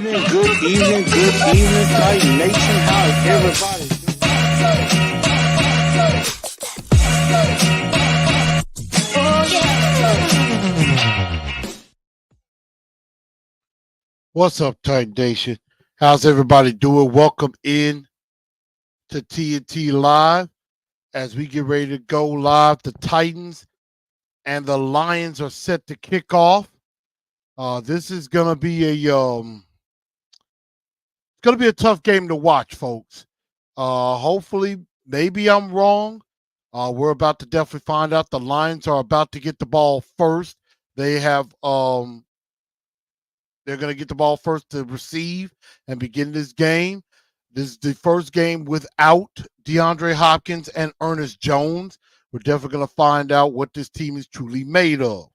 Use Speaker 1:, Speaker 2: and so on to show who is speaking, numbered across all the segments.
Speaker 1: good evening, Titan Nation. How is everybody doing?
Speaker 2: What's up, Titan Nation? How's everybody doing? Welcome in to TNT Live as we get ready to go live. The Titans and the Lions are set to kick off. This is gonna be a tough game to watch, folks. Hopefully, maybe I'm wrong. We're about to definitely find out. The Lions are about to get the ball first. They have they're going to get the ball first to receive and begin this game. This is the first game without DeAndre Hopkins and Ernest Jones. We're definitely going to find out what this team is truly made of.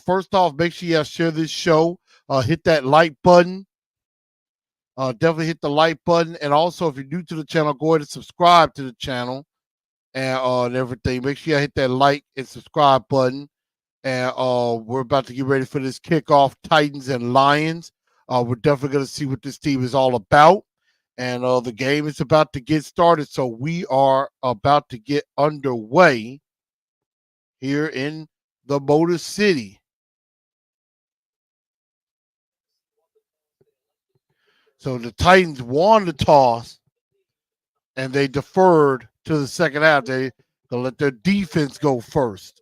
Speaker 2: First off, make sure you share this show. Hit that like button. Definitely hit the like button. And also, if you're new to the channel, go ahead and subscribe to the channel and everything. Make sure you hit that like and subscribe button. And we're about to get ready for this kickoff, Titans and Lions. We're definitely going to see what this team is all about. And the game is about to get started. So we are about to get underway here in the Motor City. So the Titans won the toss, and they deferred to the second half. They let their defense go first.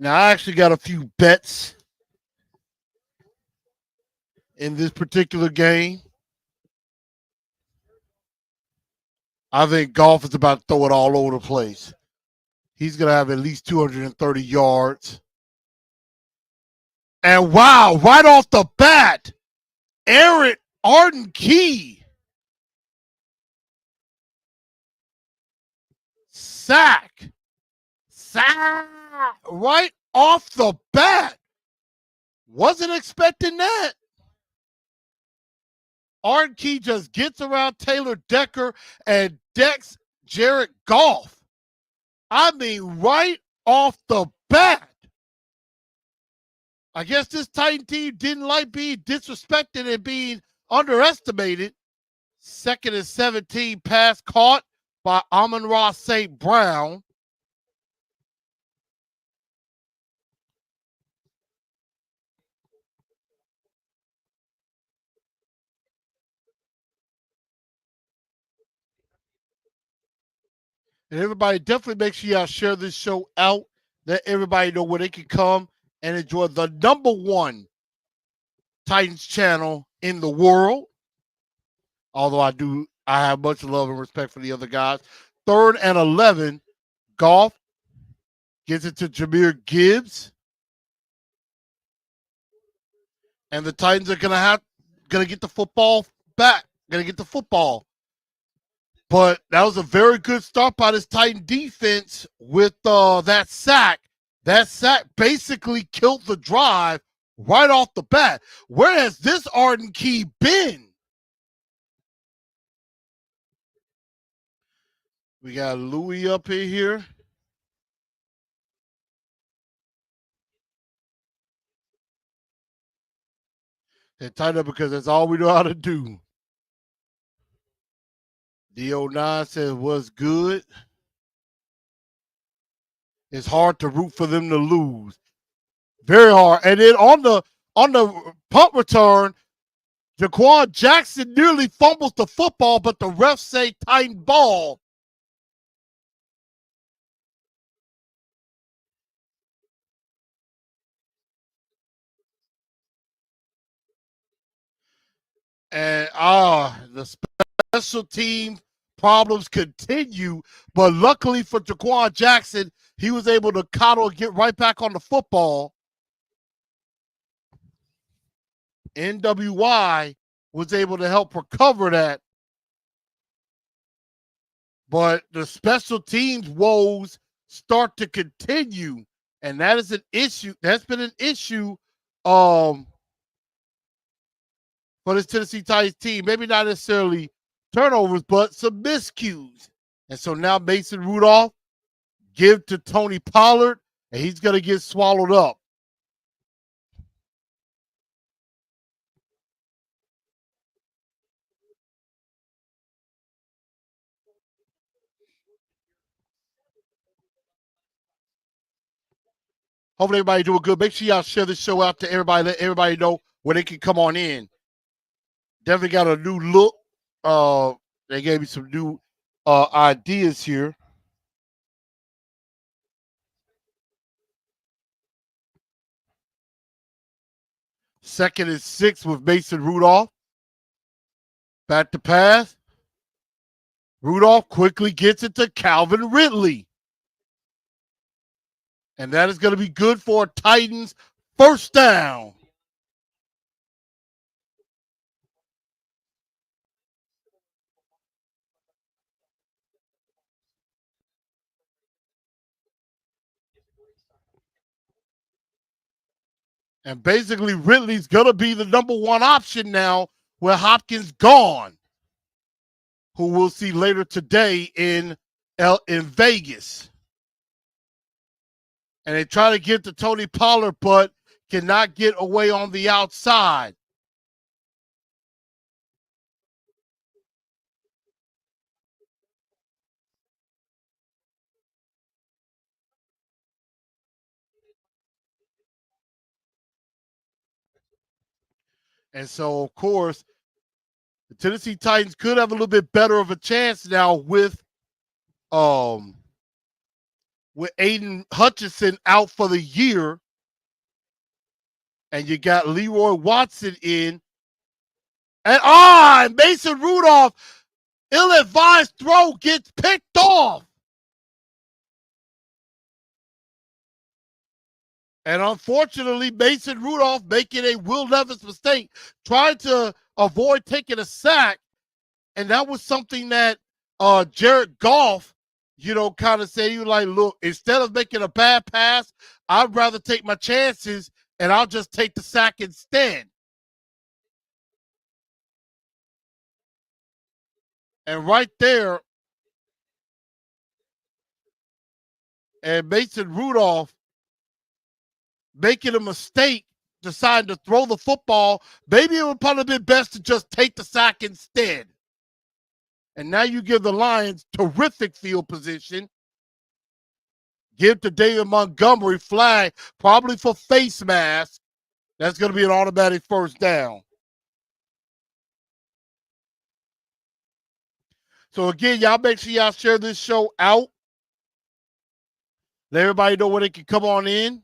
Speaker 2: Now, I actually got a few bets in this particular game. I think Goff is about to throw it all over the place. He's going to have at least 230 yards. And wow, right off the bat, Arden Key. Sack. Right off the bat. Wasn't expecting that. Arden Key just gets around Taylor Decker and decks Jared Goff. I mean, right off the bat. I guess this Titan team didn't like being disrespected and being underestimated. 2nd and 17 pass caught by Amon-Ra St. Brown. And everybody definitely make sure y'all share this show out. Let everybody know where they can come and enjoy the #1 Titans channel in the world. Although I have much love and respect for the other guys. 3rd and 11, Goff gives it to Jahmyr Gibbs. And the Titans are gonna get the football back. Gonna get the football. But that was a very good start by this Titan defense with that sack. That sack basically killed the drive right off the bat. Where has this Arden Key been? We got Louis up in here. And tighten up because that's all we know how to do. D09 says, what's good? It's hard to root for them to lose. Very hard. And then on the punt return, Jaquan Jackson nearly fumbles the football, but the refs say Titan ball. And the special team problems continue, but luckily for Jaquan Jackson, he was able to coddle and get right back on the football. NWI was able to help recover that. But the special teams woes start to continue, and that is an issue. That's been an issue for this Tennessee Titans team. Maybe not necessarily turnovers, but some miscues. And so now Mason Rudolph give to Tony Pollard, and he's going to get swallowed up. Hopefully everybody doing good. Make sure y'all share this show out to everybody. Let everybody know where they can come on in. Definitely got a new look. They gave me some new ideas here. Second and 6 with Mason Rudolph. Back to pass. Rudolph quickly gets it to Calvin Ridley. And that is going to be good for Titans first down. And basically, Ridley's going to be the number one option now with Hopkins gone, who we'll see later today in Vegas. And they try to get to Tony Pollard, but cannot get away on the outside. And so, of course, the Tennessee Titans could have a little bit better of a chance now with Aiden Hutchinson out for the year. And you got Leroy Watson in. And Mason Rudolph, ill-advised throw gets picked off. And unfortunately, Mason Rudolph making a Will Levis mistake, trying to avoid taking a sack. And that was something that Jared Goff, kind of said, he was like, look, instead of making a bad pass, I'd rather take my chances and I'll just take the sack instead. And right there, and Mason Rudolph making a mistake, deciding to throw the football. Maybe it would probably be best to just take the sack instead. And now you give the Lions terrific field position. Give to David Montgomery flag, probably for face mask. That's going to be an automatic first down. So again, y'all make sure y'all share this show out. Let everybody know where they can come on in.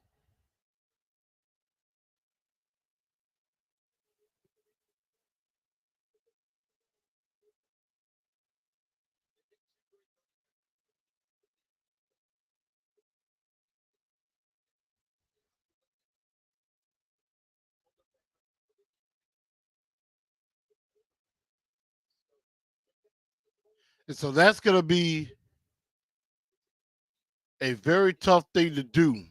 Speaker 2: And so that's going to be a very tough thing to do,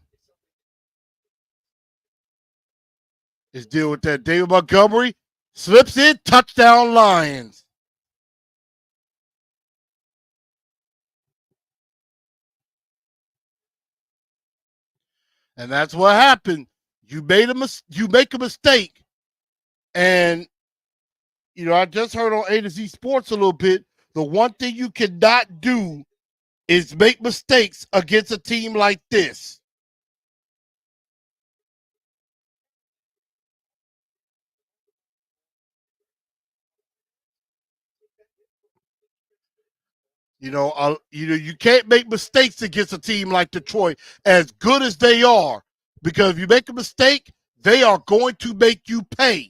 Speaker 2: is deal with that. David Montgomery slips in, touchdown Lions. And that's what happened. You make a mistake. And, I just heard on A to Z Sports a little bit. The one thing you cannot do is make mistakes against a team like this. You can't make mistakes against a team like Detroit, as good as they are, because if you make a mistake, they are going to make you pay.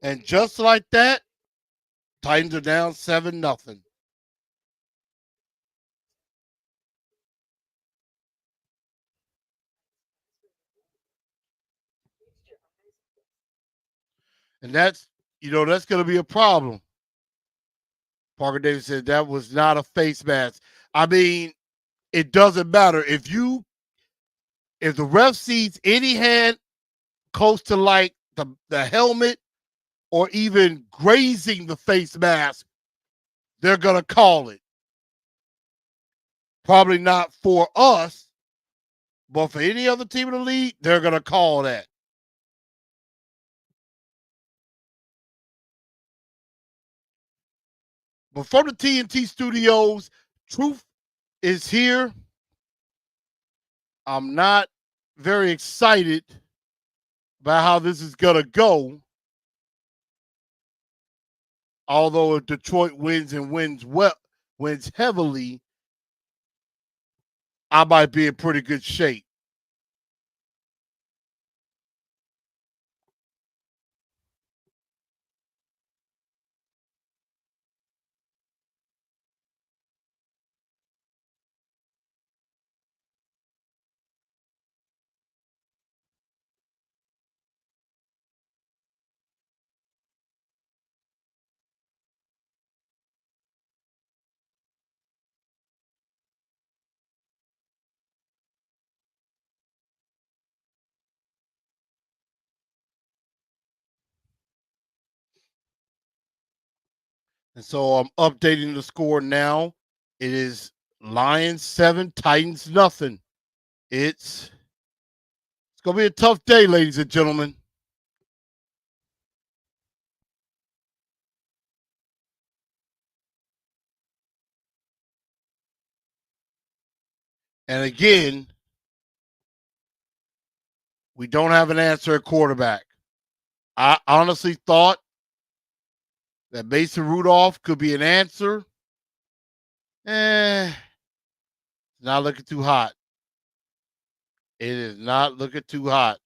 Speaker 2: And just like that, Titans are down 7-0. And that's going to be a problem. Parker Davis said that was not a face mask. I mean, it doesn't matter. If the ref sees any hand close to like the helmet or even grazing the face mask, they're going to call it. Probably not for us, but for any other team in the league, they're going to call that. But from the TNT studios, truth is here. I'm not very excited about how this is going to go. Although if Detroit wins and wins heavily, I might be in pretty good shape. And so I'm updating the score now. It is Lions 7, Titans nothing. It's going to be a tough day, ladies and gentlemen. And again, we don't have an answer at quarterback. I honestly thought that Mason Rudolph could be an answer. Not looking too hot. It is not looking too hot.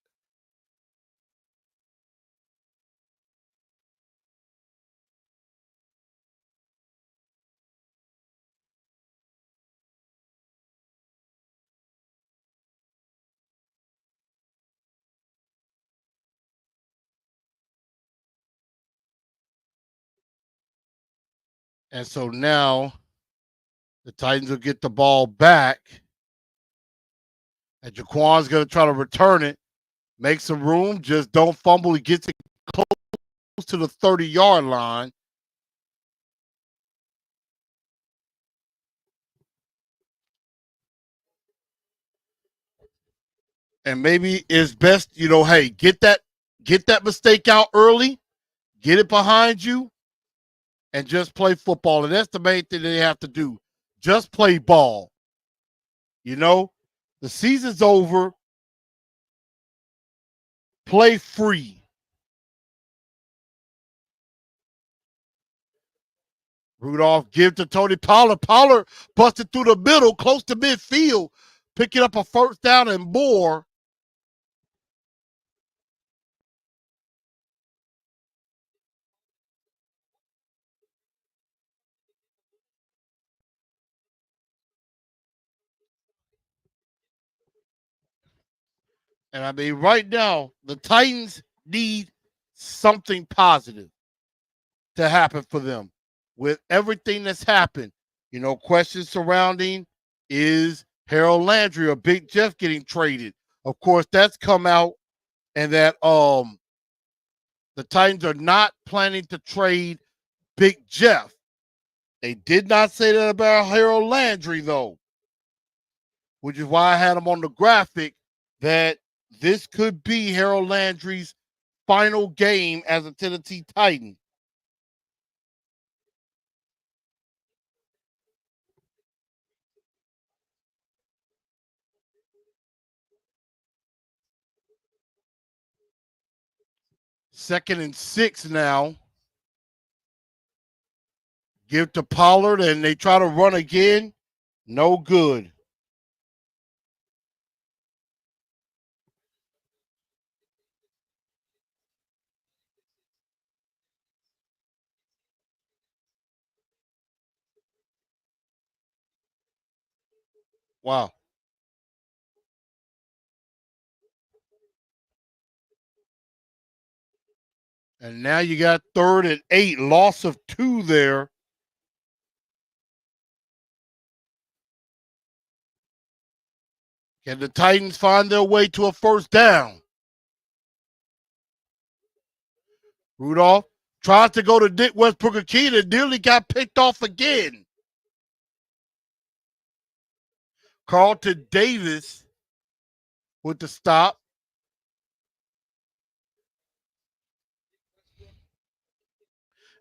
Speaker 2: And so now the Titans will get the ball back. And Jaquan's going to try to return it. Make some room. Just don't fumble. He gets it close to the 30-yard line. And maybe it's best, hey, get that mistake out early, get it behind you, and just play football. And that's the main thing they have to do. Just play ball. The season's over. Play free. Rudolph give to Tony Pollard. Pollard busted through the middle, close to midfield, picking up a first down and more. And I mean, right now, the Titans need something positive to happen for them with everything that's happened. Questions surrounding is Harold Landry or Big Jeff getting traded. Of course, that's come out, and that the Titans are not planning to trade Big Jeff. They did not say that about Harold Landry, though, which is why I had him on the graphic that this could be Harold Landry's final game as a Tennessee Titan. Second and 6 now. Give to Pollard, and they try to run again. No good. Wow. And now you got 3rd and 8, loss of 2 there. Can the Titans find their way to a first down? Rudolph Tries to go to Nick Westbrook Akina and nearly got picked off again. Carlton Davis with the stop.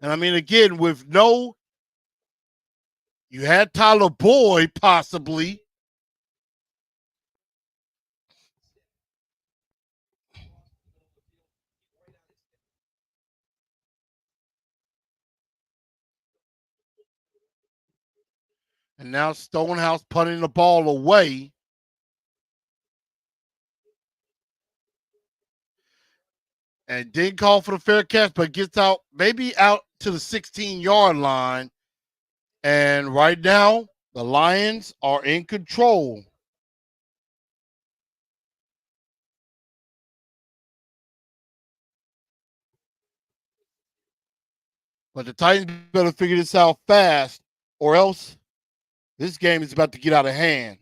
Speaker 2: And I mean, again, with no, you had Tyler Boyd possibly. And now Stonehouse punting the ball away. And didn't call for the fair catch, but gets out, maybe out to the 16-yard line. And right now, the Lions are in control. But the Titans better figure this out fast, or else this game is about to get out of hand.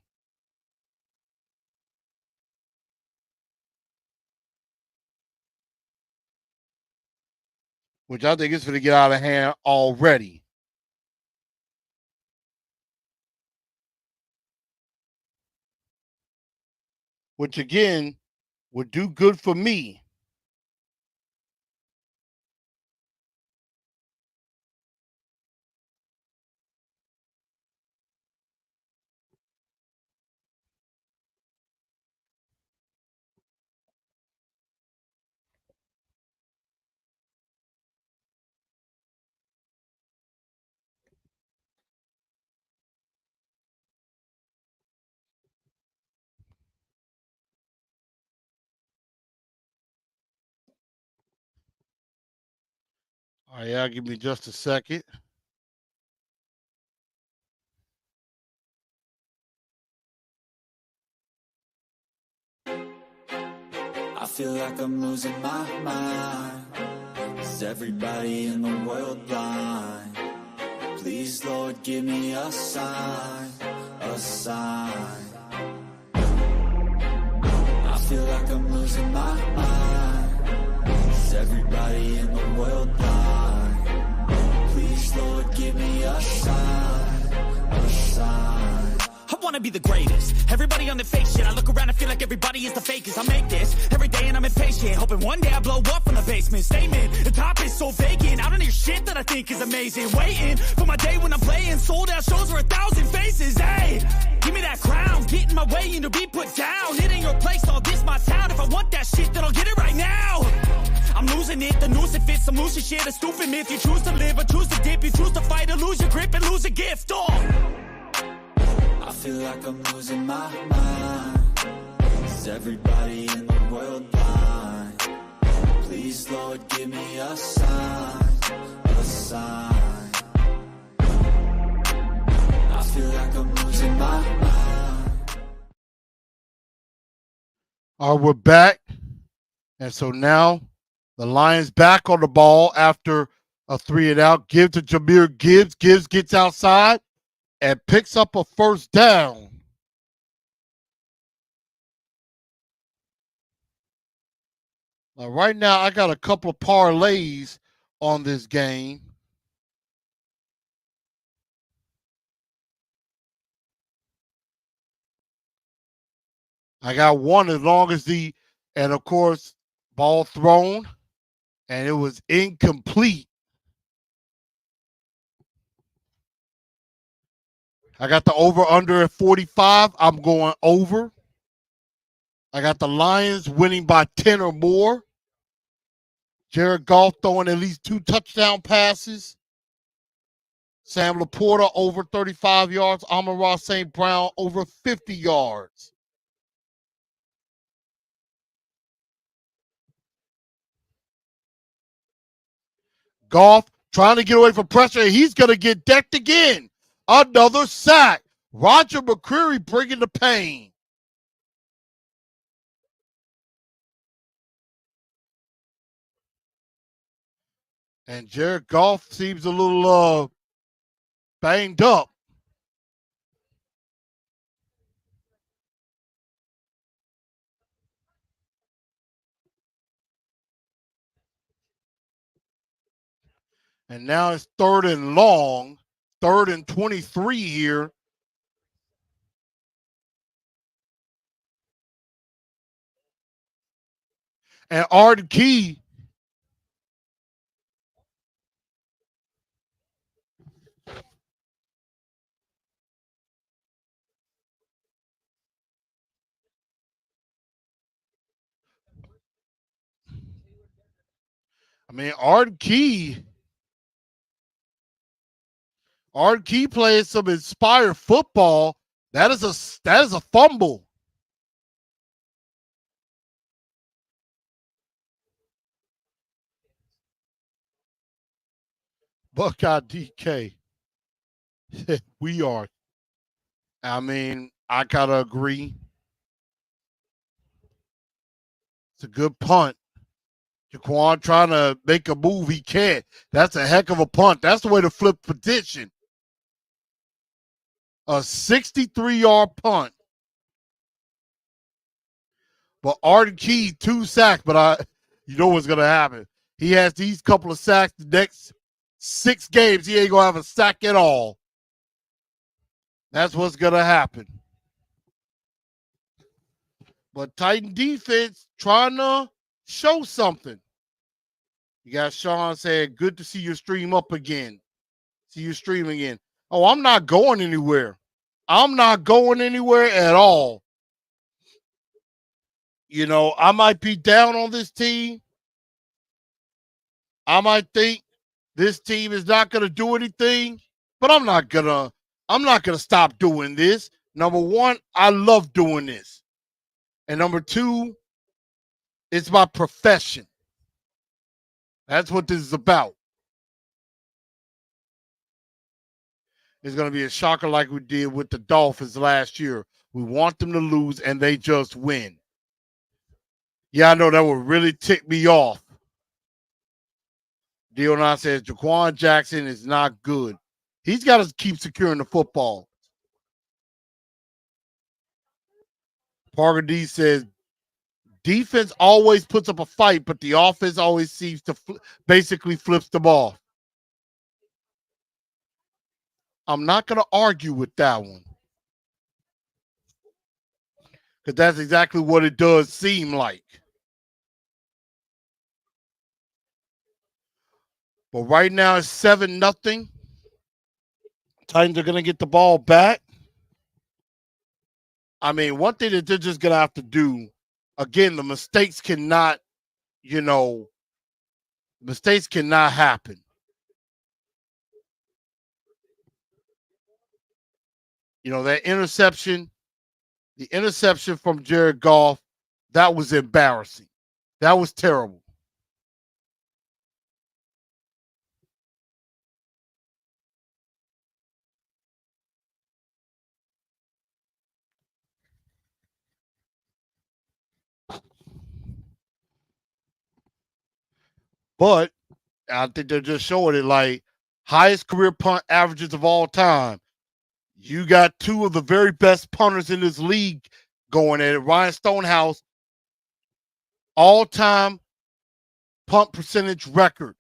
Speaker 2: Which I think is going to get out of hand already. Which, again, would do good for me. All right, yeah, give me just a second.
Speaker 3: I feel like I'm losing my mind. Is everybody in the world blind? Please, Lord, give me a sign, a sign. I feel like I'm losing my mind. Is everybody in the world blind? Please, Lord, give me a sign, a sign.
Speaker 4: I wanna be the greatest. Everybody on the fake shit. I look around and feel like everybody is the fakest. I make this every day and I'm impatient, hoping one day I blow up from the basement. Statement, the top is so vacant. I don't hear shit that I think is amazing. Waiting for my day when I'm playing sold out shows for 1,000 faces. Hey, give me that crown, get in my way and to be put down. It ain't your place, all this my town. If I want that shit, then I'll get it right now. I'm losing it, the noose it fits. I'm losing shit, a stupid myth. You choose to live or choose to dip. You choose to fight or lose your grip and lose a gift.
Speaker 3: I feel like I'm losing my mind. Is everybody in the world blind? Please, Lord, give me a sign, a sign. I feel like I'm losing my mind.
Speaker 2: All right, we're back. And so now the Lions back on the ball after a 3-and-out. Give to Jahmyr Gibbs. Gibbs gets outside and picks up a first down. Now, right now, I got a couple of parlays on this game. I got one as long as and of course, ball thrown, and it was incomplete. I got the over-under at 45. I'm going over. I got the Lions winning by 10 or more. Jared Goff throwing at least 2 touchdown passes. Sam Laporta over 35 yards. Amon-Ra St. Brown over 50 yards. Goff trying to get away from pressure. He's going to get decked again. Another sack. Roger McCreary bringing the pain. And Jared Goff seems a little banged up. And now it's 3rd and long, 3rd and 23 here. And Arden Key, Arden Key playing some inspired football. That is a fumble. Buckeye DK. We are. I gotta agree. It's a good punt. Jaquan trying to make a move. He can't. That's a heck of a punt. That's the way to flip position. A 63-yard punt. But Arden Key, 2 sacks, but you know what's going to happen. He has these couple of sacks the next 6 games. He ain't going to have a sack at all. That's what's going to happen. But Titan defense trying to show something. You got Sean saying, good to see your stream up again. See you stream again. Oh, I'm not going anywhere. I'm not going anywhere at all. You know, I might be down on this team. I might think this team is not going to do anything, but I'm not going to stop doing this. Number one, I love doing this. And number two, it's my profession. That's what this is about. It's going to be a shocker like we did with the Dolphins last year. We want them to lose, and they just win. Yeah, I know that would really tick me off. Dion says Jaquan Jackson is not good. He's got to keep securing the football. Parker D says defense always puts up a fight, but the offense always seems to basically flips the ball. I'm not going to argue with that one. Because that's exactly what it does seem like. But right now it's 7-0. Titans are going to get the ball back. One thing that they're just going to have to do, again, the mistakes cannot happen. That interception, the interception from Jared Goff, that was embarrassing. That was terrible. But I think they're just showing it like highest career punt averages of all time. You got 2 of the very best punters in this league going at it. Ryan Stonehouse, all-time punt percentage record.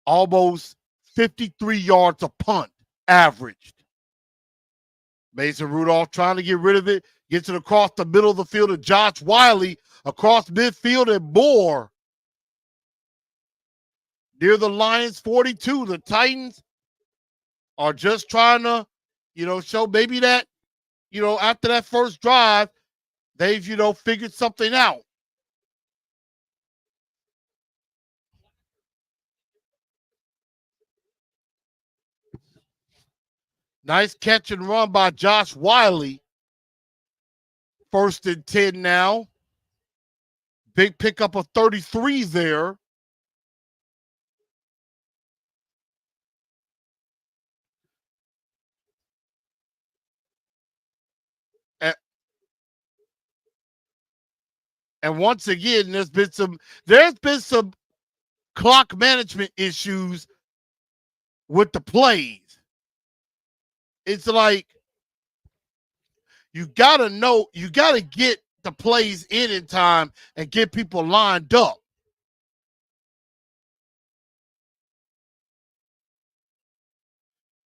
Speaker 2: Almost 53 yards a punt averaged. Mason Rudolph trying to get rid of it. Gets it across the middle of the field to Josh Wiley. Across midfield and more. Near the Lions 42. The Titans are just trying to, show maybe that, after that first drive, they've, figured something out. Nice catch and run by Josh Wiley. 1st and 10 now. Big pickup of 33 there. And once again, there's been some clock management issues with the plays. It's like you got to get the plays in time and get people lined up.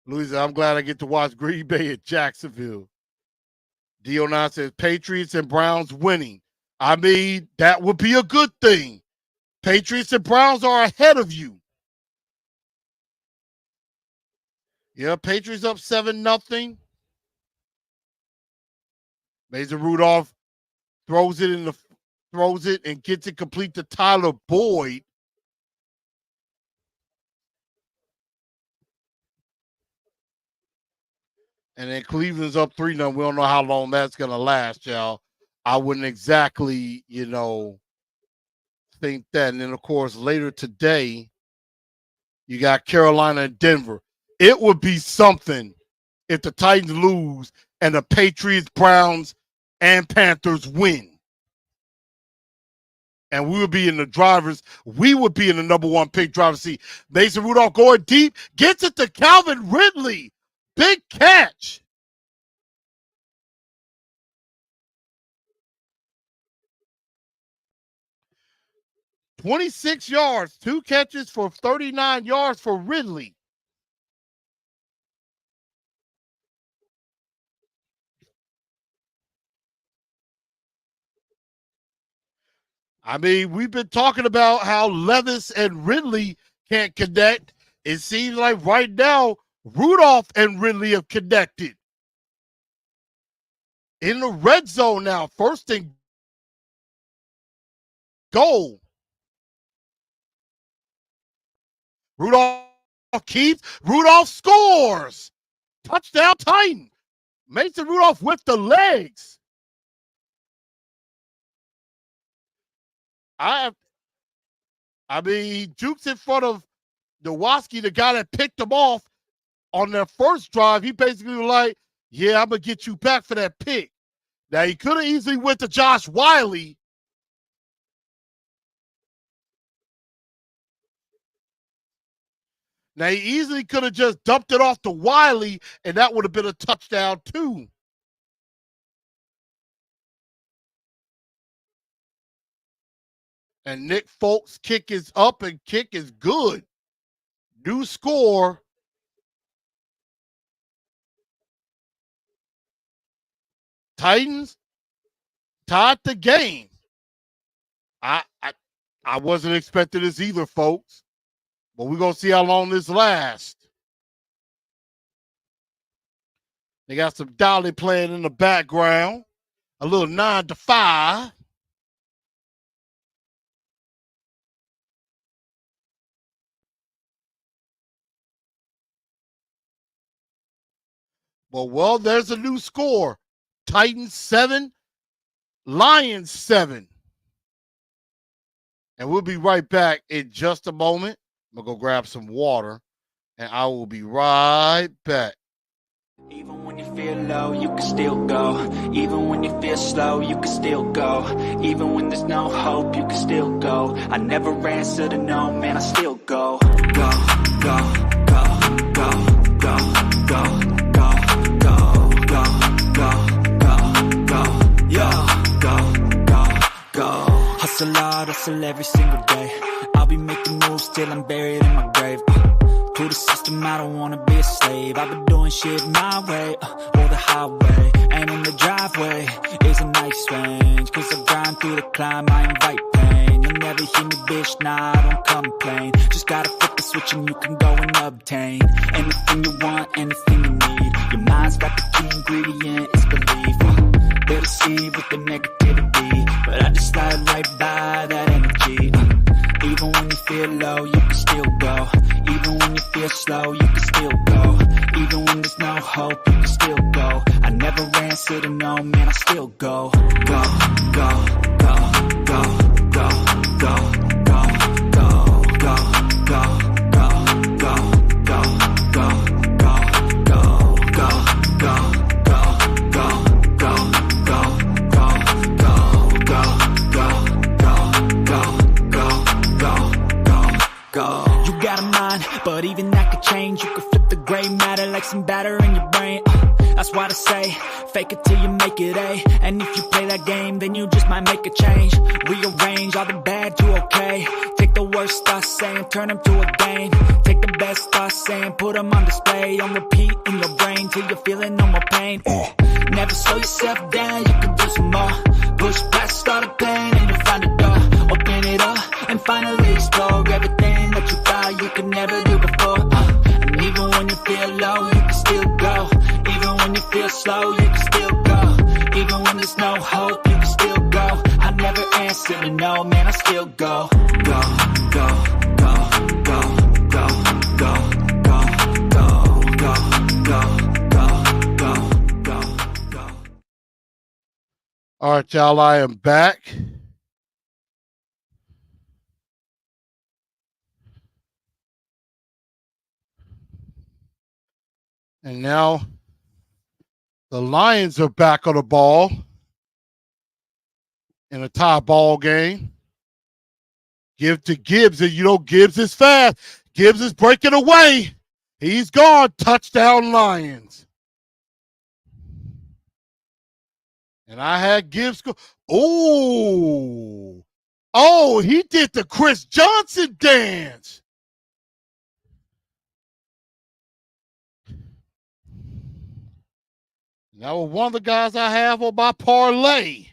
Speaker 2: Louisa, I'm glad I get to watch Green Bay at Jacksonville. Dio9 says Patriots and Browns winning. I mean, that would be a good thing. Patriots and Browns are ahead of you. Yeah, Patriots up 7-0. Mason Rudolph throws it and gets it complete to Tyler Boyd. And then Cleveland's up 3-0. We don't know how long that's going to last, y'all. I wouldn't exactly, think that. And then, of course, later today, you got Carolina and Denver. It would be something if the Titans lose and the Patriots, Browns, and Panthers win. And we would be in the number one pick driver's seat. Mason Rudolph going deep, gets it to Calvin Ridley. Big catch. "26 yards, 2 catches for 39 yards for Ridley." I mean, we've been talking about how Levis and Ridley can't connect. It seems like right now, Rudolph and Ridley have connected. In the red zone now, 1st and goal. Rudolph keeps. Rudolph scores. Touchdown Titan. Mason Rudolph with the legs. I mean, he jukes in front of Nowatzki, the guy that picked him off on their first drive. He basically was like, yeah, I'm going to get you back for that pick. Now, he could have easily went to Josh Wiley. Now, he easily could have just dumped it off to Wiley, and that would have been a touchdown too. And Nick Folk's kick is up and kick is good. New score. Titans tied the game. I wasn't expecting this either, folks. But we're going to see how long this lasts. They got some Dolly playing in the background. A little 9 to 5. Well, there's a new score. Titans 7, Lions 7. And we'll be right back in just a moment. I'm going to go grab some water, and I will be right back.
Speaker 3: Even when you feel low, you can still go. Even when you feel slow, you can still go. Even when there's no hope, you can still go. I never answer to no, man, I still go. Go, go, go, go, go, go. Hustle hard, hustle every single day. I'll be making moves till I'm buried in my grave. To the system, I don't wanna be a slave. I've been doing shit my way, or the highway. And in the driveway is a nice range. Cause I grind through the climb, I invite pain. You'll never hear me, bitch, nah, I don't complain. Just gotta flip the switch and you can go and obtain anything you want, anything you need. Your mind's got the key ingredient, it's belief. They'll deceive with the negativity, but I just slide right by that energy. Even when you feel low, you can still go. Even when you feel slow, you can still go. Even when there's no hope, you can still go. I never answer to no, man, I still go. Go, go, go, go, go, go, go, go, go, go, go, go, go, go, go, go, go. You got a mind, but even that could change. You could flip the gray matter like some batter in your brain. I
Speaker 4: That's why I say, fake it till you make it A. And if you play that game, then you just might make a change. Rearrange all the bad to okay. Take the worst I say and turn them to a game. Take the best I say and put them on display. On repeat in your brain till you're feeling no more pain. Never slow yourself down, you can do some more. Push past all the pain and you'll find a door. Open it up and finally explore everything that you thought you could never do before. And even when you feel low, you can still go. Even when you feel slow, you can still go. Even when there's no hope, you can still go. I never answer to no, man, I still go. Go, go, go, go, go, go, go, go, go, go, go, go.
Speaker 2: All right, y'all, I am back. And now the Lions are back on the ball in a tie ball game. Give to Gibbs, and you know Gibbs is fast. Gibbs is breaking away. He's gone. Touchdown, Lions. And I had Gibbs go. Oh, he did the Chris Johnson dance. That was one of the guys I have on my parlay.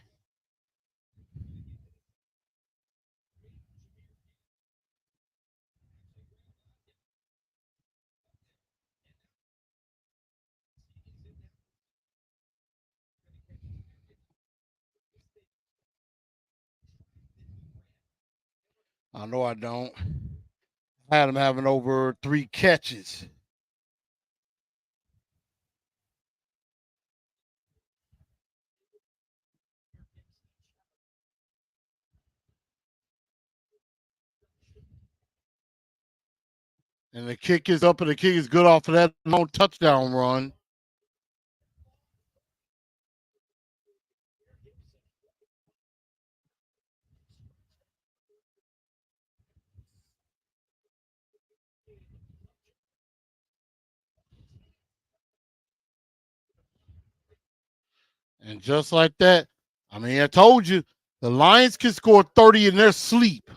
Speaker 2: I know I don't. I had him having over 3 catches. And the kick is up, and the kick is good off of that long touchdown run. And just like that, I mean, I told you, the Lions can score 30 in their sleep.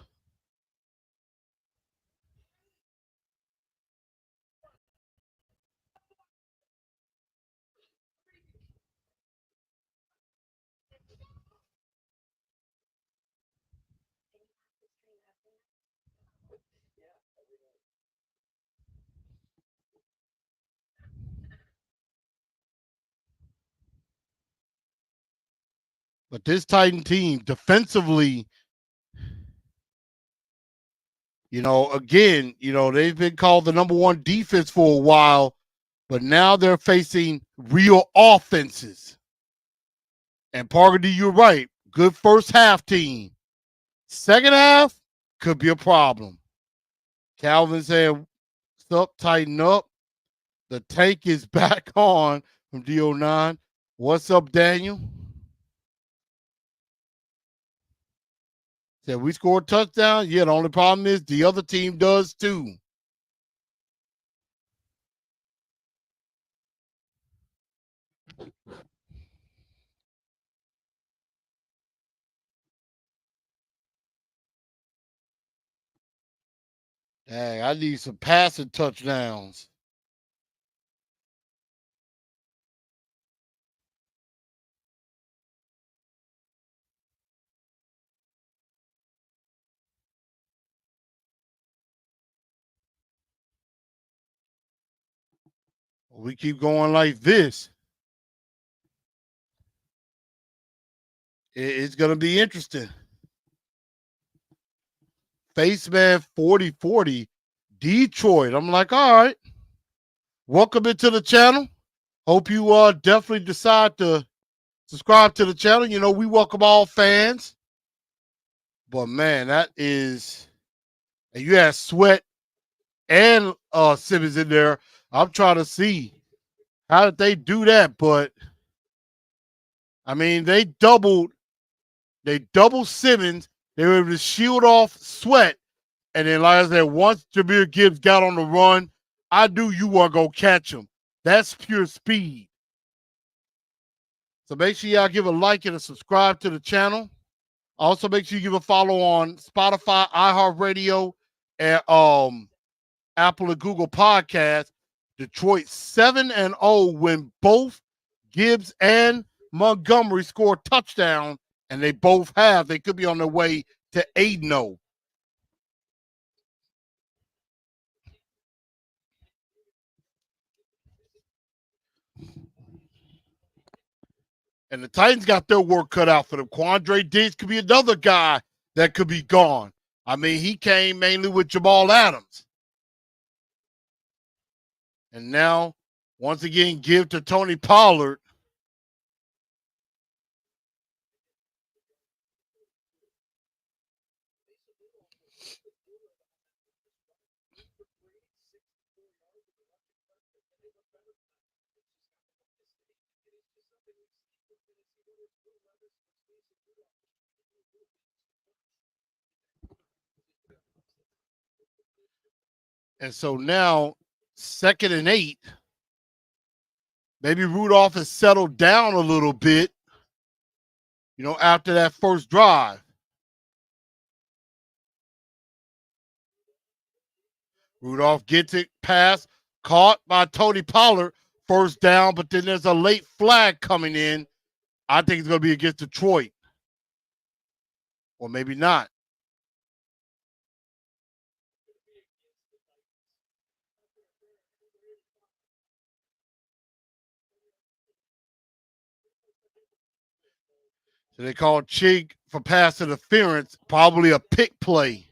Speaker 2: But this Titan team, defensively, you know, again, you know, they've been called the #1 defense for a while, but now they're facing real offenses. And Parker, you're right. Good first half team. Second half could be a problem. Calvin said, "Up, tighten up." The tank is back on from D09. What's up, Daniel? Said we scored a touchdown. Yeah, the only problem is the other team does too. Dang, I need some passing touchdowns. We keep going like this, it's going to be interesting. Faceman 4040, Detroit. I'm like, all right. Welcome into the channel. Hope you definitely decide to subscribe to the channel. You know, we welcome all fans. But, man, that is – and you have Sweat and Simmons in there. I'm trying to see how did they do that. But, I mean, they doubled Simmons. They were able to shield off Sweat. And then, like I said, once Jahmyr Gibbs got on the run, I knew you weren't going to catch him. That's pure speed. So make sure y'all give a like and a subscribe to the channel. Also, make sure you give a follow on Spotify, iHeartRadio, and Apple and Google Podcasts. Detroit 7-0 when both Gibbs and Montgomery score touchdown, and they both have. They could be on their way to 8-0. And the Titans got their work cut out for them. Quandre Diggs could be another guy that could be gone. I mean, he came mainly with Jamal Adams. And now, once again, give to Tony Pollard. And so now, 2nd and 8. Maybe Rudolph has settled down a little bit, after that first drive. Rudolph gets it, pass, caught by Tony Pollard, first down, but then there's a late flag coming in. I think it's going to be against Detroit. Or maybe not. So they call Chig for pass interference, probably a pick play.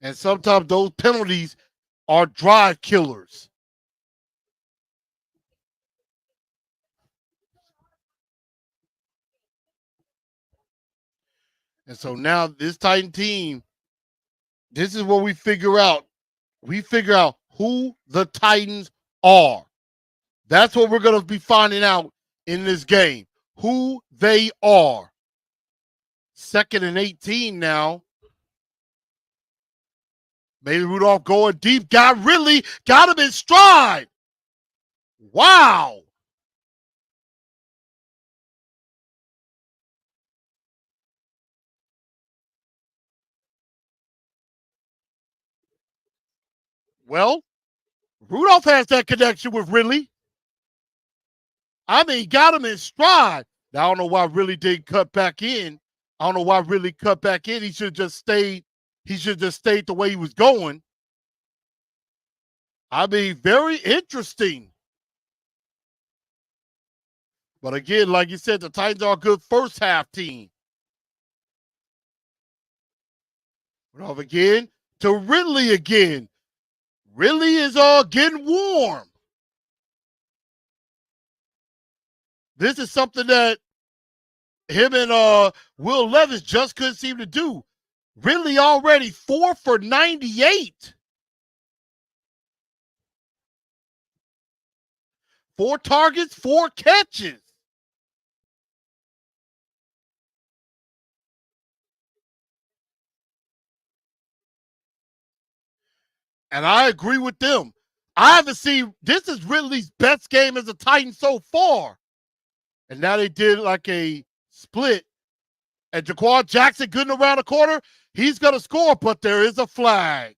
Speaker 2: And sometimes those penalties are drive killers. And so now this Titan team, this is what we figure out. We figure out who the Titans are. That's what we're going to be finding out in this game, who they are. 2nd and 18 now. Maybe Rudolph going deep. Got him in stride. Wow. Well, Rudolph has that connection with Ridley. I mean, got him in stride. Now, I don't know why Ridley didn't cut back in. I don't know why Ridley cut back in. He should have just stayed. He should have just stayed the way he was going. I mean, very interesting. But again, like you said, the Titans are a good first half team. Rudolph again to Ridley again. Ridley is getting warm. This is something that him and Will Levis just couldn't seem to do. Ridley already 4 for 98. 4 targets, 4 catches. And I agree with them. I haven't seen, this is Ridley's best game as a Titan so far. And now they did like a split. And Jaquan Jackson getting around the corner. He's going to score, but there is a flag.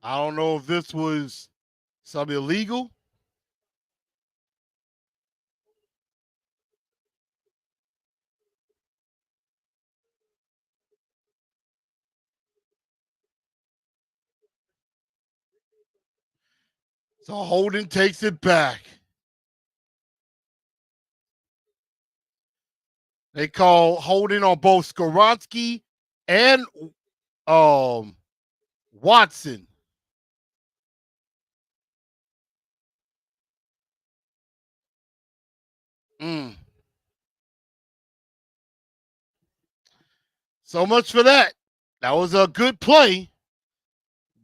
Speaker 2: I don't know if this was something illegal. So Holden takes it back. They call holding on both Skoronski and Watson. So much for that. That was a good play,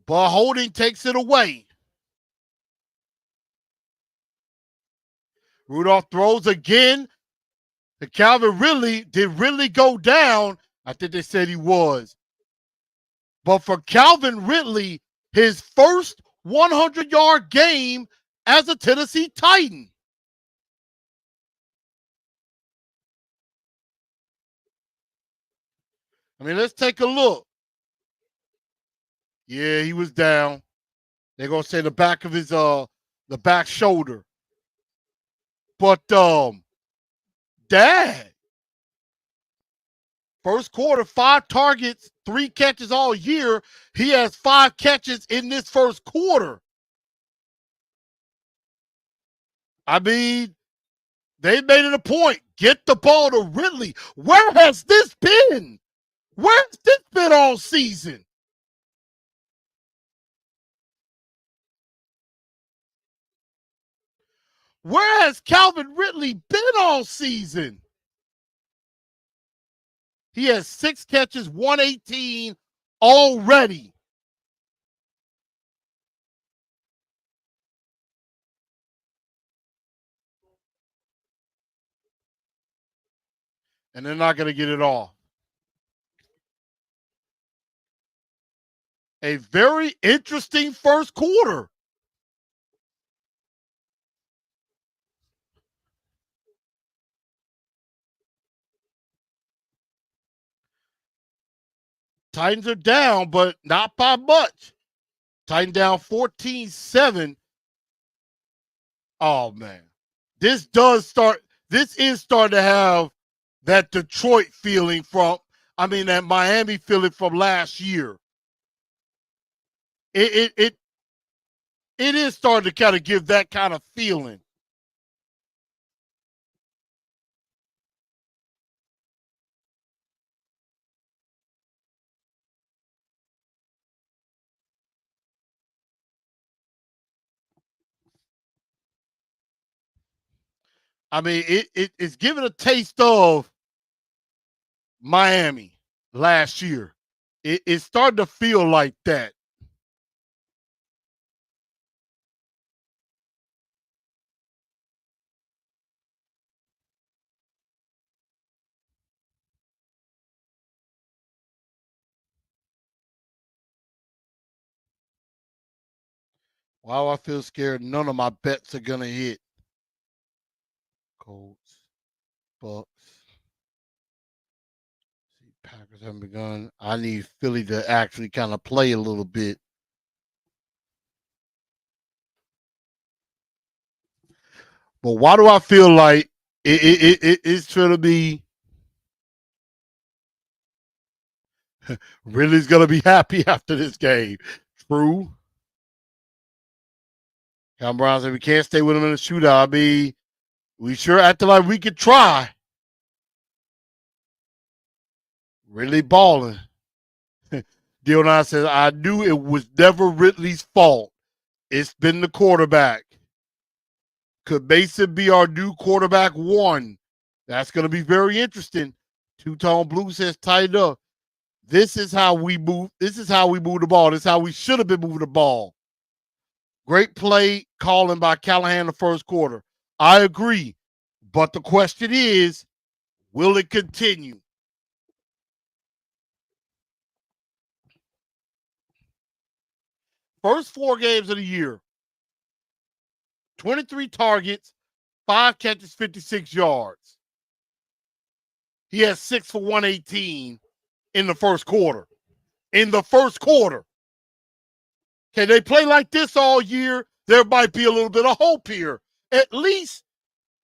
Speaker 2: but Holding takes it away. Rudolph throws again. The Calvin Ridley did Ridley go down. I think they said he was. But for Calvin Ridley, his first 100-yard game as a Tennessee Titan. I mean, let's take a look. Yeah, he was down. They're gonna say the back of his the back shoulder. But dad. First quarter, 5 targets, 3 catches all year. He has 5 catches in this first quarter. I mean, they made it a point. Get the ball to Ridley. Where has this been? Where's this been all season? Where has Calvin Ridley been all season? He has 6 catches, 118 already. And they're not going to get it off. A very interesting first quarter. Titans are down, but not by much. Titans down 14-7. Oh, man. This is starting to have that Detroit feeling that Miami feeling from last year. It is starting to kind of give that kind of feeling. I mean, it's giving a taste of Miami last year. It's starting to feel like that. Why do I feel scared? None of my bets are going to hit. Colts, Bucks. Packers haven't begun. I need Philly to actually kind of play a little bit. But why do I feel like it's going to be Ridley's going to be happy after this game? True. Cam Brown said we can't stay with him in the shootout. I mean, we sure acted like we could try. Ridley balling. Dion says, I knew it was never Ridley's fault. It's been the quarterback. Could Mason be our new quarterback 1? That's going to be very interesting. Two-Tone Blue says, tighten up. This is how we move. This is how we move the ball. This is how we should have been moving the ball. Great play calling by Callahan the first quarter. I agree. But the question is, will it continue? First 4 games of the year, 23 targets, 5 catches, 56 yards. He has 6 for 118 in the first quarter. In the first quarter. Can they play like this all year? There might be a little bit of hope here, at least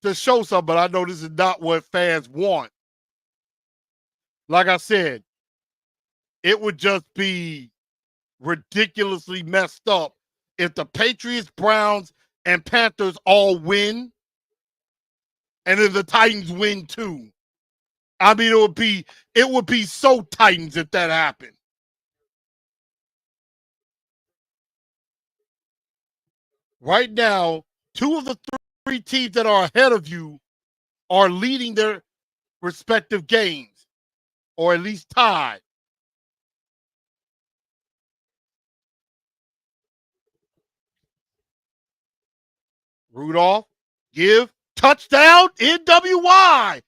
Speaker 2: to show something. But I know this is not what fans want. Like I said, it would just be ridiculously messed up if the Patriots, Browns, and Panthers all win, and then the Titans win too. I mean, it would be so Titans if that happened. Right now, 2 of the 3 teams that are ahead of you are leading their respective games, or at least tied. Rudolph, give. touchdown, NWI.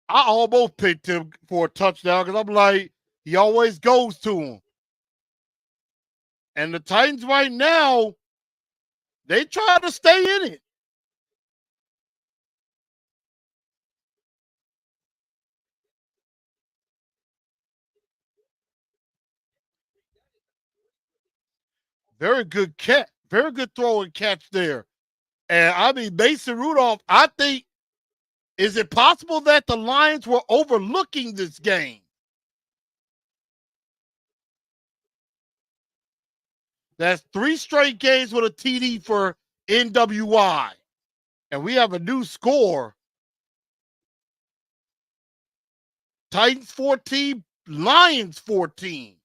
Speaker 2: I almost picked him for a touchdown because I'm like, he always goes to him. And the Titans right now, they try to stay in it. Very good catch. Very good throw and catch there. And I mean, Mason Rudolph, I think, is it possible that the Lions were overlooking this game? That's 3 straight games with a TD for NWI. And we have a new score. Titans 14, Lions 14.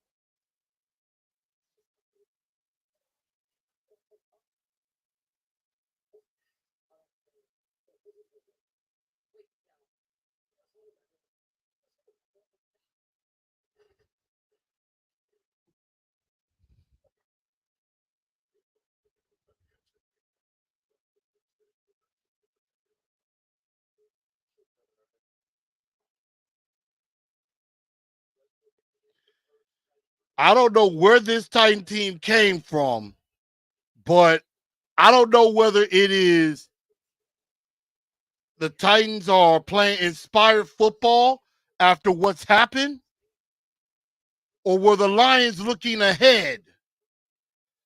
Speaker 2: I don't know where this Titan team came from, but I don't know whether it is the Titans are playing inspired football after what's happened, or were the Lions looking ahead?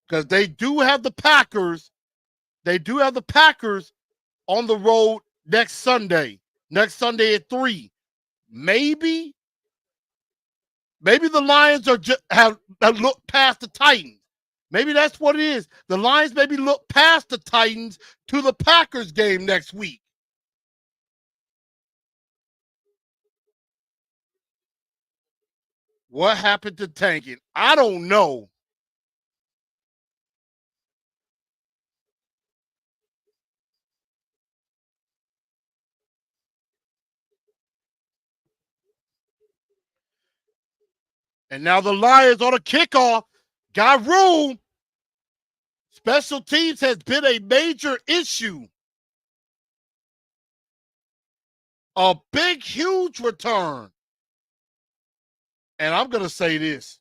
Speaker 2: Because they do have the Packers. They do have the Packers on the road next Sunday. Next Sunday at 3. Maybe the Lions are have looked past the Titans. Maybe that's what it is. The Lions maybe look past the Titans to the Packers game next week. What happened to tanking? I don't know. And now the Lions on a kickoff got room. Special teams has been a major issue. A big, huge return. And I'm going to say this.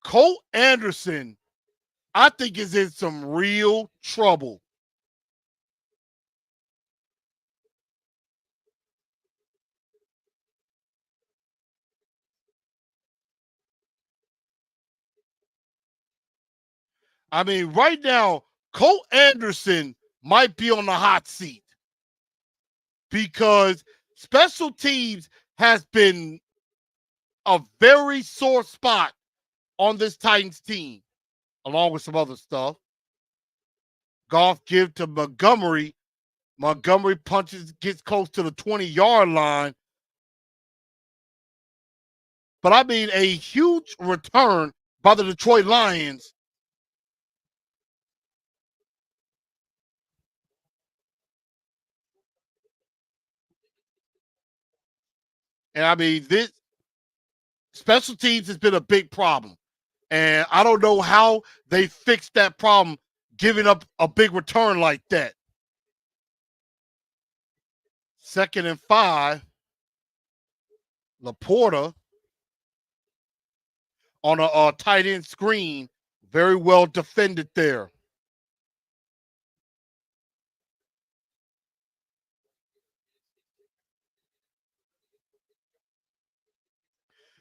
Speaker 2: Colt Anderson, I think, is in some real trouble. I mean, right now, Colt Anderson might be on the hot seat because special teams has been a very sore spot on this Titans team, along with some other stuff. Goff give to Montgomery. Montgomery gets close to the 20-yard line. But I mean, a huge return by the Detroit Lions. And I mean, this special teams has been a big problem. And I don't know how they fixed that problem, giving up a big return like that. 2nd and 5. Laporta on a tight end screen. Very well defended there.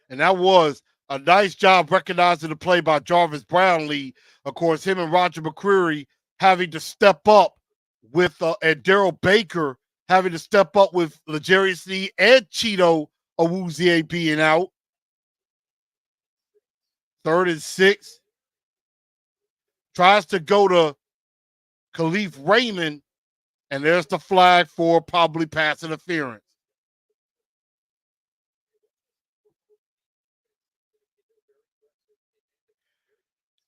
Speaker 2: And that was a nice job recognizing the play by Jarvis Brownlee. Of course, him and Roger McCreary having to step up with and Daryl Baker having to step up with L'Jarius Sneed and Cheeto Awuzie being out. 3rd and 6. Tries to go to Khalif Raymond, and there's the flag for probably pass interference.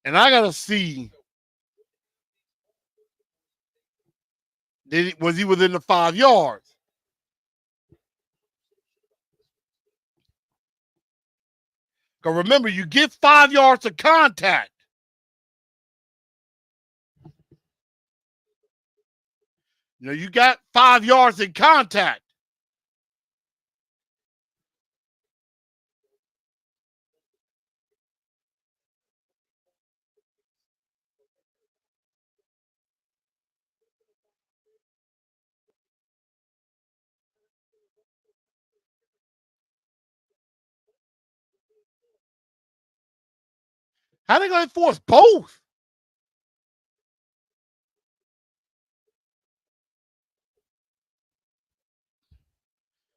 Speaker 2: And I got to see, was he within the 5 yards? Because remember, you get 5 yards of contact. You got 5 yards in contact. How they going to enforce both?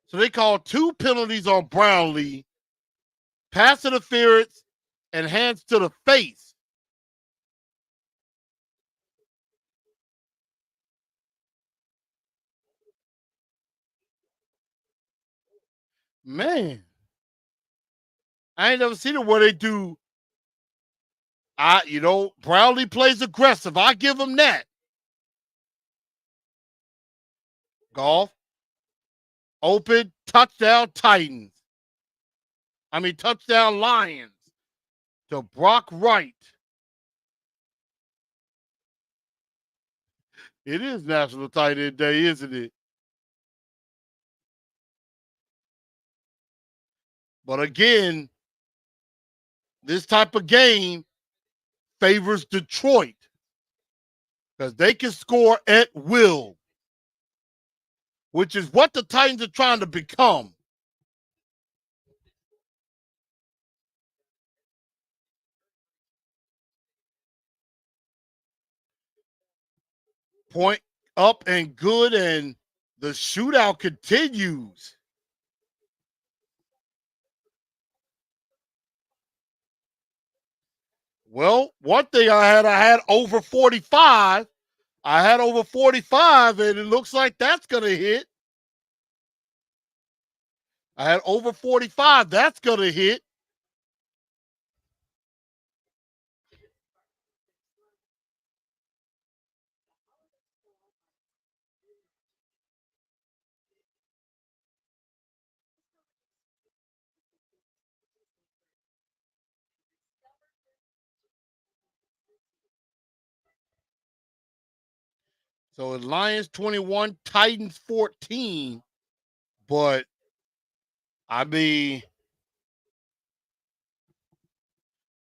Speaker 2: So they called 2 penalties on Brownlee, pass interference, and hands to the face. Man, I ain't never seen it where they do. Brownlee plays aggressive. I give him that. Golf, open, touchdown Titans. Touchdown Lions to Brock Wright. It is National Tight End Day, isn't it? But again, this type of game favors Detroit because they can score at will, which is what the Titans are trying to become. Point up and good, and the shootout continues. Well, one thing I had over 45. I had over 45, and it looks like that's going to hit. I had over 45. That's going to hit. So it's Lions 21, Titans 14. But,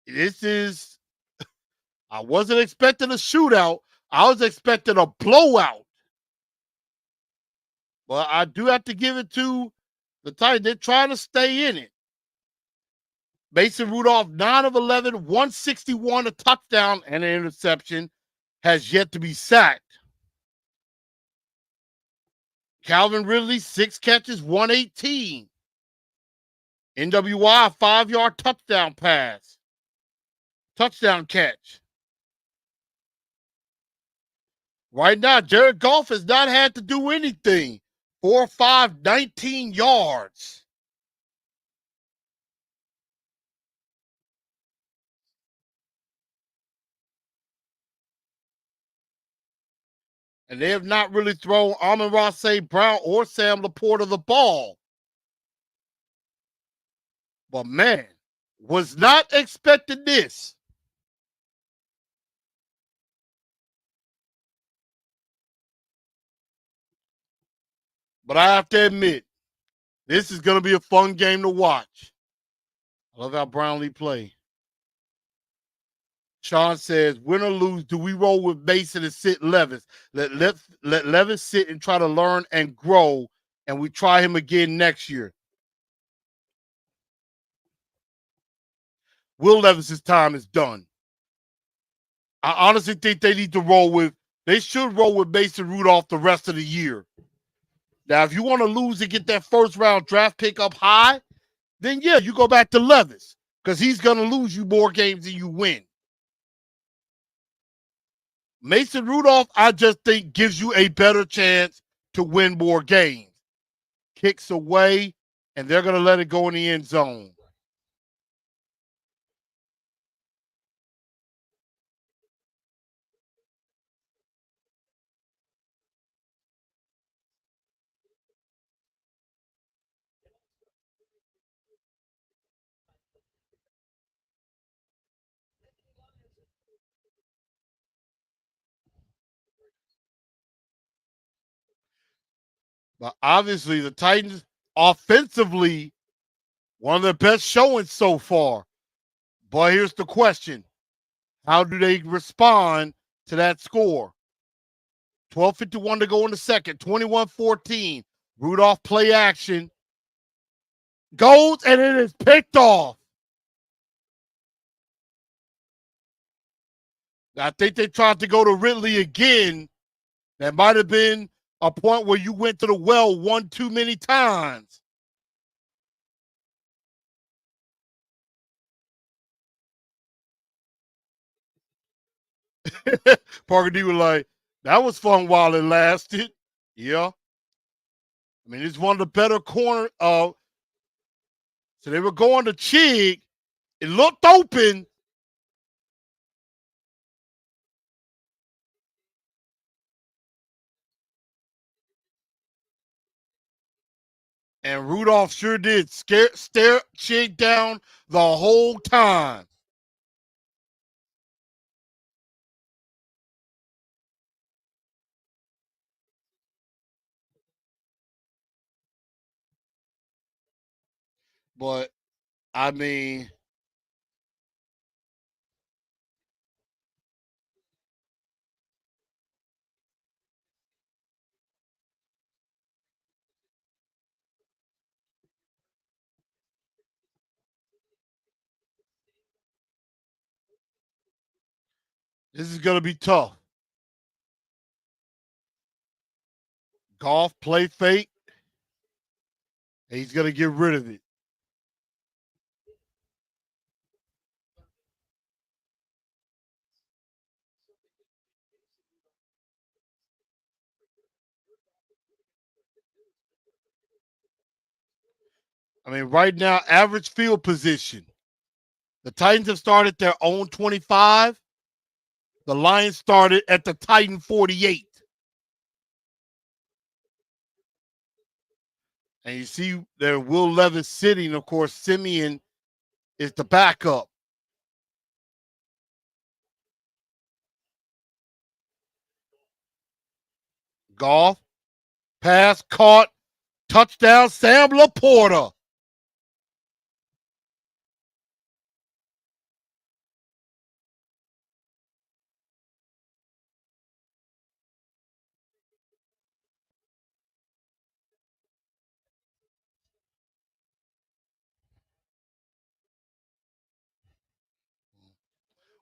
Speaker 2: this is, I wasn't expecting a shootout. I was expecting a blowout. But I do have to give it to the Titans. They're trying to stay in it. Mason Rudolph, 9 of 11, 161, a touchdown and an interception, has yet to be sacked. Calvin Ridley, 6 catches, 118. NWI, 5-yard touchdown pass. Touchdown catch. Right now, Jared Goff has not had to do anything. 4 5, 19 yards. And they have not really thrown Amon-Ra St. Brown or Sam Laporta the ball. But man, was not expecting this. But I have to admit, this is going to be a fun game to watch. I love how Brownlee play. Sean says, win or lose, do we roll with Mason and sit Levis? Let Levis sit and try to learn and grow, and we try him again next year. Will Levis's time is done. I honestly think they need to they should roll with Mason Rudolph the rest of the year. Now, if you want to lose and get that first round draft pick up high, then yeah, you go back to Levis because he's going to lose you more games than you win. Mason Rudolph, I just think, gives you a better chance to win more games. Kicks away, and they're going to let it go in the end zone. But obviously, the Titans offensively, one of their best showings so far. But here's the question: how do they respond to that score? 12:51 to go in the second, 21-14. Rudolph play action. Goes, and it is picked off. I think they tried to go to Ridley again. That might have been a point where you went to the well one too many times. Parker D was like, that was fun while it lasted. Yeah. I mean, it's one of the better corner. So they were going to Chig. It looked open. And Rudolph sure did stare Chig down the whole time. But, I mean, this is going to be tough. Golf, play fake, and he's going to get rid of it. I mean, right now, average field position. The Titans have started their own 25. The Lions started at the Titan 48. And you see there Will Levis sitting. Of course, Simeon is the backup. Golf, pass, caught, touchdown, Sam Laporta.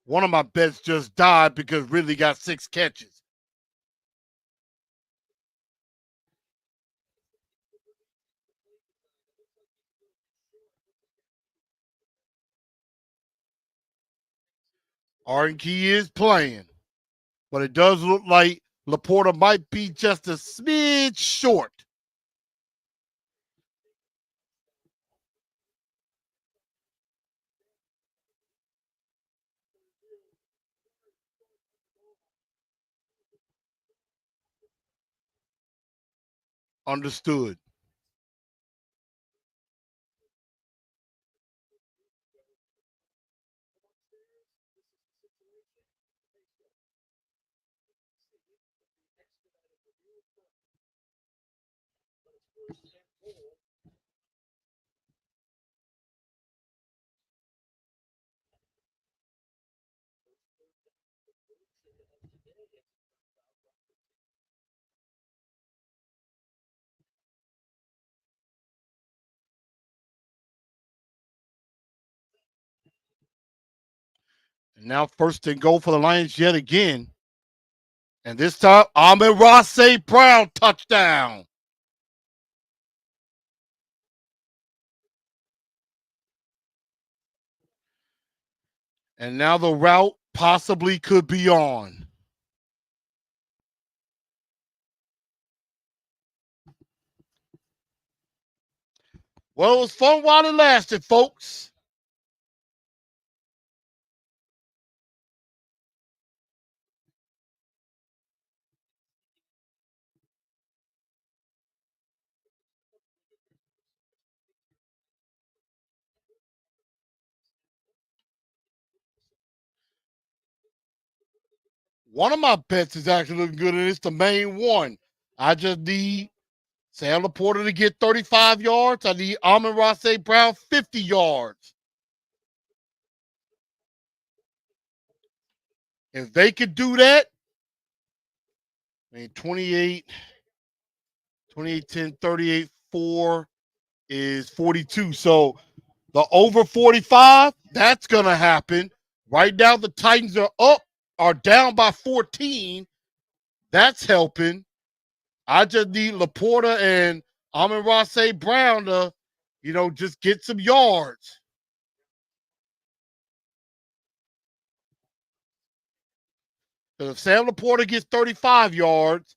Speaker 2: One of my bets just died because Ridley got 6 catches. Arnkey is playing, but it does look like Laporta might be just a smidge short. Understood. And now first and goal for the Lions yet again. And this time, Amon-Ra St. Brown touchdown. And now the route possibly could be on. Well, it was fun while it lasted, folks. One of my bets is actually looking good, and it's the main one. I just need Sam Laporta to get 35 yards. I need Amon-Ra St. Brown 50 yards. If they could do that, I mean, 28, 10, 38, 4 is 42. So the over 45, that's going to happen. Right now, the Titans are down by 14. That's helping. I just need Laporta and Amon-Ra St. Brown to, just get some yards. If Sam Laporta gets 35 yards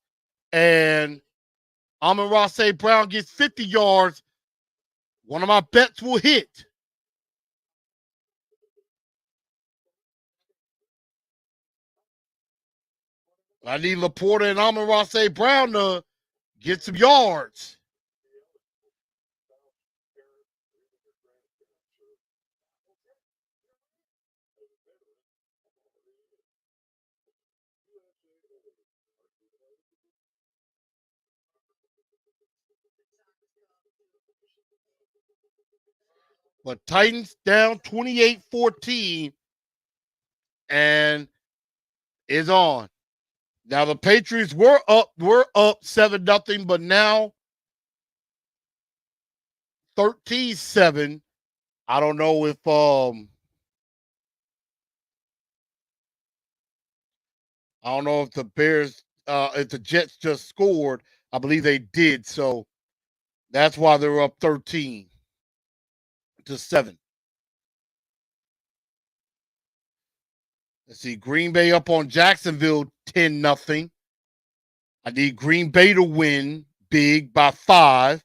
Speaker 2: and Amon-Ra St. Brown gets 50 yards, one of my bets will hit. I need Laporta and Amon-Ra St. Brown to get some yards. But Titans down 28-14 and is on. Now the Patriots were up 7-0, but now 13-7. I don't know if the Bears if the Jets just scored. I believe they did, so that's why they're up 13-7. Let's see, Green Bay up on Jacksonville 10-0. I need Green Bay to win big by 5.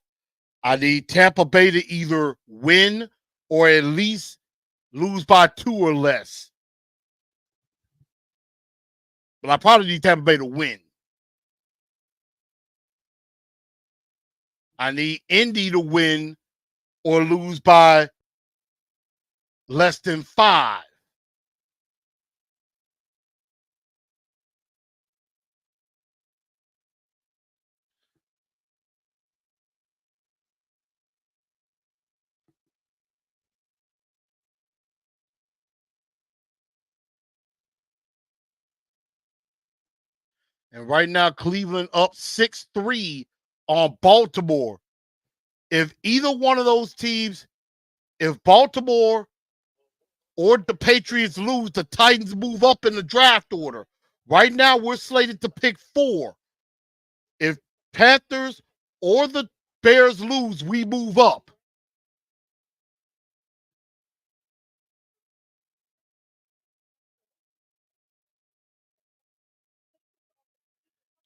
Speaker 2: I need Tampa Bay to either win or at least lose by 2 or less. But I probably need Tampa Bay to win. I need Indy to win or lose by less than 5. And right now, Cleveland up 6-3 on Baltimore. If either one of those teams, if Baltimore or the Patriots lose, the Titans move up in the draft order. Right now, we're slated to pick 4. If Panthers or the Bears lose, we move up.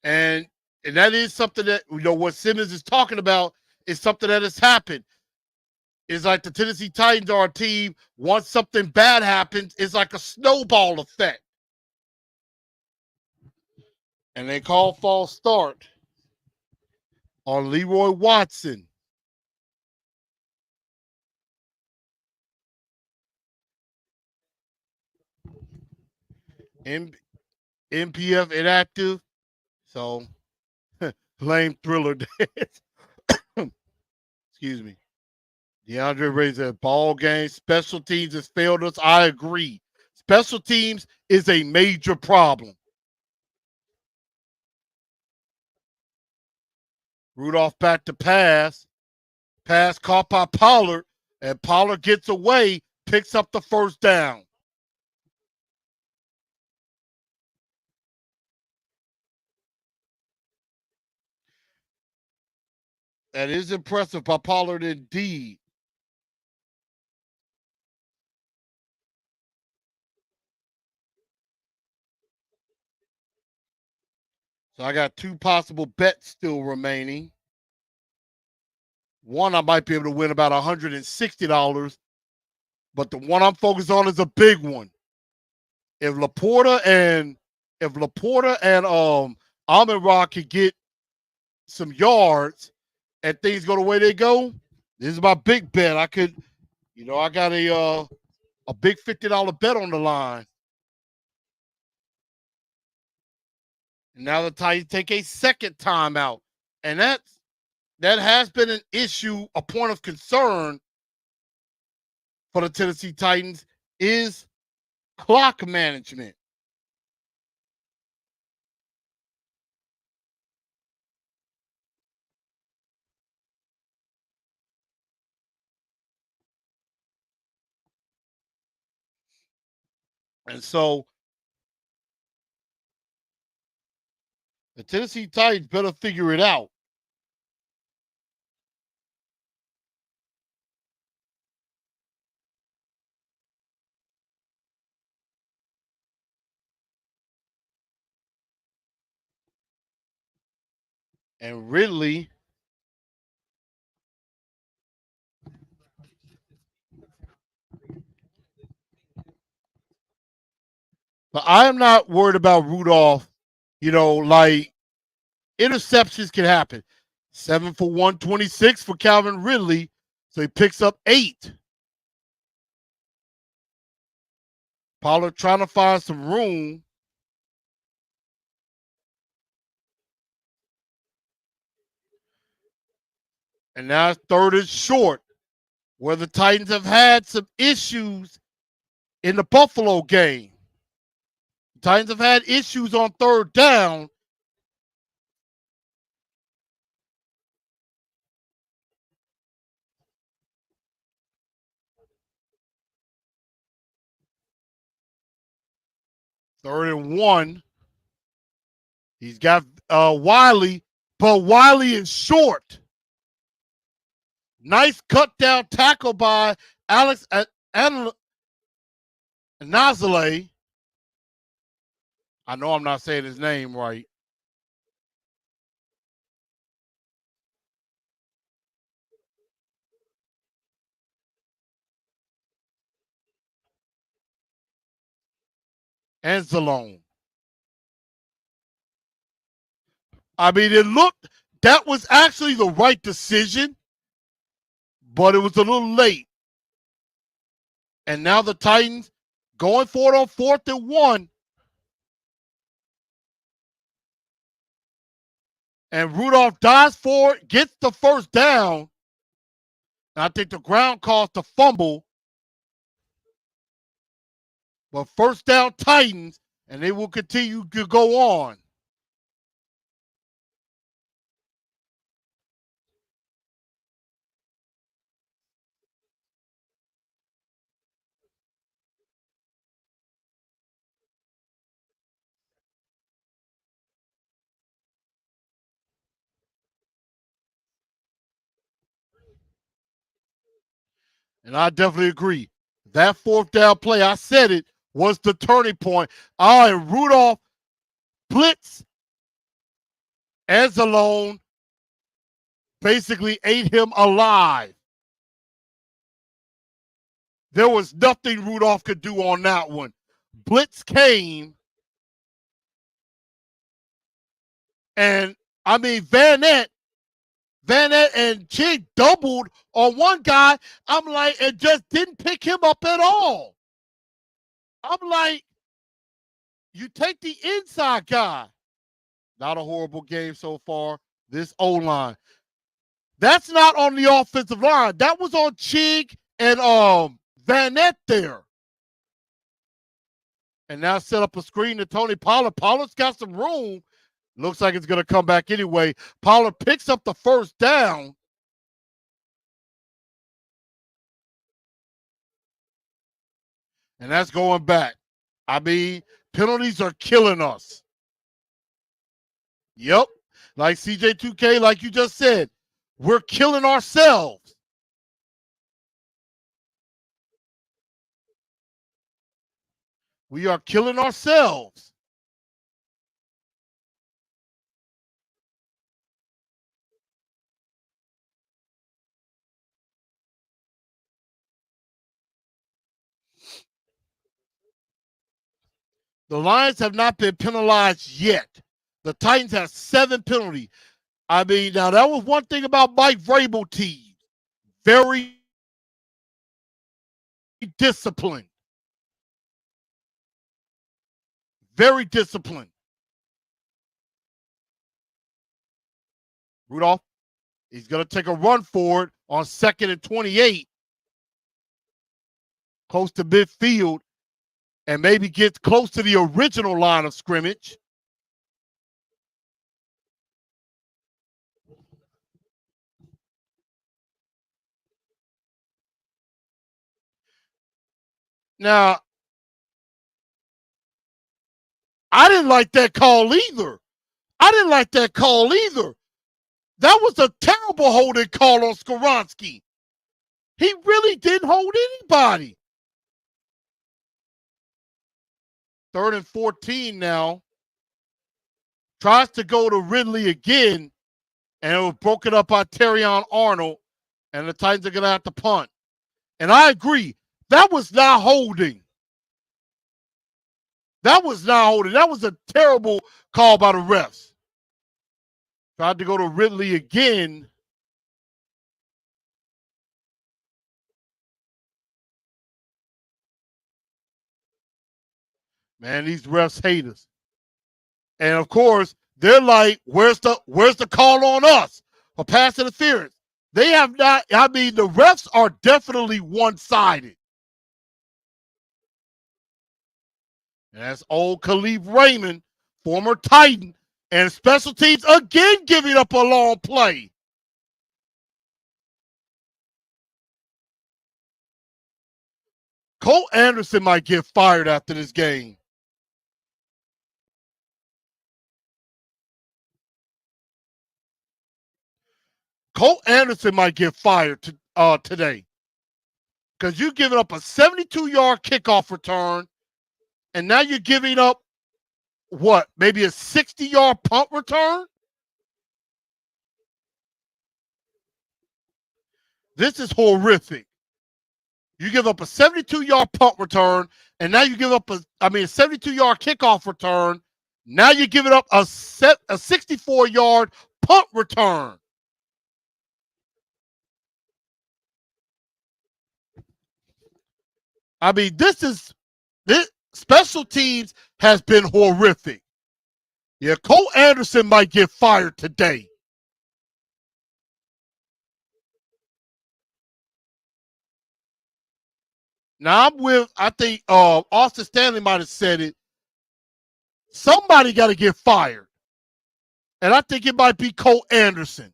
Speaker 2: And that is something that, what Simmons is talking about is something that has happened. It's like the Tennessee Titans are a team, once something bad happens, it's like a snowball effect. And they call false start on Leroy Watson. MPF inactive. So, lame Thriller dance. Excuse me. DeAndre Ray said, ball game, special teams has failed us. I agree. Special teams is a major problem. Rudolph back to pass. Pass caught by Pollard, and Pollard gets away, picks up the first down. That is impressive by Pollard indeed. So I got 2 possible bets still remaining. One, I might be able to win about $160, but the one I'm focused on is a big one. If Laporta and Amon-Ra can get some yards and things go the way they go, this is my big bet. I could, I got a big $50 bet on the line. And now the Titans take a second timeout. And that has been an issue, a point of concern for the Tennessee Titans is clock management. And so the Tennessee Titans better figure it out. And Ridley, but I am not worried about Rudolph. Like interceptions can happen. 7 for 126 for Calvin Ridley. So he picks up 8. Pollard trying to find some room. And now third is short, where the Titans have had some issues in the Buffalo game. The Titans have had issues on third down. Third and 1. He's got Wiley, but Wiley is short. Nice cut down tackle by Alex Nazale. I know I'm not saying his name right. Anzalone. I mean, that was actually the right decision, but it was a little late. And now the Titans going for it on 4th and 1. And Rudolph dives for it, gets the first down. And I think the ground caused the fumble. But first down Titans, and they will continue to go on. And I definitely agree. That 4th down play, I said it, was the turning point. And Rudolph blitz Anzalone basically ate him alive. There was nothing Rudolph could do on that one. Blitz came, and I mean Van Ness and Chig doubled on one guy. I'm like, and just didn't pick him up at all. I'm like, you take the inside guy. Not a horrible game so far. This O-line. That's not on the offensive line. That was on Chig and Van Ness there. And now set up a screen to Tony Pollard. Pollard's got some room. Looks like it's going to come back anyway. Pollard picks up the first down. And that's going back. I mean, penalties are killing us. Yep. Like CJ2K, like you just said, we're killing ourselves. We are killing ourselves. The Lions have not been penalized yet. The Titans have 7 penalties. I mean, now that was one thing about Mike Vrabel team. Very disciplined. Very disciplined. Rudolph He's going to take a run for it on 2nd and 28, close to midfield, and maybe gets close to the original line of scrimmage. Now, I didn't like that call either. That was a terrible holding call on Skoronski. He really didn't hold anybody. 3rd and 14 now. Tries to go to Ridley again, and it was broken up by Terrion Arnold, and the Titans are going to have to punt. And I agree, that was not holding. That was a terrible call by the refs. Tried to go to Ridley again. Man, these refs hate us. And of course, they're like, where's the call on us for pass interference? They have not, I mean, the refs are definitely one-sided. And that's old Khalif Raymond, former Titan, and special teams again giving up a long play. Cole Anderson might get fired after this game. Cole Anderson might get fired today. Because you're giving up a 72-yard kickoff return, and now you're giving up, what, maybe a 60-yard punt return? This is horrific. You give up a 72-yard punt return, and now you give up a 72-yard kickoff return. Now you're giving up a 64-yard punt return. I mean, this special teams has been horrific. Yeah, Cole Anderson might get fired today. Now I think Austin Stanley might have said it. Somebody got to get fired. And I think it might be Cole Anderson.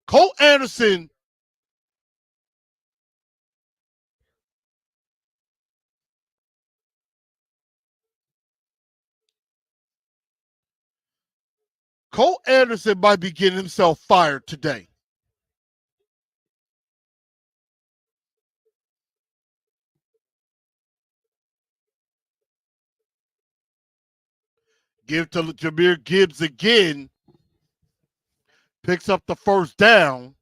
Speaker 2: Cole Anderson might be getting himself fired today. Give to Jahmyr Gibbs again. Picks up the first down.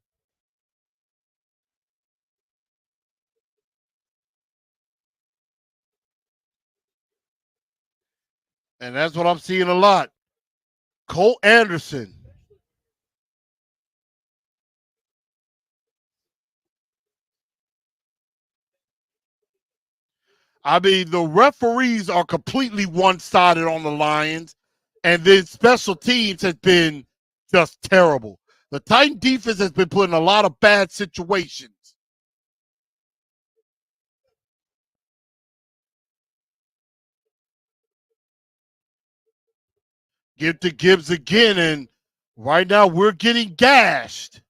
Speaker 2: And that's what I'm seeing a lot. Cole Anderson. I mean, the referees are completely one-sided on the Lions, and then special teams has been just terrible. The Titan defense has been put in a lot of bad situations. Give to Gibbs again, and right now we're getting gashed.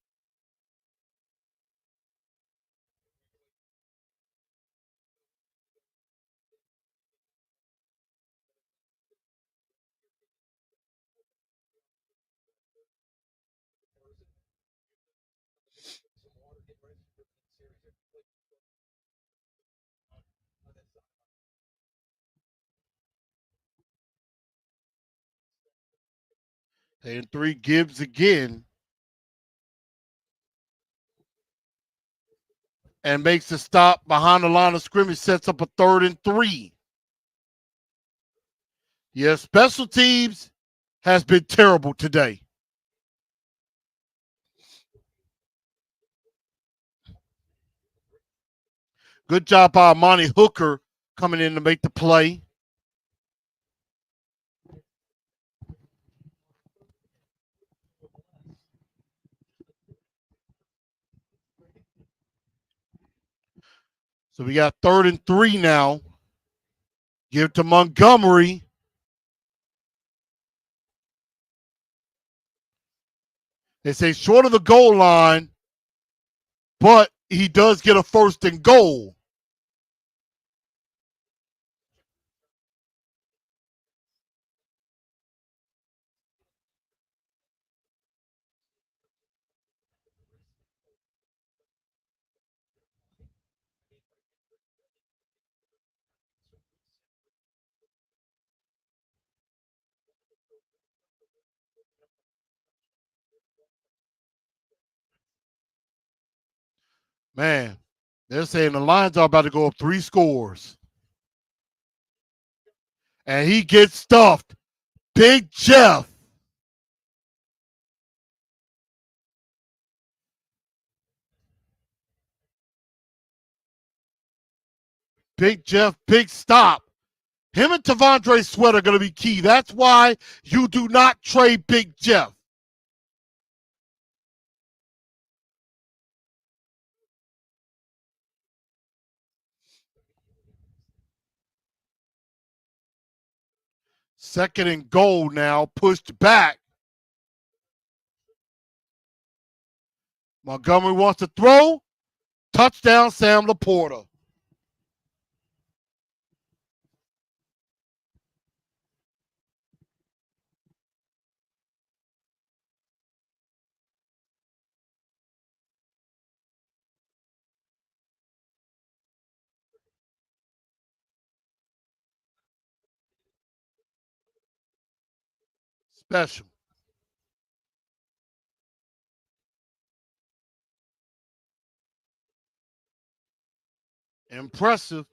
Speaker 2: And 3 Gibbs again. And makes a stop behind the line of scrimmage, sets up a 3rd and 3. Yeah, special teams has been terrible today. Good job by Amani Hooker coming in to make the play. So we got 3rd and 3 now. Give to Montgomery. They say short of the goal line, but he does get a 1st and goal. Man, they're saying the Lions are about to go up 3 scores. And he gets stuffed. Big Jeff. Big Jeff, big stop. Him and T'Vondre Sweat are going to be key. That's why you do not trade Big Jeff. Second and goal now, pushed back. Montgomery wants to throw. Touchdown, Sam Laporta. Special. Impressive.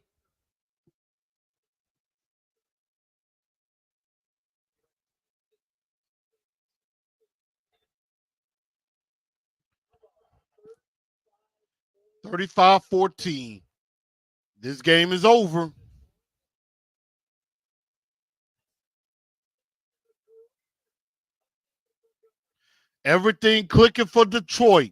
Speaker 2: (35-14). This game is over. Everything clicking for Detroit.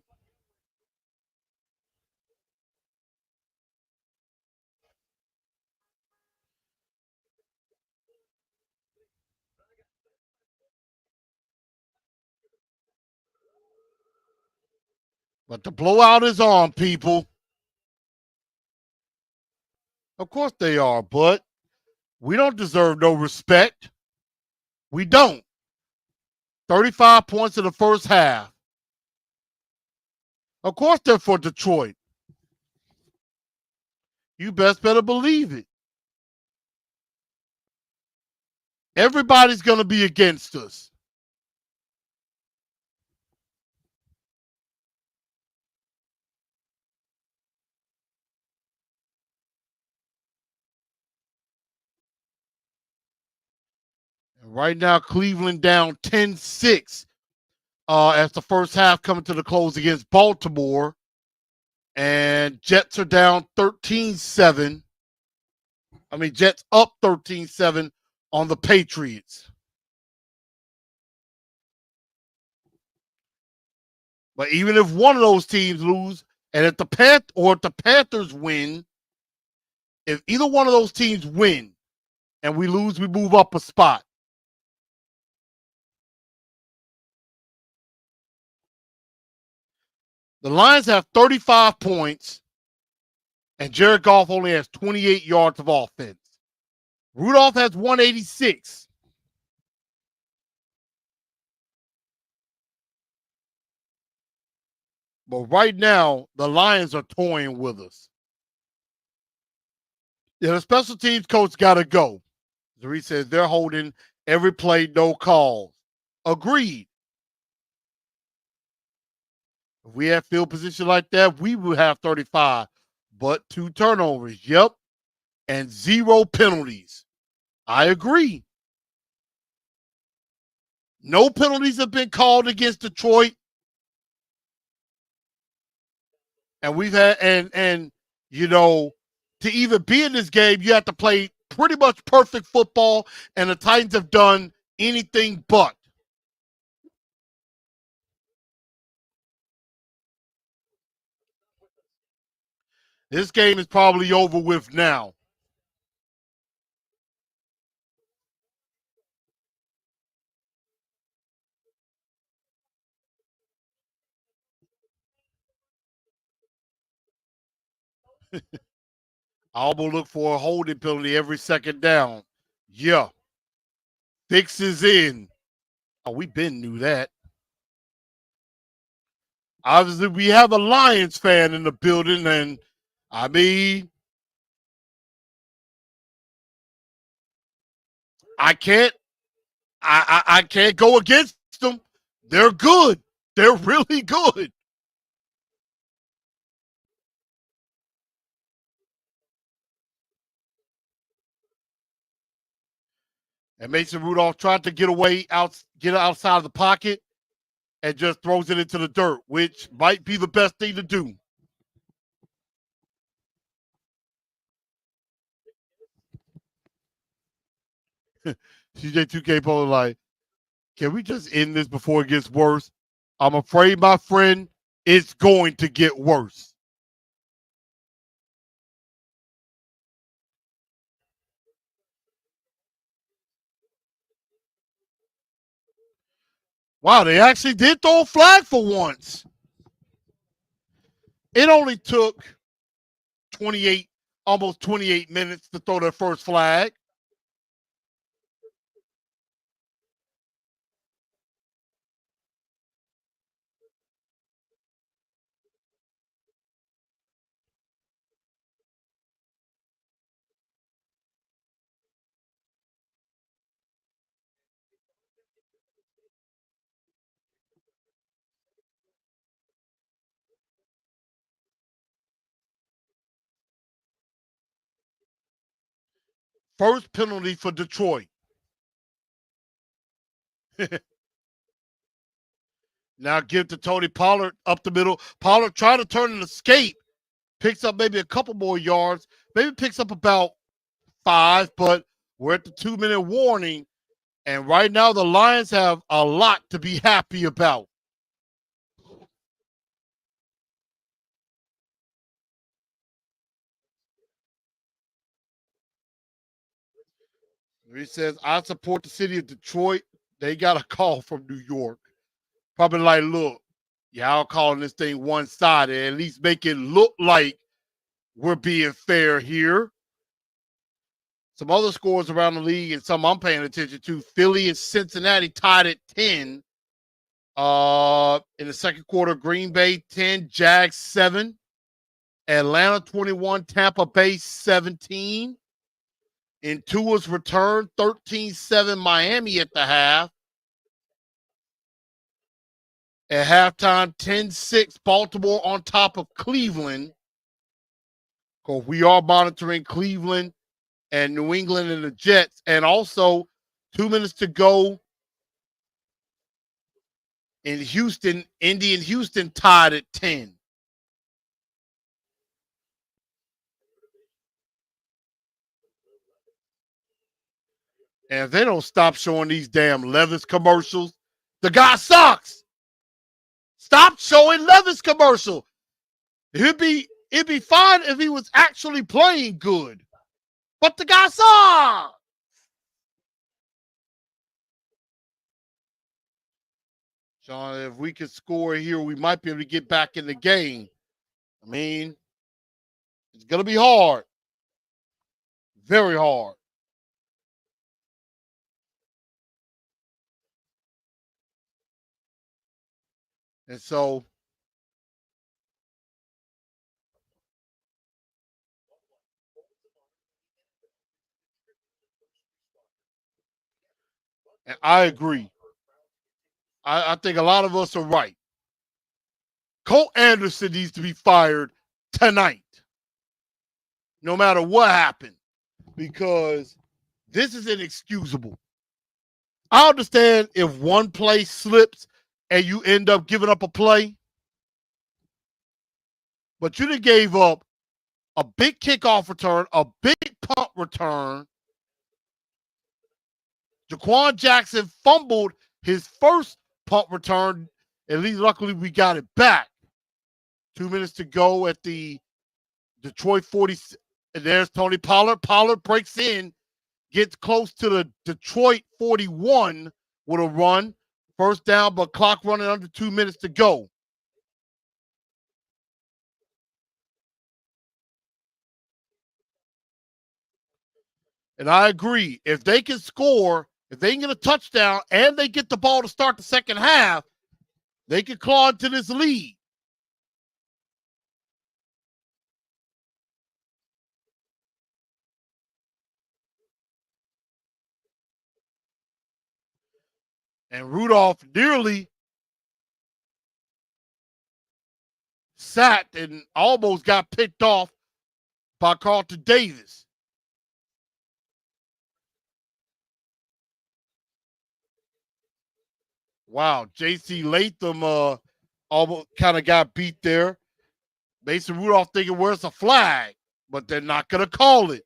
Speaker 2: But the blowout is on, people. Of course they are, but we don't deserve no respect. We don't. 35 points in the first half. Of course they're for Detroit. You best better believe it. Everybody's going to be against us. And right now, Cleveland down 10-6 as the first half coming to the close against Baltimore. And Jets are down 13-7. Jets up 13-7 on the Patriots. But even if one of those teams lose, and if the Panthers win, if either one of those teams win and we lose, we move up a spot. The Lions have 35 points, and Jared Goff only has 28 yards of offense. Rudolph has 186. But right now, the Lions are toying with us. Yeah, the special teams coach got to go. Zuri says they're holding every play, no calls. Agreed. If we had field position like that, we would have 35. But 2 turnovers, yep. And 0 penalties. I agree. No penalties have been called against Detroit. And we've had, and you know, to even be in this game, you have to play pretty much perfect football, and the Titans have done anything but. This game is probably over with now. Auburn look for a holding penalty every second down. Yeah. Fix is in. Oh, we been knew that. Obviously, we have a Lions fan in the building, and I mean, I can't go against them. They're good. They're really good. And Mason Rudolph tried to get outside of the pocket, and just throws it into the dirt, which might be the best thing to do. CJ2K Polo like, can we just end this before it gets worse? I'm afraid, my friend, it's going to get worse. Wow, they actually did throw a flag for once. It only took almost 28 minutes to throw their first flag. First penalty for Detroit. Now give to Tony Pollard up the middle. Pollard trying to turn and escape. Picks up maybe a couple more yards. Maybe picks up about 5, but we're at the 2-minute warning. And right now the Lions have a lot to be happy about. He says, I support the city of Detroit. They got a call from New York. Probably like, look, y'all calling this thing one-sided. At least make it look like we're being fair here. Some other scores around the league and some I'm paying attention to. Philly and Cincinnati tied at 10. In the second quarter, Green Bay 10, Jags 7. Atlanta 21, Tampa Bay 17. In Tua's return, 13-7 Miami at the half. At halftime, 10-6 Baltimore on top of Cleveland. Because we are monitoring Cleveland and New England and the Jets. And also, 2 minutes to go in Houston. Indy and Houston tied at 10. And if they don't stop showing these damn Levis commercials, the guy sucks. Stop showing Levis commercial. It'd be fine if he was actually playing good. But the guy sucks. Sean, if we could score here, we might be able to get back in the game. I mean, it's going to be hard. Very hard. And so, and I agree. I think a lot of us are right. Colt Anderson needs to be fired tonight, no matter what happened, because this is inexcusable. I understand if one play slips and you end up giving up a play, but you done gave up a big kickoff return, a big punt return. Jaquan Jackson fumbled his first punt return. At least luckily we got it back. 2 minutes to go at the Detroit 40. And there's Tony Pollard. Pollard breaks in, gets close to the Detroit 41 with a run. First down, but clock running under 2 minutes to go. And I agree. If they can score, if they can get a touchdown and they get the ball to start the second half, they can claw into this lead. And Rudolph nearly sat and almost got picked off by Carlton Davis. Wow, J.C. Latham almost kind of got beat there. Mason Rudolph thinking, where's the flag? But they're not going to call it.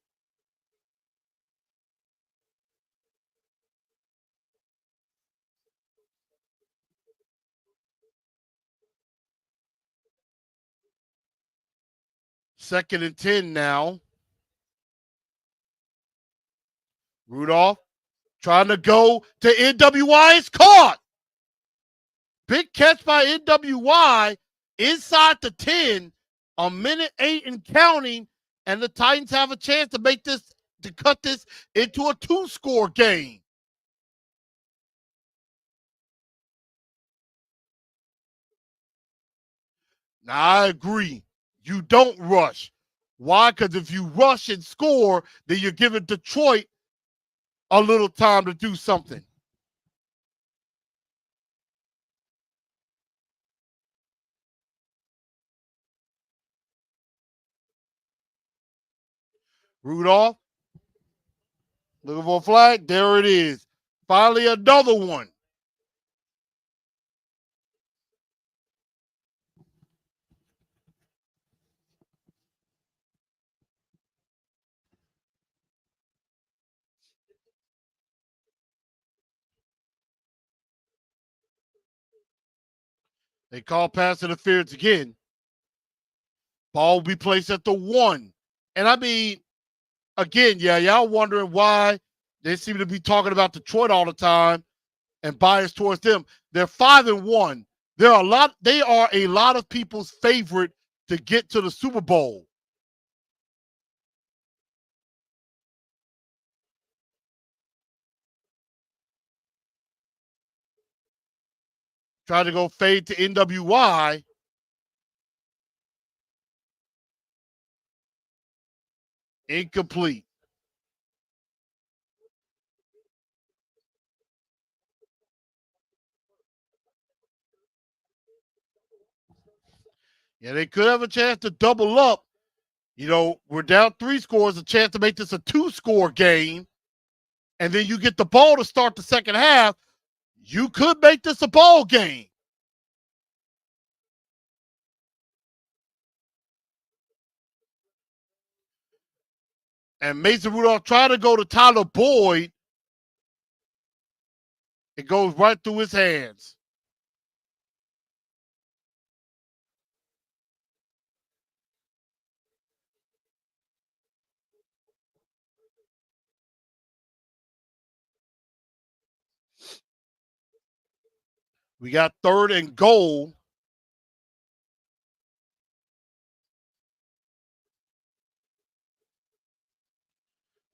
Speaker 2: Second and 10 now. Rudolph trying to go to NWY. It's caught. Big catch by NWY inside the 10, a minute 8 and counting, and the Titans have a chance to make this, to cut this into a 2-score game. Now, I agree. You don't rush. Why? Because if you rush and score, then you're giving Detroit a little time to do something. Rudolph, looking for a flag. There it is. Finally, another one. They call pass interference again. Ball will be placed at the 1. And I mean, again, yeah, y'all wondering why they seem to be talking about Detroit all the time and biased towards them. They're 5-1. They are a lot of people's favorite to get to the Super Bowl. Trying to go fade to NWY. Incomplete. Yeah, they could have a chance to double up. You know, we're down 3 scores, a chance to make this a 2-score game. And then you get the ball to start the second half. You could make this a ball game. And Mason Rudolph tried to go to Tyler Boyd. It goes right through his hands. We got 3rd and goal.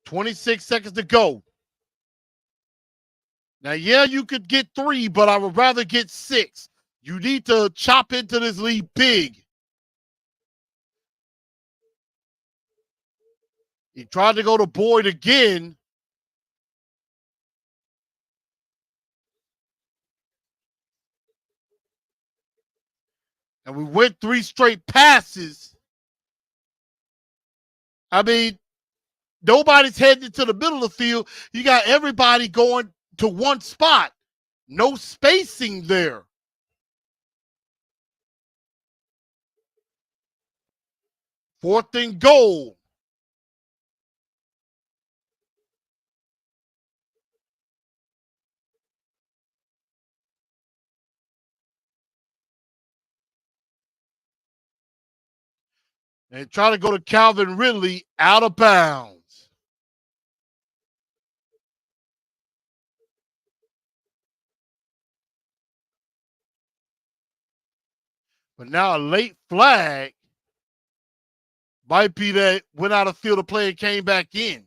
Speaker 2: .26 seconds to go. Now, yeah, you could get 3, but I would rather get 6. You need to chop into this lead big. He tried to go to Boyd again. And we went 3 straight passes. I mean, nobody's heading into the middle of the field. You got everybody going to one spot. No spacing there. 4th and goal. And try to go to Calvin Ridley out of bounds. But now a late flag might be that went out of field of play and came back in.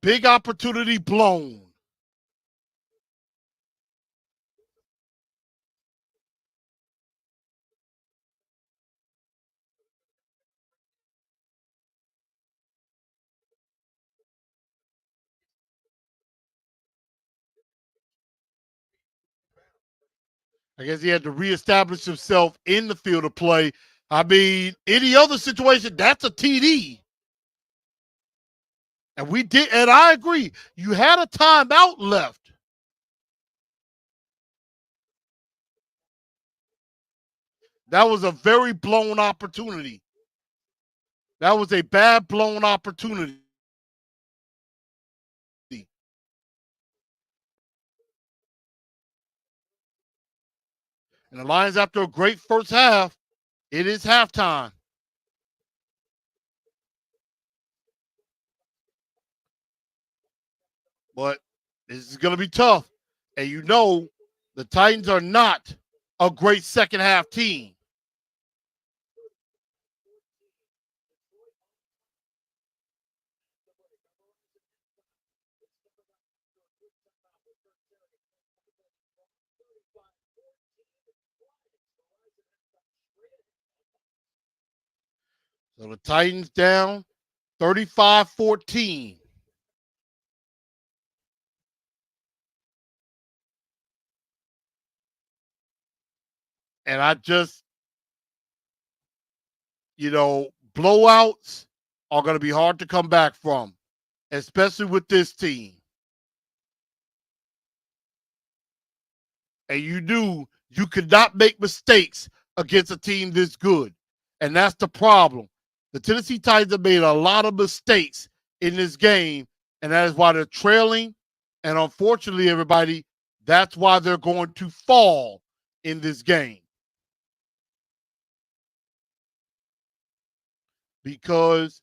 Speaker 2: Big opportunity blown. I guess he had to reestablish himself in the field of play. I mean, any other situation, that's a TD. And we did, and I agree. You had a timeout left. That was a very blown opportunity. That was a bad blown opportunity. And the Lions, after a great first half, it is halftime. But this is going to be tough. And you know, the Titans are not a great second half team. So the Titans down 35-14. And I just, blowouts are going to be hard to come back from, especially with this team. And you knew you could not make mistakes against a team this good. And that's the problem. The Tennessee Titans have made a lot of mistakes in this game, and that is why they're trailing. And unfortunately, everybody, that's why they're going to fall in this game. Because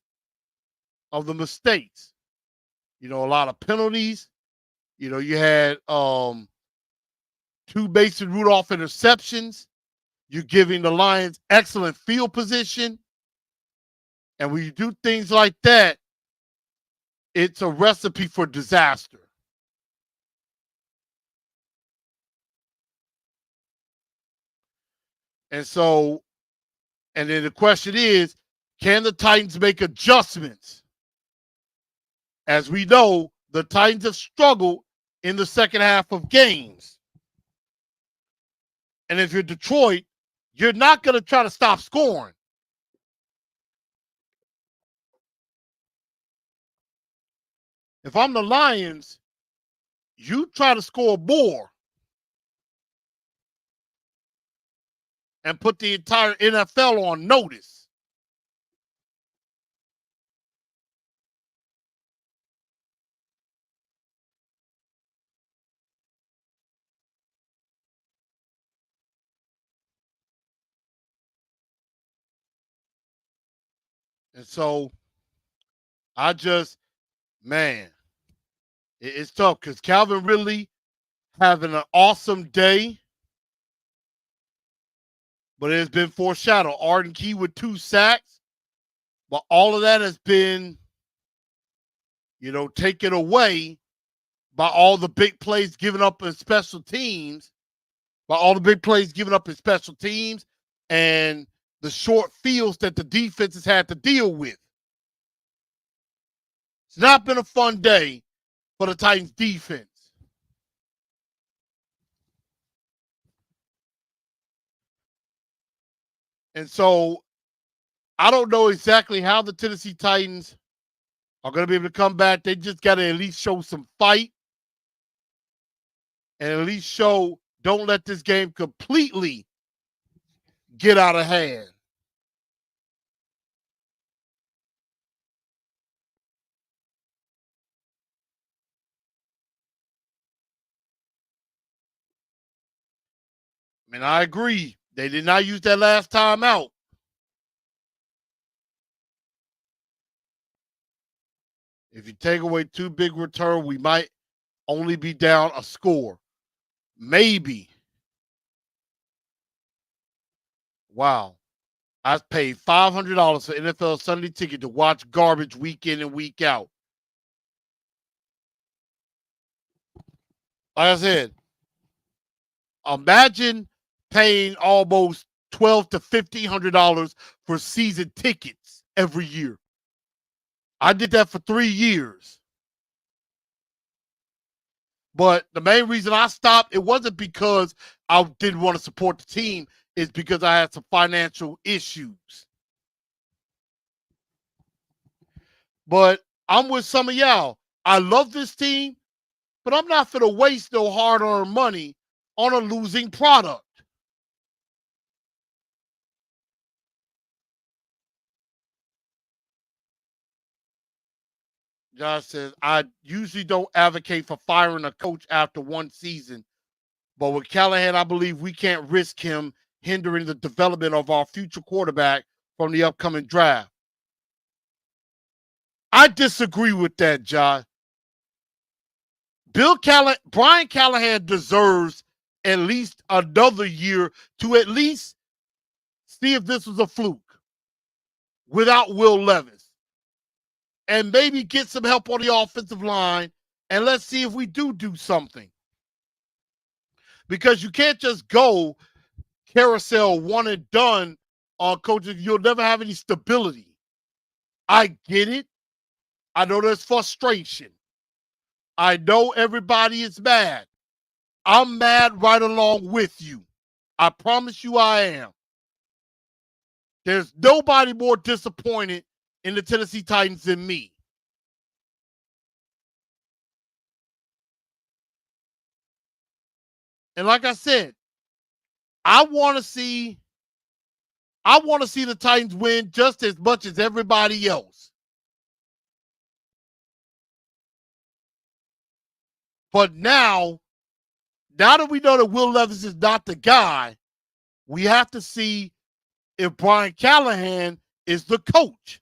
Speaker 2: of the mistakes. A lot of penalties. You had 2 Mason Rudolph interceptions. You're giving the Lions excellent field position. And when you do things like that, it's a recipe for disaster. And then the question is, can the Titans make adjustments? As we know, the Titans have struggled in the second half of games. And if you're Detroit, you're not going to try to stop scoring. If I'm the Lions, you try to score more and put the entire NFL on notice. And so it's tough because Calvin Ridley having an awesome day, but it has been foreshadowed. Arden Key with 2 sacks, but all of that has been, taken away by all the big plays given up in special teams, and the short fields that the defenses had to deal with. It's not been a fun day for the Titans defense. And so I don't know exactly how the Tennessee Titans are going to be able to come back. They just got to at least show some fight and at least show, don't let this game completely get out of hand. I mean, I agree. They did not use that last time out. If you take away 2 big return, we might only be down a score. Maybe. Wow. I paid $500 for NFL Sunday Ticket to watch garbage week in and week out. Like I said, imagine paying almost $1,200 to $1,500 for season tickets every year. I did that for 3 years. But the main reason I stopped, it wasn't because I didn't want to support the team. It's because I had some financial issues. But I'm with some of y'all. I love this team, but I'm not going to waste no hard-earned money on a losing product. Josh says, I usually don't advocate for firing a coach after one season, but with Callahan, I believe we can't risk him hindering the development of our future quarterback from the upcoming draft. I disagree with that, Josh. Brian Callahan deserves at least another year to at least see if this was a fluke without Will Levis. And maybe get some help on the offensive line, and let's see if we do something. Because you can't just go carousel one and done on coaching. You'll never have any stability. I get it. I know there's frustration. I know everybody is mad. I'm mad right along with you. I promise you I am. There's nobody more disappointed in the Tennessee Titans than me. And like I said, I want to see the Titans win just as much as everybody else. But now that we know that Will Levis is not the guy, we have to see if Brian Callahan is the coach.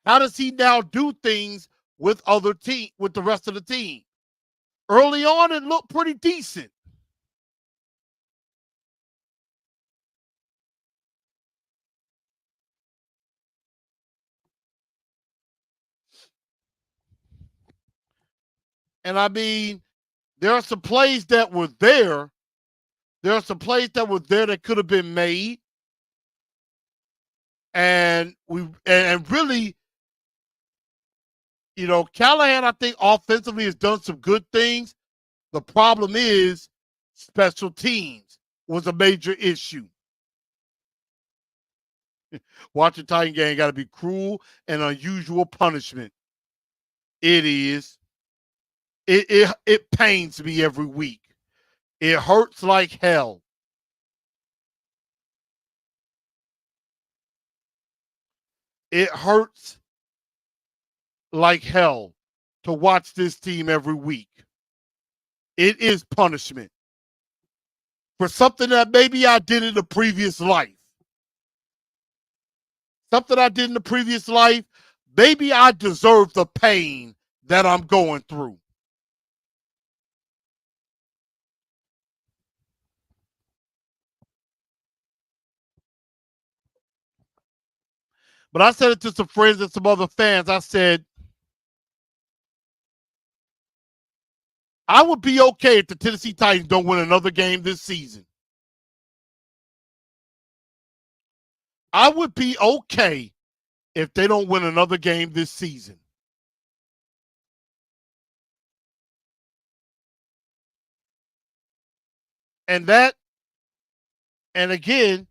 Speaker 2: How does he now do things with the rest of the team? Early on, it looked pretty decent. And I mean, there are some plays that were there. There are some plays that were there that could have been made. And really, you know, Callahan, I think offensively has done some good things. The problem is special teams was a major issue. Watching Titan game got to be cruel and unusual punishment. It is. It pains me every week. It hurts like hell. It hurts like hell to watch this team every week. It is punishment for something that maybe I did in the previous life. Something I did in the previous life, maybe I deserve the pain that I'm going through. But I said it to some friends and some other fans. I said, I would be okay if the Tennessee Titans don't win another game this season. I would be okay if they don't win another game this season. And again,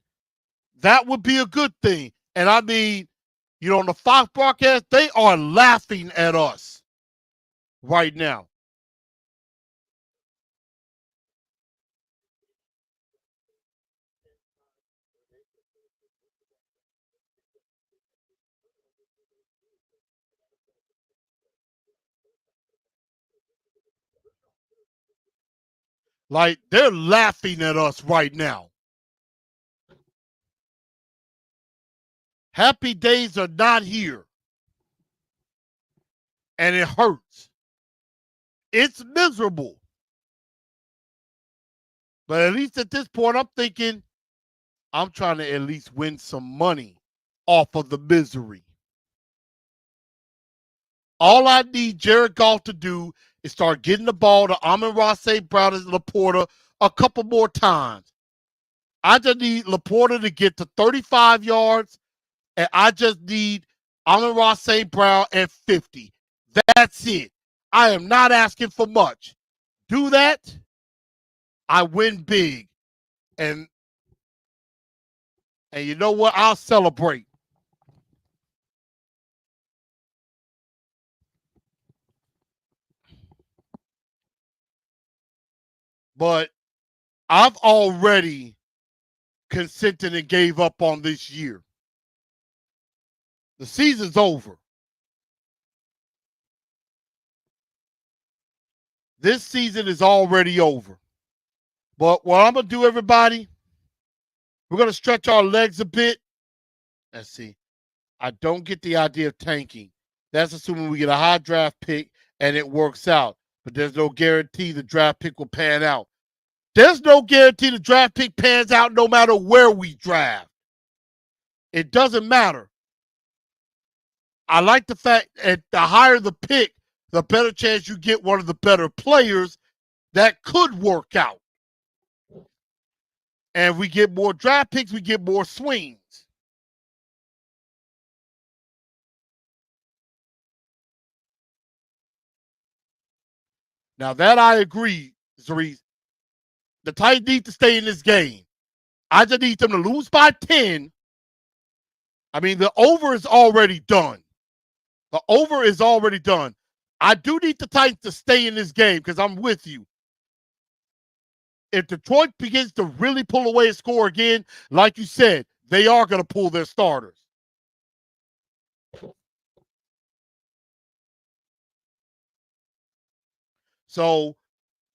Speaker 2: that would be a good thing. And I mean, you know, on the Fox broadcast, they are laughing at us right now. Like, they're laughing at us right now. Happy days are not here. And it hurts. It's miserable. But at least at this point, I'm thinking I'm trying to at least win some money off of the misery. All I need Jared Goff to do is start getting the ball to Amon-Ra St. Brown and Laporta a couple more times. I just need Laporta to get to 35 yards, and I just need Amon-Ra St. Brown at 50. That's it. I am not asking for much. Do that, I win big. And you know what? I'll celebrate. But I've already consented and gave up on this year. The season's over. This season is already over. But what I'm going to do, everybody, we're going to stretch our legs a bit. Let's see. I don't get the idea of tanking. That's assuming we get a high draft pick and it works out. But there's no guarantee the draft pick will pan out. There's no guarantee the draft pick pans out no matter where we draft. It doesn't matter. I like the fact that the higher the pick, the better chance you get one of the better players that could work out. And if we get more draft picks, we get more swings. Now that I agree, Zarice, the Titans need to stay in this game. I just need them to lose by 10. I mean, the over is already done. The over is already done. I do need the Titans to stay in this game because I'm with you. If Detroit begins to really pull away and score again, like you said, they are going to pull their starters. So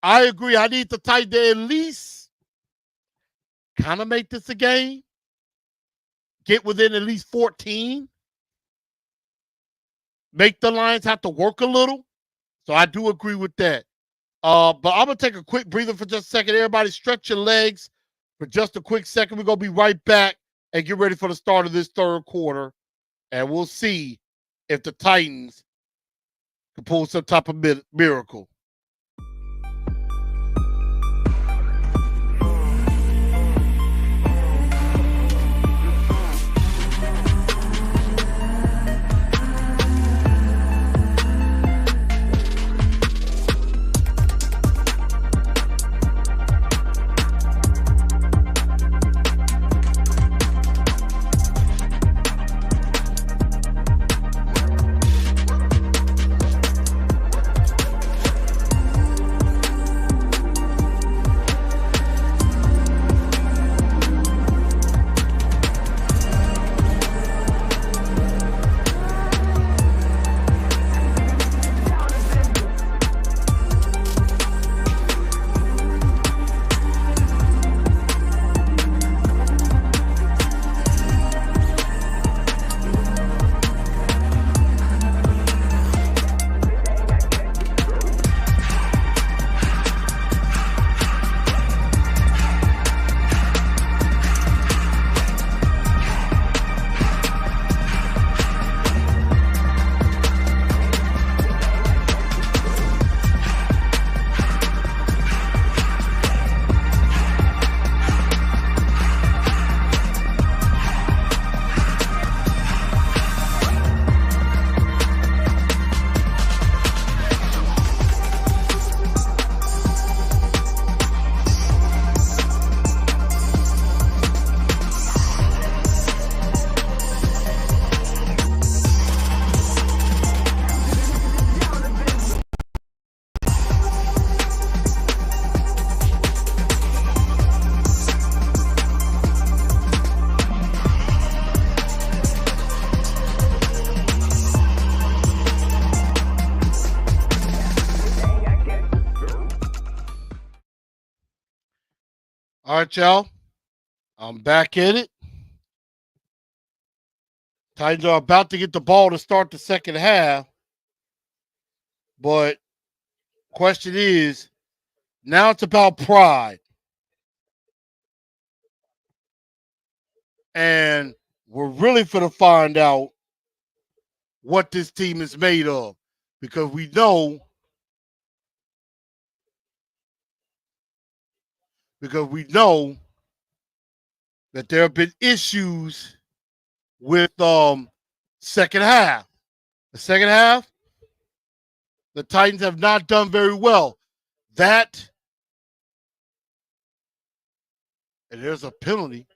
Speaker 2: I agree. I need the Titans to at least kind of make this a game. Get within at least 14. Make the Lions have to work a little. So I do agree with that. But I'm going to take a quick breather for just a second. Everybody stretch your legs for just a quick second. We're going to be right back and get ready for the start of this third quarter. And we'll see if the Titans can pull some type of miracle. All right, y'all. I'm back in it. Titans are about to get the ball to start the second half. But question is, now it's about pride. And we're really going to find out what this team is made of. Because we know that there have been issues with second half. The second half, the Titans have not done very well. That, and there's a penalty.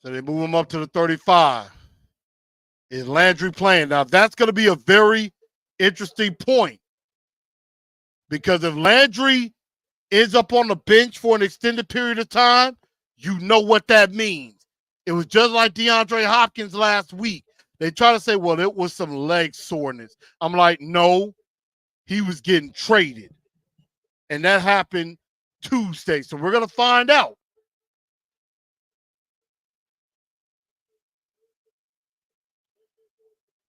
Speaker 2: So they move him up to the 35. Is Landry playing? Now, that's going to be a very interesting point. Because if Landry ends up on the bench for an extended period of time, you know what that means. It was just like DeAndre Hopkins last week. They try to say, well, it was some leg soreness. I'm like, no, he was getting traded. And that happened Tuesday. So we're going to find out.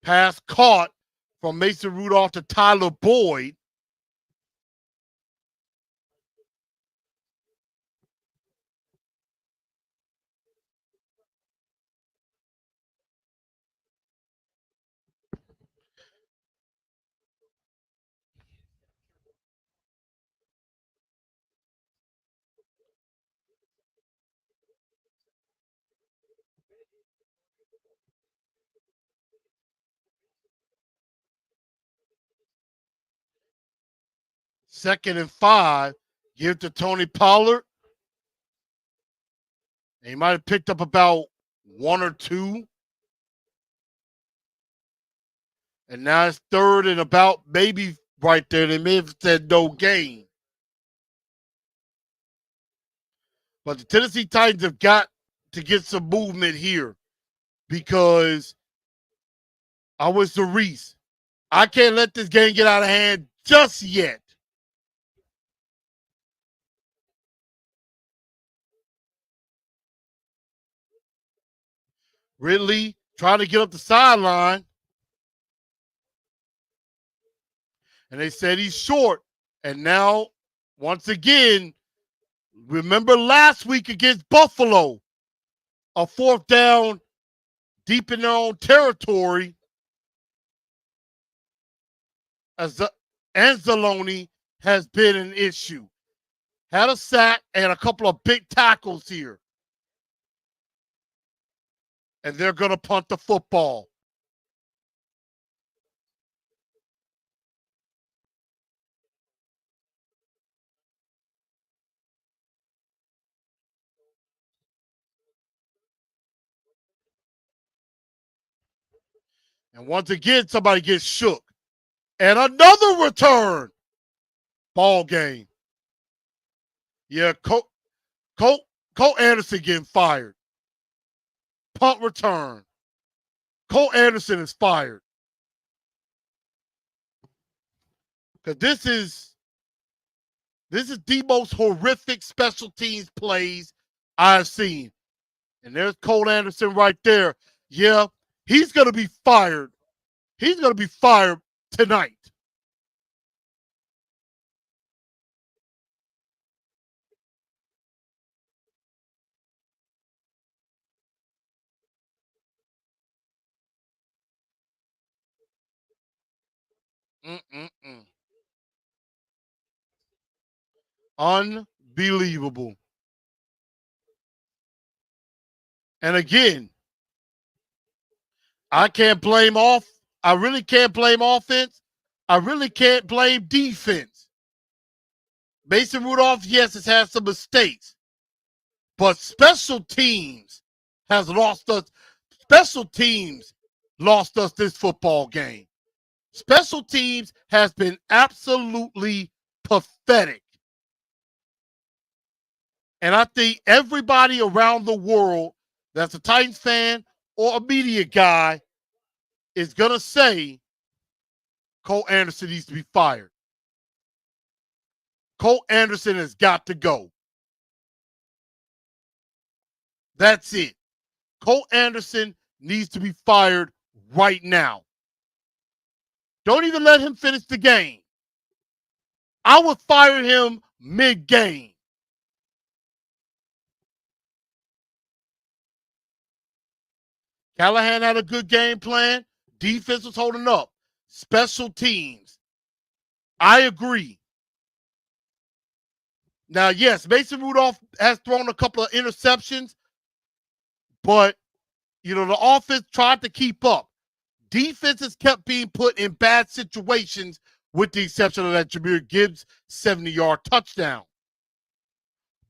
Speaker 2: Pass caught from Mason Rudolph to Tyler Boyd. Second and 5. Give to Tony Pollard. And he might have picked up about 1 or 2. And now it's third and about maybe right there. They may have said no gain. But the Tennessee Titans have got to get some movement here because I was the Reese. I can't let this game get out of hand just yet. Ridley trying to get up the sideline. And they said he's short. And now, once again, remember last week against Buffalo, a fourth down deep in their own territory, as Anzalone has been an issue. Had a sack and a couple of big tackles here. And they're going to punt the football. And once again, somebody gets shook. And another return. Ball game. Yeah, Cole Anderson getting fired. Punt return. Cole Anderson is fired. Because this is the most horrific special teams plays I've seen. And there's Cole Anderson right there. Yeah, he's going to be fired. He's going to be fired tonight. Unbelievable. And again, I really can't blame offense. I really can't blame defense. Mason Rudolph, yes, has had some mistakes. But special teams lost us this football game. Special teams has been absolutely pathetic. And I think everybody around the world that's a Titans fan or a media guy is going to say Cole Anderson needs to be fired. Cole Anderson has got to go. That's it. Cole Anderson needs to be fired right now. Don't even let him finish the game. I would fire him mid-game. Callahan had a good game plan. Defense was holding up. Special teams. I agree. Now, yes, Mason Rudolph has thrown a couple of interceptions, but, the offense tried to keep up. Defenses kept being put in bad situations with the exception of that Jahmyr Gibbs 70-yard touchdown.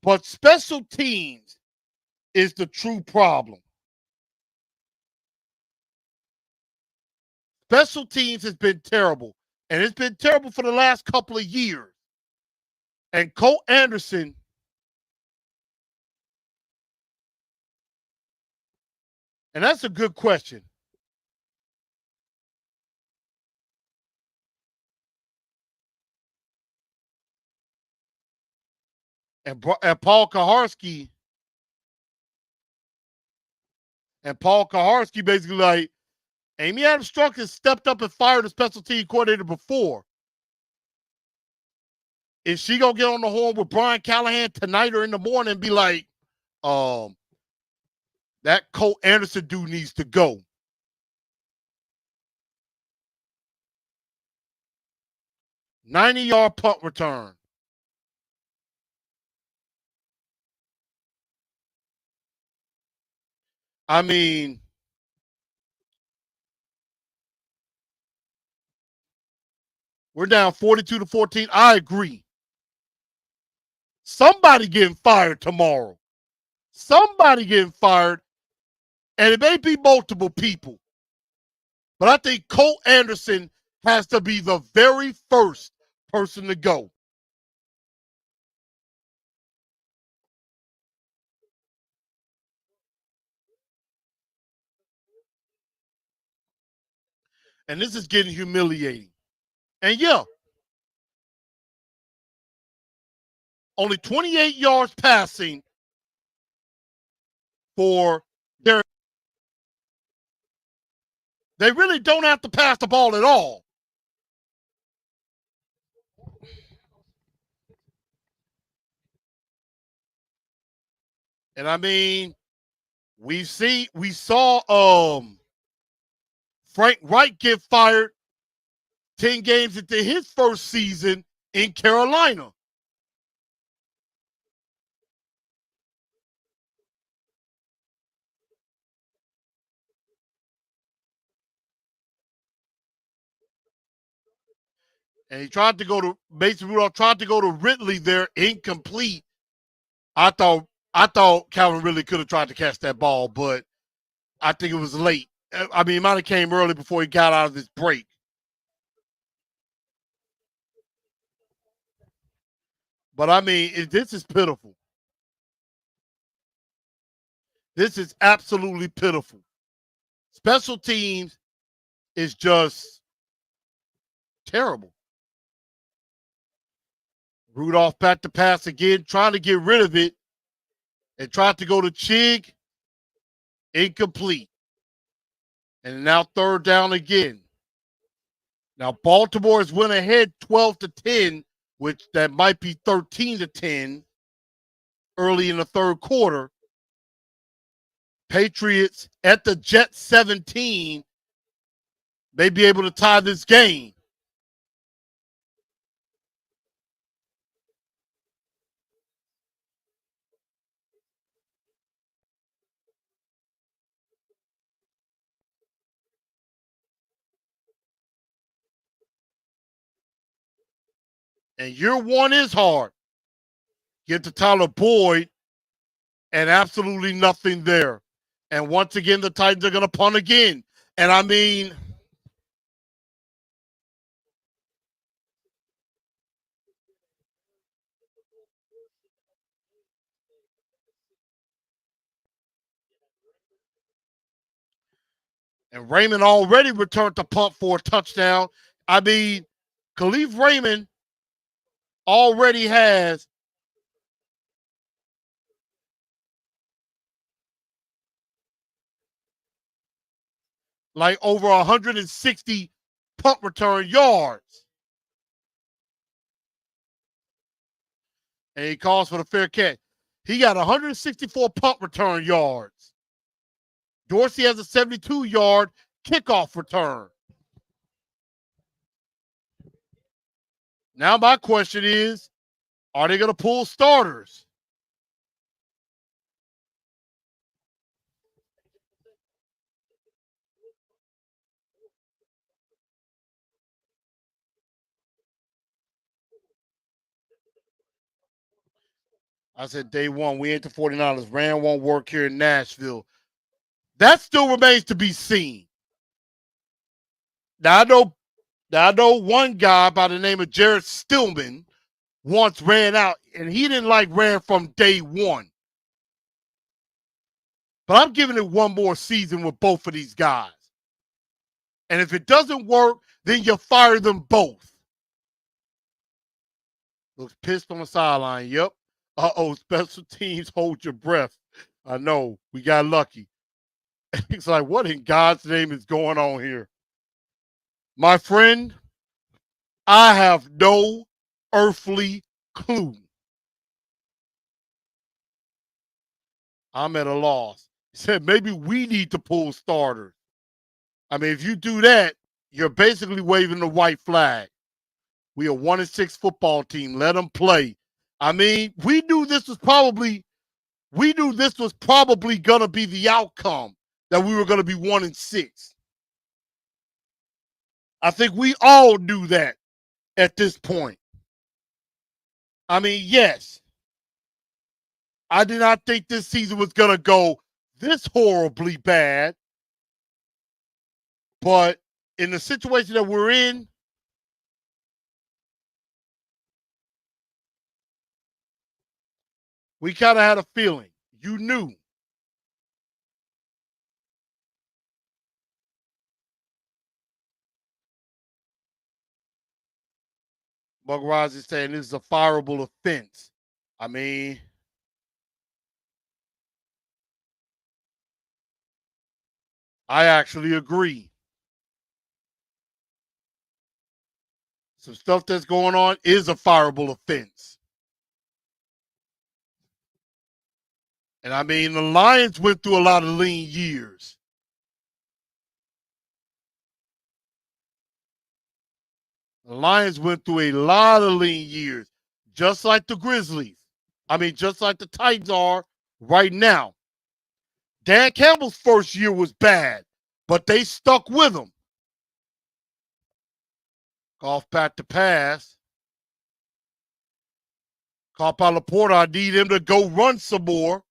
Speaker 2: But special teams is the true problem. Special teams has been terrible, and it's been terrible for the last couple of years. And Cole Anderson, and that's a good question. And Paul Kaharski basically like, Amy Adams Strunk has stepped up and fired a special team coordinator before. Is she going to get on the horn with Brian Callahan tonight or in the morning and be like, that Cole Anderson dude needs to go? $90-yard punt return. I mean, we're down 42-14. I agree. Somebody getting fired tomorrow. Somebody getting fired. And it may be multiple people. But I think Cole Anderson has to be the very first person to go. And this is getting humiliating. And yeah, only 28 yards passing for their. They really don't have to pass the ball at all. And I mean, we saw Frank Wright get fired 10 games into his first season in Carolina. And he tried to go to Mason Rudolph tried to go to Ridley there, incomplete. I thought Calvin Ridley could have tried to catch that ball, but I think it was late. I mean, it might have came early before he got out of his break. But I mean, this is pitiful. This is absolutely pitiful. Special teams is just terrible. Rudolph back to pass again, trying to get rid of it, and tried to go to Chig. Incomplete. And now third down again. Now Baltimore has went ahead 12-10, which that might be 13-10 early in the third quarter. Patriots at the Jets 17 may be able to tie this game. And year one is hard. Get to Tyler Boyd, and absolutely nothing there. And once again, the Titans are going to punt again. And I mean, And Raymond already returned the punt for a touchdown. I mean, Khalif Raymond already has like over 160 punt return yards. And he calls for the fair catch. He got 164 punt return yards. Dorsey has a 72-yard kickoff return. Now my question is, are they going to pull starters? I said day one, we ain't the 49ers. Rand won't work here in Nashville. That still remains to be seen. Now I know one guy by the name of Jared Stillman once ran out, and he didn't like Rand from day one. But I'm giving it one more season with both of these guys. And if it doesn't work, then you fire them both. Looks pissed on the sideline. Yep. Uh-oh, special teams, hold your breath. I know, we got lucky. It's like, what in God's name is going on here? My friend, I have no earthly clue. I'm at a loss. He said, maybe we need to pull starters. I mean, if you do that, you're basically waving the white flag. We are 1-6 football team. Let them play. I mean, we knew this was probably going to be the outcome, that we were going to be 1-6. I think we all knew that at this point. I mean, yes, I did not think this season was going to go this horribly bad, but in the situation that we're in, we kind of had a feeling. You knew. Bug Rise is saying this is a fireable offense. I mean, I actually agree. Some stuff that's going on is a fireable offense. And I mean, the Lions went through a lot of lean years. The Lions went through a lot of lean years, just like the Grizzlies. I mean, just like the Titans are right now. Dan Campbell's first year was bad, but they stuck with him. Golf back to pass. Caught by Laporta. I need him to go run some more.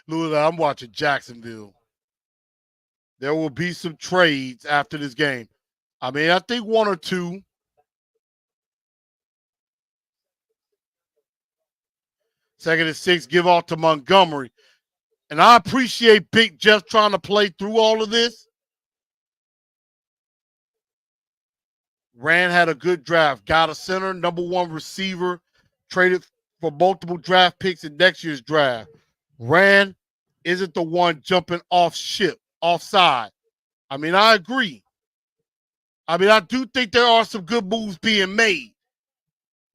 Speaker 2: Louis, I'm watching Jacksonville. There will be some trades after this game. I mean, I think one or two. Second and 6, give off to Montgomery. And I appreciate Big Jeff trying to play through all of this. Rand had a good draft. Got a center, number one receiver, traded for multiple draft picks in next year's draft. Rand isn't the one jumping offside. I mean, I agree. I mean, I do think there are some good moves being made.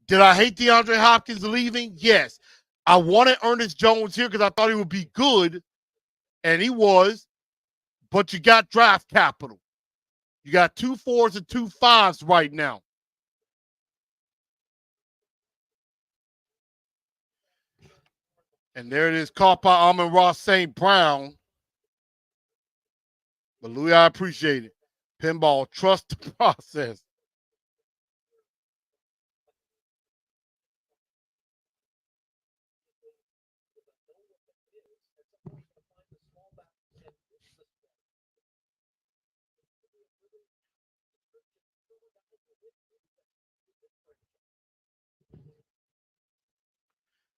Speaker 2: Did I hate DeAndre Hopkins leaving? Yes. I wanted Ernest Jones here because I thought he would be good, and he was, but you got draft capital. You got 2 4s and 2 5s right now. And there it is, caught by Amon-Ra St. Brown. But Louis, I appreciate it. Pinball, trust the process.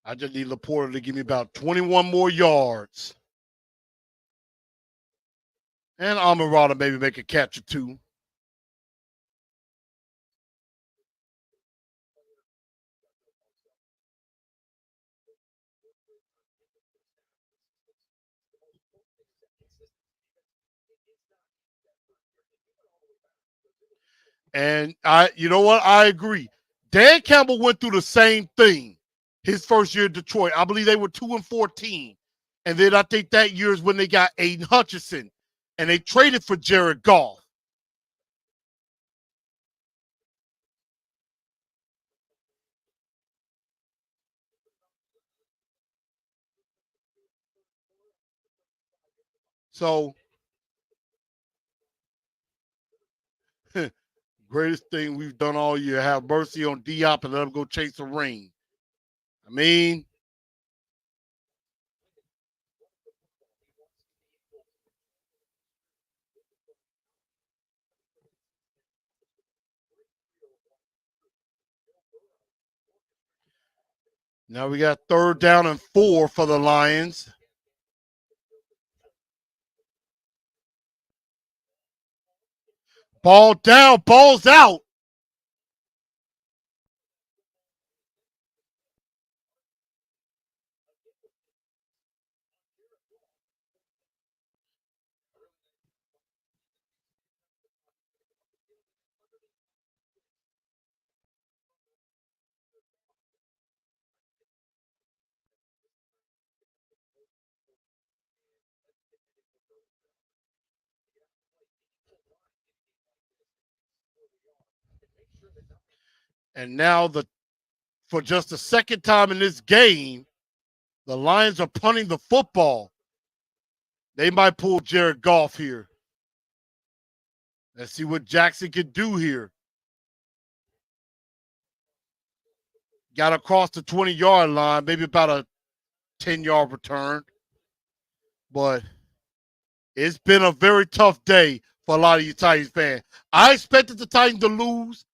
Speaker 2: I just need Laporta to give me about 21 more yards. And Amarada maybe make a catch or two. And you know what? I agree. Dan Campbell went through the same thing his first year at Detroit. I believe they were 2-14. And then I think that year is when they got Aiden Hutchinson and they traded for Jared Goff. So, greatest thing we've done all year, have mercy on Diop and let him go chase a ring. I mean, now we got 3rd down and 4 for the Lions. Ball down, ball's out. And now for just the second time in this game, the Lions are punting the football. They might pull Jared Goff here. Let's see what Jackson can do here. Got across the 20-yard line, maybe about a 10-yard return. But it's been a very tough day for a lot of you Titans fans. I expected the Titans to lose.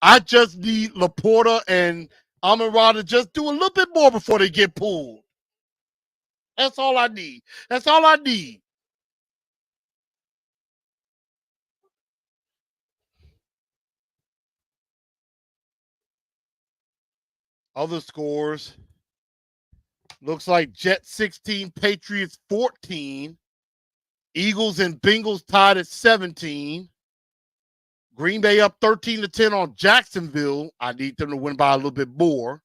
Speaker 2: I just need Laporta and Amon-Ra to just do a little bit more before they get pulled. That's all I need. That's all I need. Other scores. Looks like Jets 16, Patriots 14. Eagles and Bengals tied at 17. Green Bay up 13-10 on Jacksonville. I need them to win by a little bit more.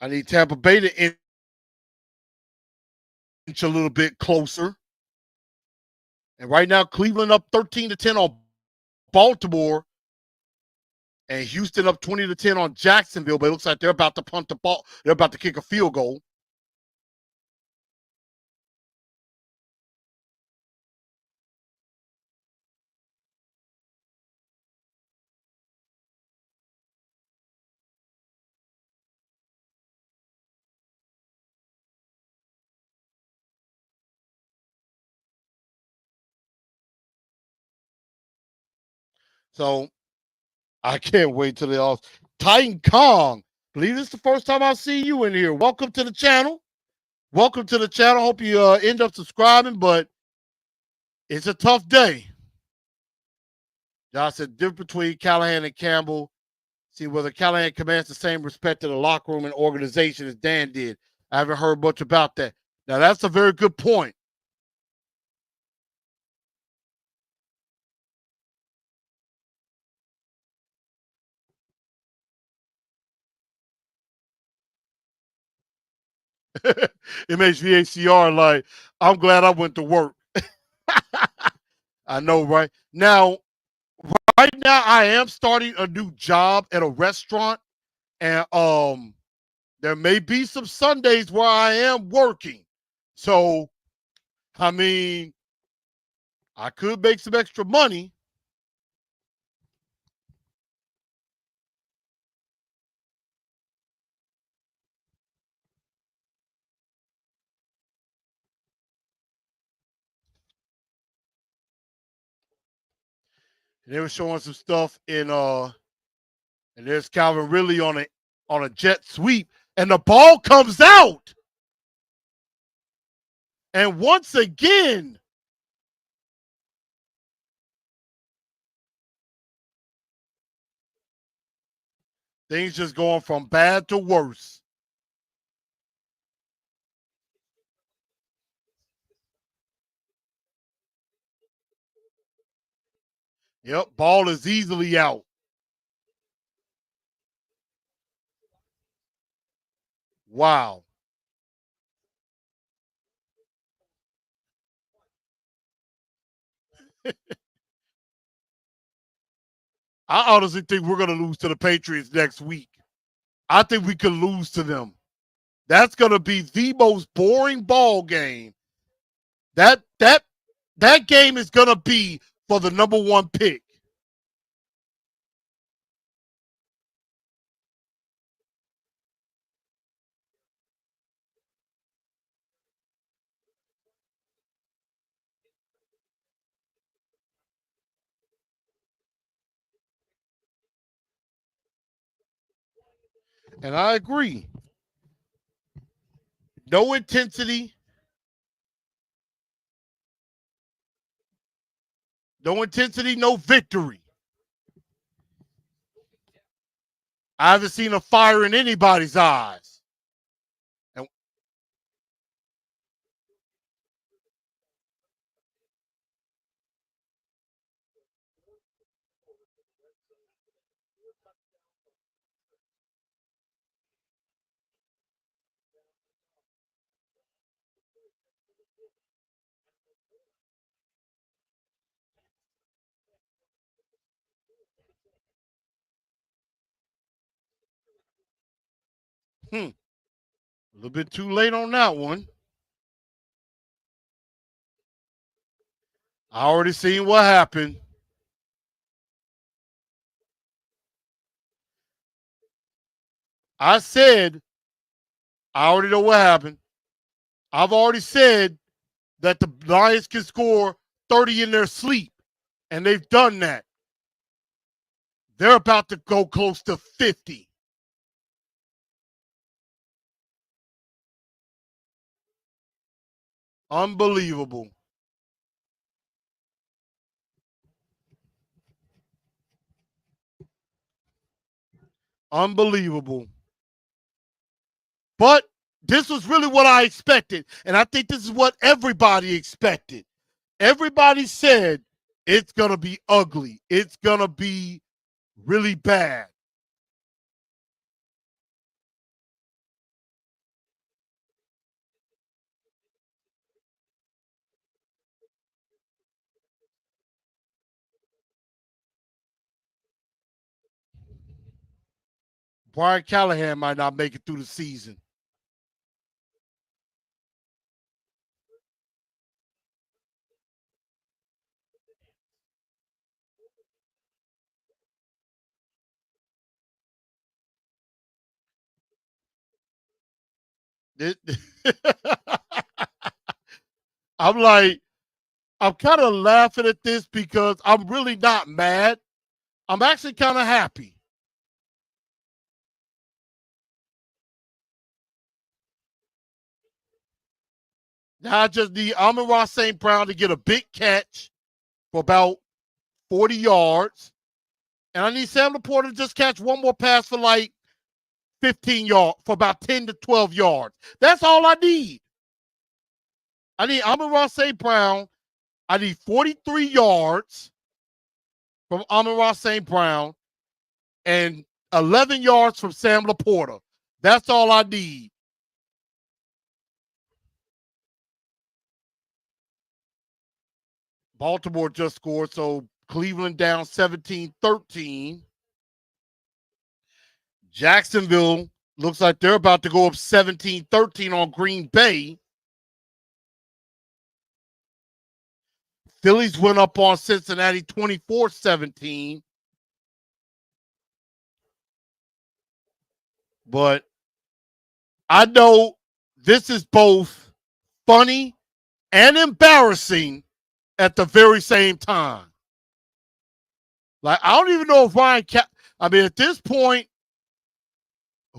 Speaker 2: I need Tampa Bay to inch a little bit closer. And right now, Cleveland up 13-10 on Baltimore. And Houston up 20-10 on Jacksonville. But it looks like they're about to punt the ball. They're about to kick a field goal. So I can't wait till they all. Titan Kong, believe this is the first time I see you in here. Welcome to the channel. Welcome to the channel. Hope you end up subscribing, but it's a tough day. Josh said difference between Callahan and Campbell. See whether Callahan commands the same respect to the locker room and organization as Dan did. I haven't heard much about that. Now that's a very good point. MHVACR, like, I'm glad I went to work. I know, right? Right now, I am starting a new job at a restaurant, and there may be some Sundays where I am working. So, I mean, I could make some extra money. And they were showing some stuff in and there's Calvin Ridley on it on a jet sweep, and the ball comes out. And once again, things just going from bad to worse. Yep, ball is easily out. Wow. I honestly think we're going to lose to the Patriots next week. I think we could lose to them. That's going to be the most boring ball game. That game is going to be for the number one pick. And I agree. No intensity. No intensity, no victory. I haven't seen a fire in anybody's eyes. And a little bit too late on that one. I already seen what happened. I said, I already know what happened. I've already said that the Lions can score 30 in their sleep, and they've done that. They're about to go close to 50. Unbelievable. Unbelievable. But this was really what I expected. And I think this is what everybody expected. Everybody said it's going to be ugly. It's going to be really bad. Brian Callahan might not make it through the season. I'm kind of laughing at this because I'm really not mad. I'm actually kind of happy. Now I just need Amon-Ra St. Brown to get a big catch for about 40 yards. And I need Sam Laporta to just catch one more pass for like 15 yards, for about 10 to 12 yards. That's all I need. I need Amon-Ra St. Brown. I need 43 yards from Amon-Ra St. Brown and 11 yards from Sam Laporta. That's all I need. Baltimore just scored, so Cleveland down 17-13. Jacksonville looks like they're about to go up 17-13 on Green Bay. Phillies went up on Cincinnati 24-17. But I know this is both funny and embarrassing at the very same time. Like, I don't even know if at this point,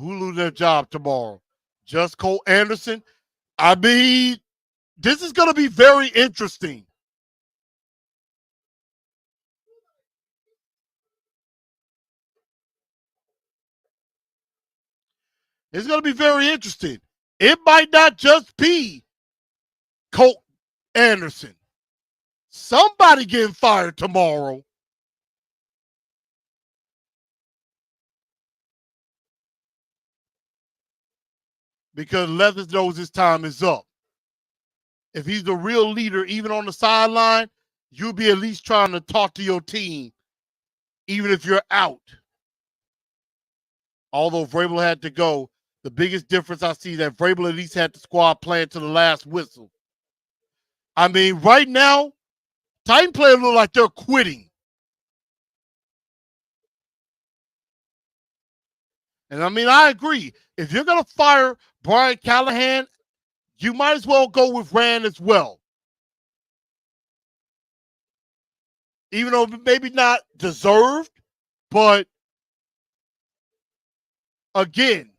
Speaker 2: Who lose their job tomorrow? Just Cole Anderson? I mean, this is going to be very interesting. It's going to be very interesting. It might not just be Cole Anderson. Somebody getting fired tomorrow. Because Leathers knows his time is up. If he's the real leader, even on the sideline, you'll be at least trying to talk to your team, even if you're out. Although Vrabel had to go, the biggest difference I see is that Vrabel at least had the squad playing to the last whistle. I mean, right now, Titan players look like they're quitting. And I mean, I agree. If you're going to fire Brian Callahan, you might as well go with Rand as well. Even though maybe not deserved, but again,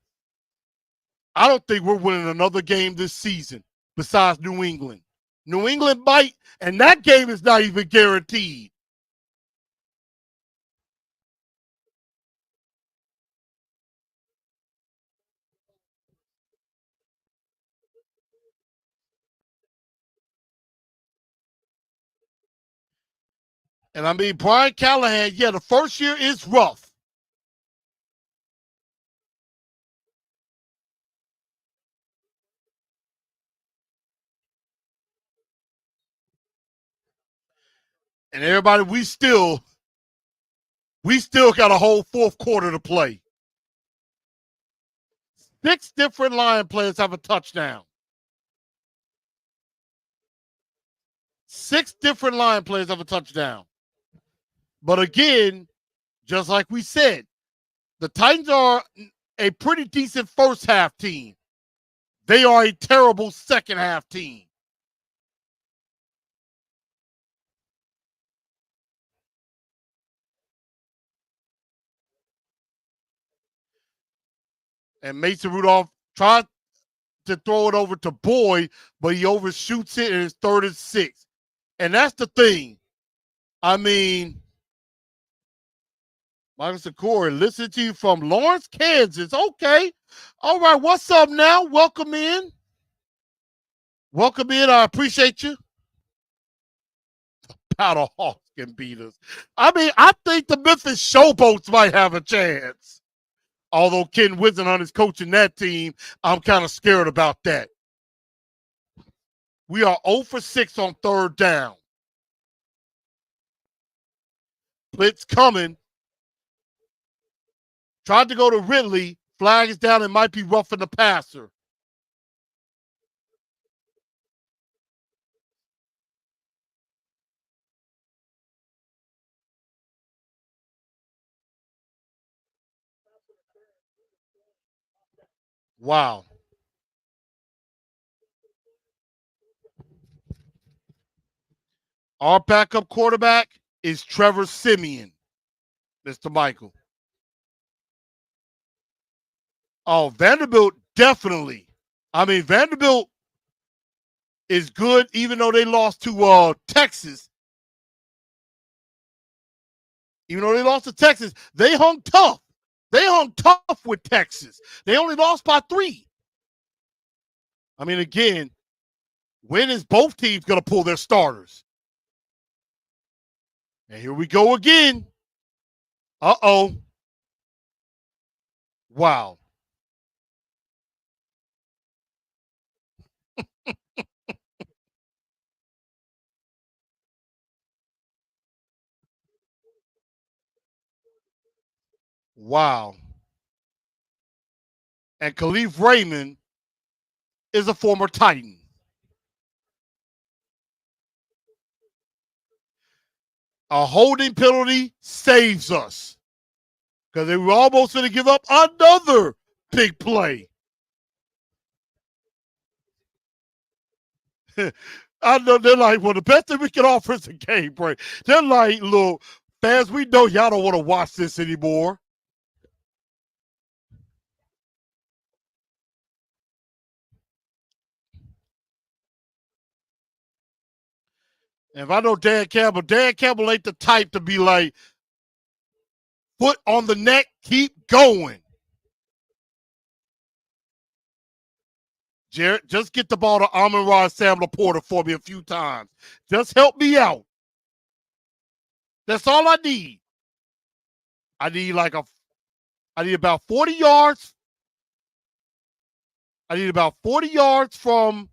Speaker 2: I don't think we're winning another game this season besides New England. New England might, and that game is not even guaranteed. And I mean, Brian Callahan, yeah, the first year is rough. And everybody, we still got a whole fourth quarter to play. 6 different Lion players have a touchdown. 6 different Lion players have a touchdown. But again, just like we said, the Titans are a pretty decent first half team. They are a terrible second half team. And Mason Rudolph tried to throw it over to Boyd, but he overshoots it and it's 3rd and 6. And that's the thing. I mean, Michael Sikora, listen to you from Lawrence, Kansas. Okay. All right. What's up now? Welcome in. Welcome in. I appreciate you. Powder Hawks can beat us. I mean, I think the Memphis Showboats might have a chance. Although Ken Wisenhunt is coaching that team, I'm kind of scared about that. We are 0 for 6 on 3rd down. Blitz coming. Tried to go to Ridley. Flag is down and might be roughing the passer. Wow. Our backup quarterback is Trevor Siemian, Mr. Michael. Oh, Vanderbilt, definitely. I mean, Vanderbilt is good, even though they lost to Texas. Even though they lost to Texas, they hung tough. They hung tough with Texas. They only lost by 3. I mean, again, when is both teams going to pull their starters? And here we go again. Uh-oh. Wow. Wow. And Khalif Raymond is a former Titan. A holding penalty saves us. Because they were almost going to give up another big play. I know they're like, well, the best thing we can offer is a game break. They're like, look, fans, we know y'all don't want to watch this anymore. And if I know Dan Campbell ain't the type to be like, foot on the neck, keep going. Jarrett, just get the ball to Amon-Ra Sam Laporta for me a few times. Just help me out. That's all I need. I need about 40 yards. I need about 40 yards from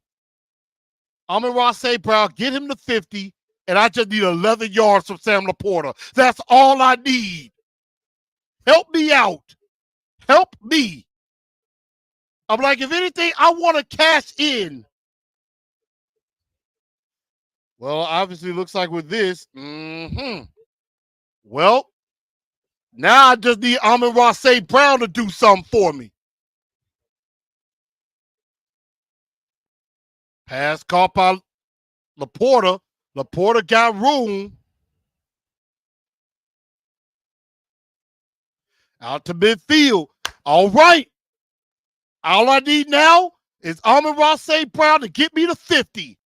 Speaker 2: Amon-Ra St. Brown, get him to 50, and I just need 11 yards from Sam Laporta. That's all I need. Help me out. Help me. I'm like, if anything, I want to cash in. Well, obviously, looks like with this, well, now I just need Amon-Ra St. Brown to do something for me. Pass caught by Laporta. Laporta got room. Out to midfield. All right. All I need now is Amon-Ra St. Brown to get me to 50.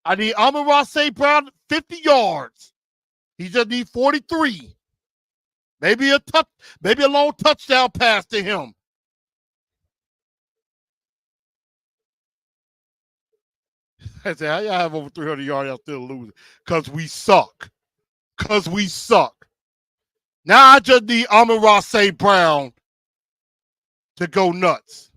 Speaker 2: I need Amon-Ra St. Brown 50 yards. He just needs 43. Maybe a long touchdown pass to him. I say, how y'all have over 300 yards, y'all still losing? Because we suck. Now I just need Amon-Ra St. Brown to go nuts.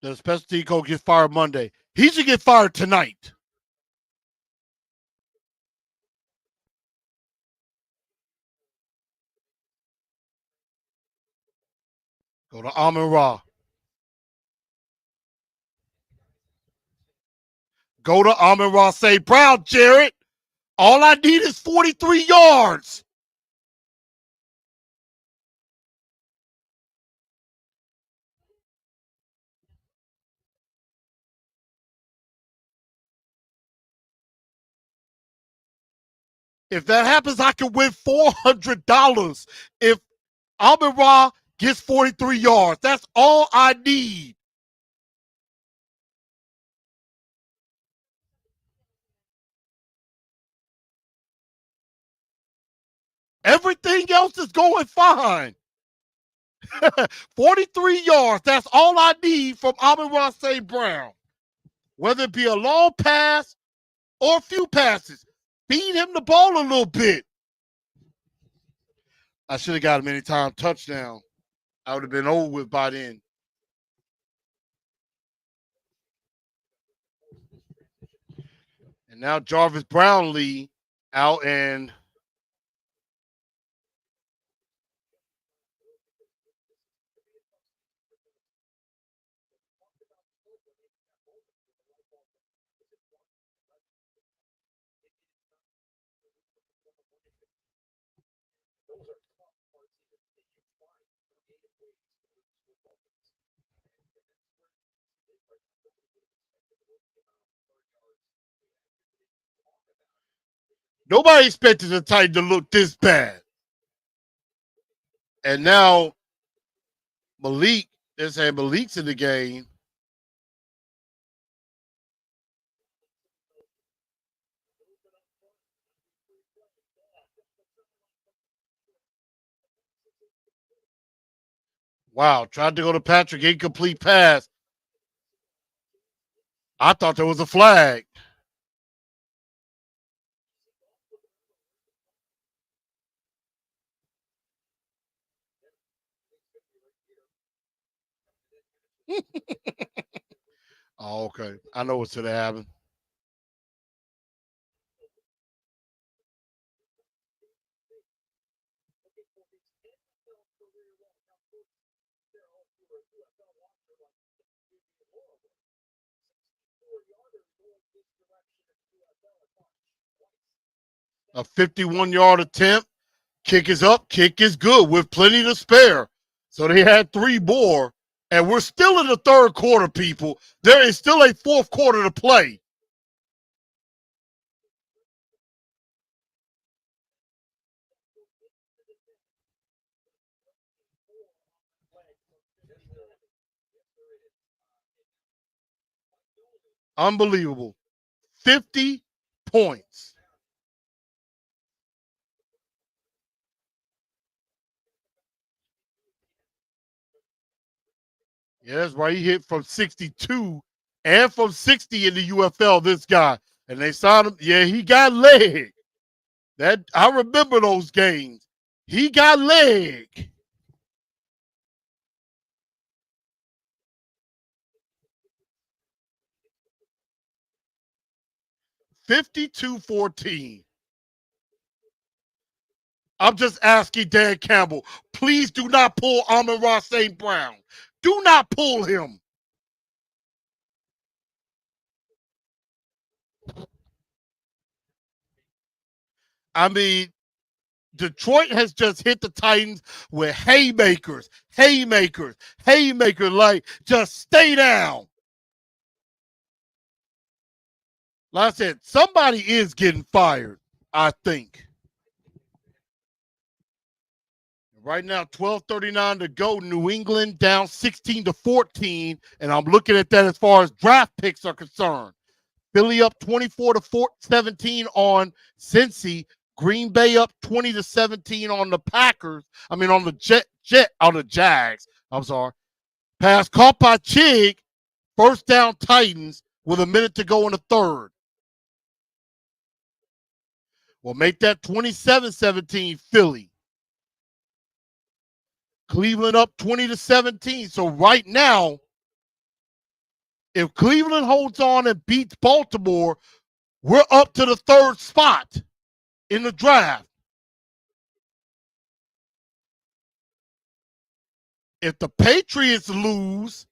Speaker 2: The special team coach gets fired Monday. He should get fired tonight. Go to Amon-Ra. Go to Amon-Ra St. Brown, Jared. All I need is 43 yards. If that happens, I can win $400 if Amon-Ra gets 43 yards. That's all I need. Everything else is going fine. 43 yards. That's all I need from Amon-Ra St. Brown. Whether it be a long pass or a few passes. Feed him the ball a little bit. I should have got him anytime touchdown. I would have been over with by then. And now Jarvis Brownlee out and nobody expected the Titan to look this bad. And now Malik, they're saying Malik's in the game. Wow, tried to go to Patrick, incomplete pass. I thought there was a flag. Oh, okay. I know what's going to happen. A 51-yard attempt. Kick is up. Kick is good with plenty to spare. So they had 3 more. And we're still in the third quarter, people. There is still a fourth quarter to play. Unbelievable. 50 points. Yeah, that's right. He hit from 62 and from 60 in the UFL, this guy. And they signed him. Yeah, he got leg. That I remember those games. He got leg. $52-14. I'm just asking Dan Campbell, please do not pull Amon-Ra St. Brown. Do not pull him. I mean, Detroit has just hit the Titans with haymakers. Like, just stay down. Like I said, somebody is getting fired, I think. Right now, 12:39 to go. New England down 16-14, and I'm looking at that as far as draft picks are concerned. Philly up 24-17 on Cincy. Green Bay up 20-17 on the Packers. I mean, on the Jags. I'm sorry. Pass caught by Chig. First down Titans with a minute to go in the third. We'll make that 27-17 Philly. Cleveland up 20-17. So right now, if Cleveland holds on and beats Baltimore, we're up to the third spot in the draft. If the Patriots lose,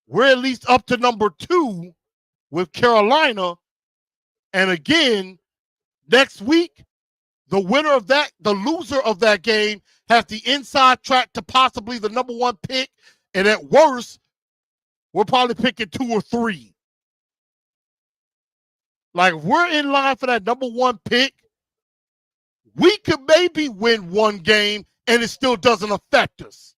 Speaker 2: we're at least up to number 2 with Carolina. And again, next week, the loser of that game has the inside track to possibly the number 1 pick. And at worst, we're probably picking 2 or 3. Like, if we're in line for that number 1 pick, we could maybe win 1 game and it still doesn't affect us.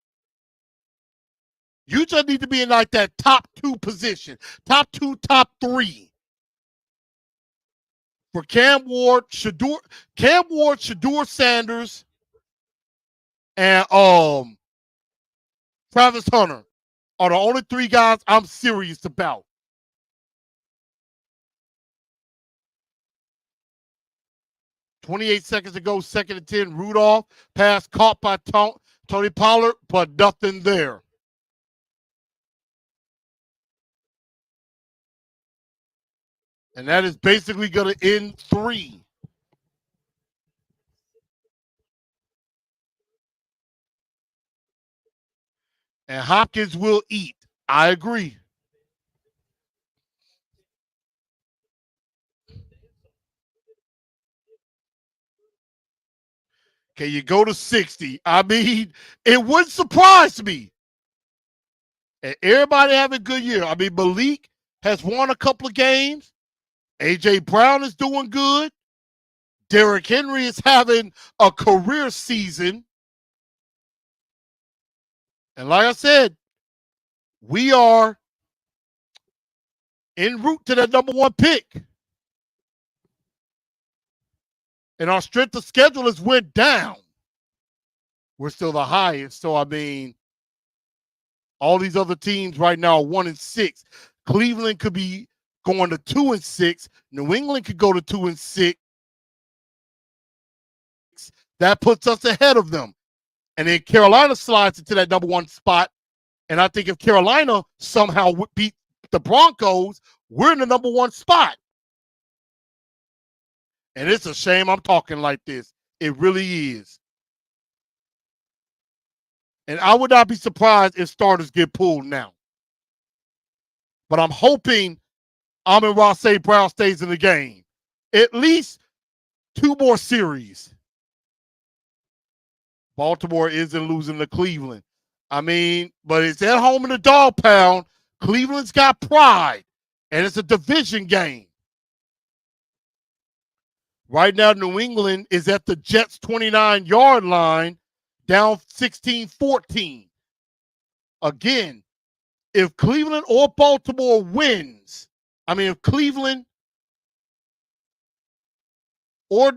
Speaker 2: You just need to be in like that top 2 position, top 2, top 3. For Cam Ward, Shedeur Sanders, and Travis Hunter are the only 3 guys I'm serious about. .28 seconds to go, 2nd and 10. Rudolph, pass caught by Tony Pollard, but nothing there. And that is basically going to end 3. And Hopkins will eat. I agree. Can you go to 60? I mean, it wouldn't surprise me. And everybody having a good year. I mean, Malik has won a couple of games. A.J. Brown is doing good. Derrick Henry is having a career season. And like I said, we are en route to that number 1 pick. And our strength of schedule has went down. We're still the highest. So, I mean, all these other teams right now are 1-6. Cleveland could be going to 2-6. New England could go to 2-6. That puts us ahead of them. And then Carolina slides into that number 1 spot. And I think if Carolina somehow beat the Broncos, we're in the number 1 spot. And it's a shame I'm talking like this. It really is. And I would not be surprised if starters get pulled now. But I'm hoping Amon-Ra St. Brown stays in the game. At least 2 more series. Baltimore isn't losing to Cleveland. I mean, but it's at home in the dog pound. Cleveland's got pride, and it's a division game. Right now, New England is at the Jets' 29-yard line, down 16-14. Again, if Cleveland or Baltimore wins, if Cleveland or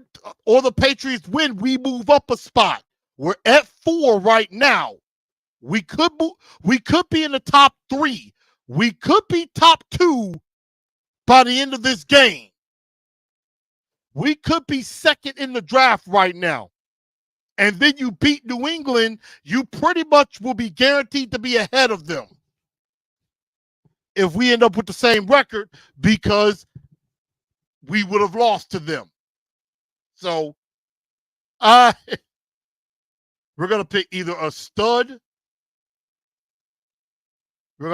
Speaker 2: the Patriots win, we move up a spot. We're at 4 right now. We could be in the top 3. We could be top 2 by the end of this game. We could be second in the draft right now. And then you beat New England, you pretty much will be guaranteed to be ahead of them if we end up with the same record, because we would have lost to them. So we're gonna pick either a stud. We're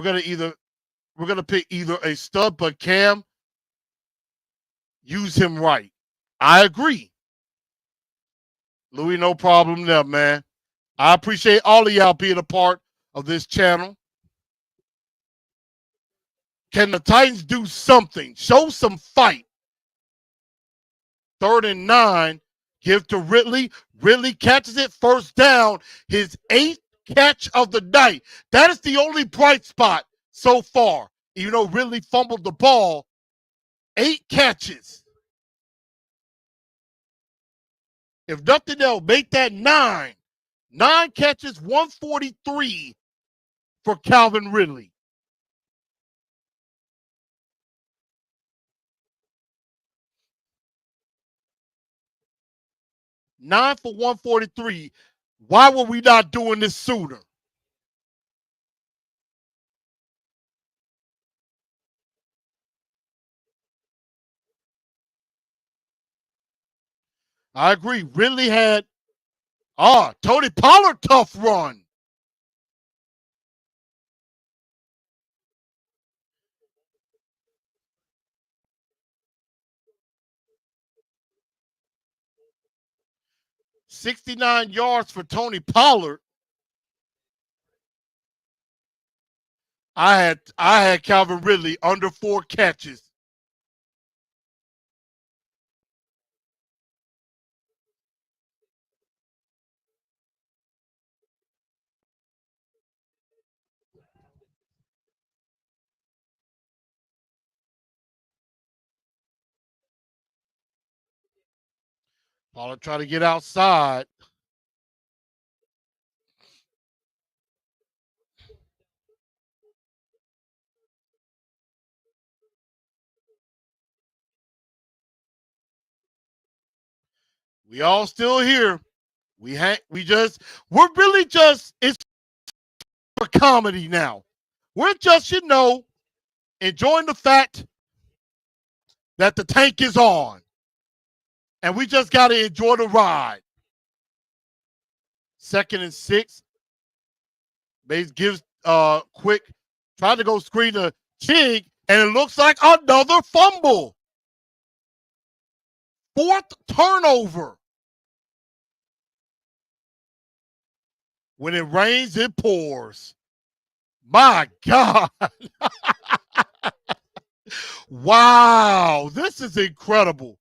Speaker 2: gonna pick either a stud, but Cam, use him right. I agree. Louis, no problem there, man. I appreciate all of y'all being a part of this channel. Can the Titans do something? Show some fight. 3rd and 9. Give to Ridley. Ridley catches it. First down. His 8th catch of the night. That is the only bright spot so far. Even though Ridley fumbled the ball, 8 catches. If nothing else, make that 9. 9 catches, 143 for Calvin Ridley. Nine for 143. Why were we not doing this sooner? I agree. Ridley had Tony Pollard tough run. $69 yards for Tony Pollard. I had Calvin Ridley under 4 catches. Pollard tried to get outside. We all still here. We're really just, it's for comedy now. We're just, enjoying the fact that the tank is on. And we just got to enjoy the ride. 2nd and 6. Bates gives quick, tried to go screen to Chig, and it looks like another fumble. 4th turnover. When it rains, it pours. My God. Wow, this is incredible.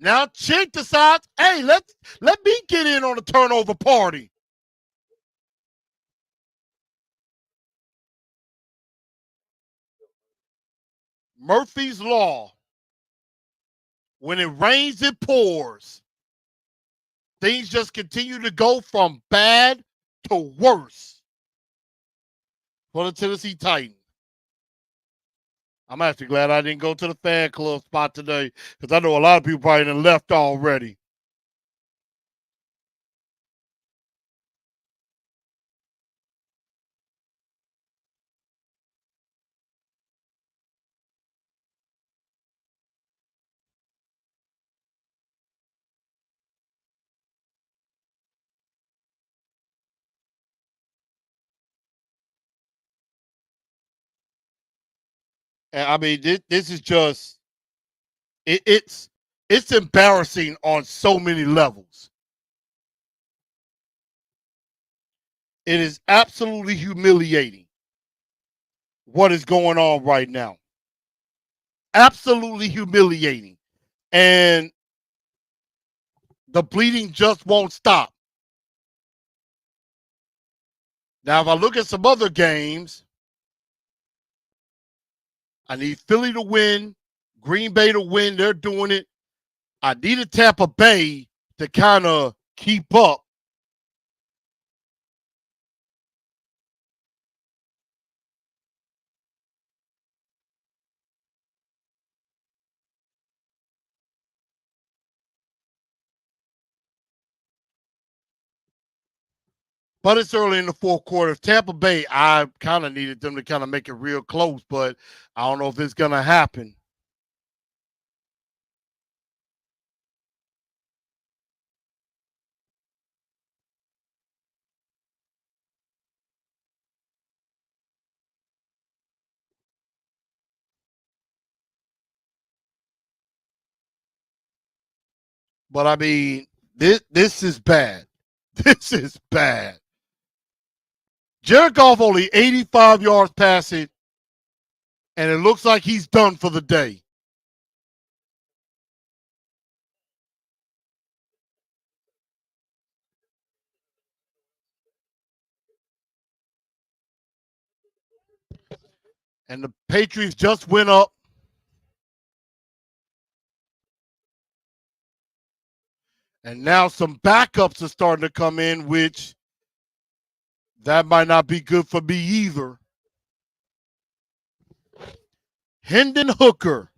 Speaker 2: Now Chig decides, hey, let me get in on the turnover party. Murphy's Law. When it rains, it pours. Things just continue to go from bad to worse for the Tennessee Titans. I'm actually glad I didn't go to the fan club spot today, because I know a lot of people probably done left already. And I mean, this is just it's embarrassing on so many levels. It is absolutely humiliating what is going on right now. Absolutely humiliating. And the bleeding just won't stop. Now, if I look at some other games, I need Philly to win, Green Bay to win. They're doing it. I needed Tampa Bay to kind of keep up. But it's early in the fourth quarter. Tampa Bay, I kind of needed them to kind of make it real close, but I don't know if it's going to happen. But I mean, this is bad. This is bad. Jared Goff only 85 yards passing, and it looks like he's done for the day. And the Patriots just went up. And now some backups are starting to come in, which that might not be good for me either. Hendon Hooker.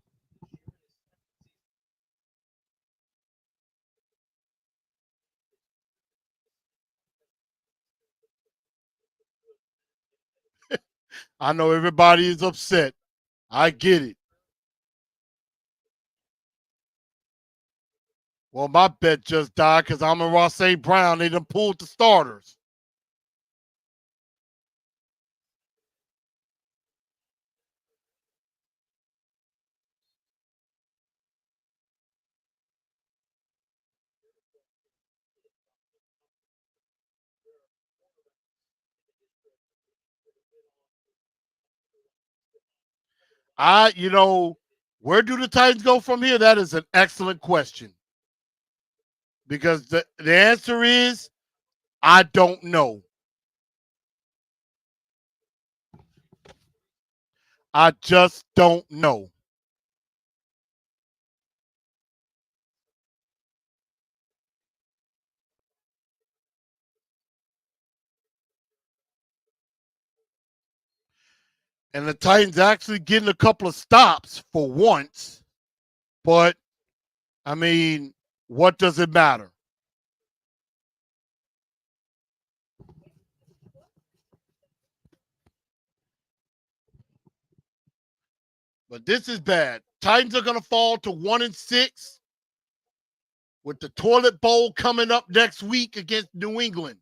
Speaker 2: I know everybody is upset. I get it. Well, my bet just died because I'm in Ross St. Brown. They done pulled the starters. Where do the Titans go from here? That is an excellent question. Because the answer is, I don't know. I just don't know. And the Titans actually getting a couple of stops for once. But, I mean, what does it matter? But this is bad. Titans are going to fall to 1-6 with the toilet bowl coming up next week against New England,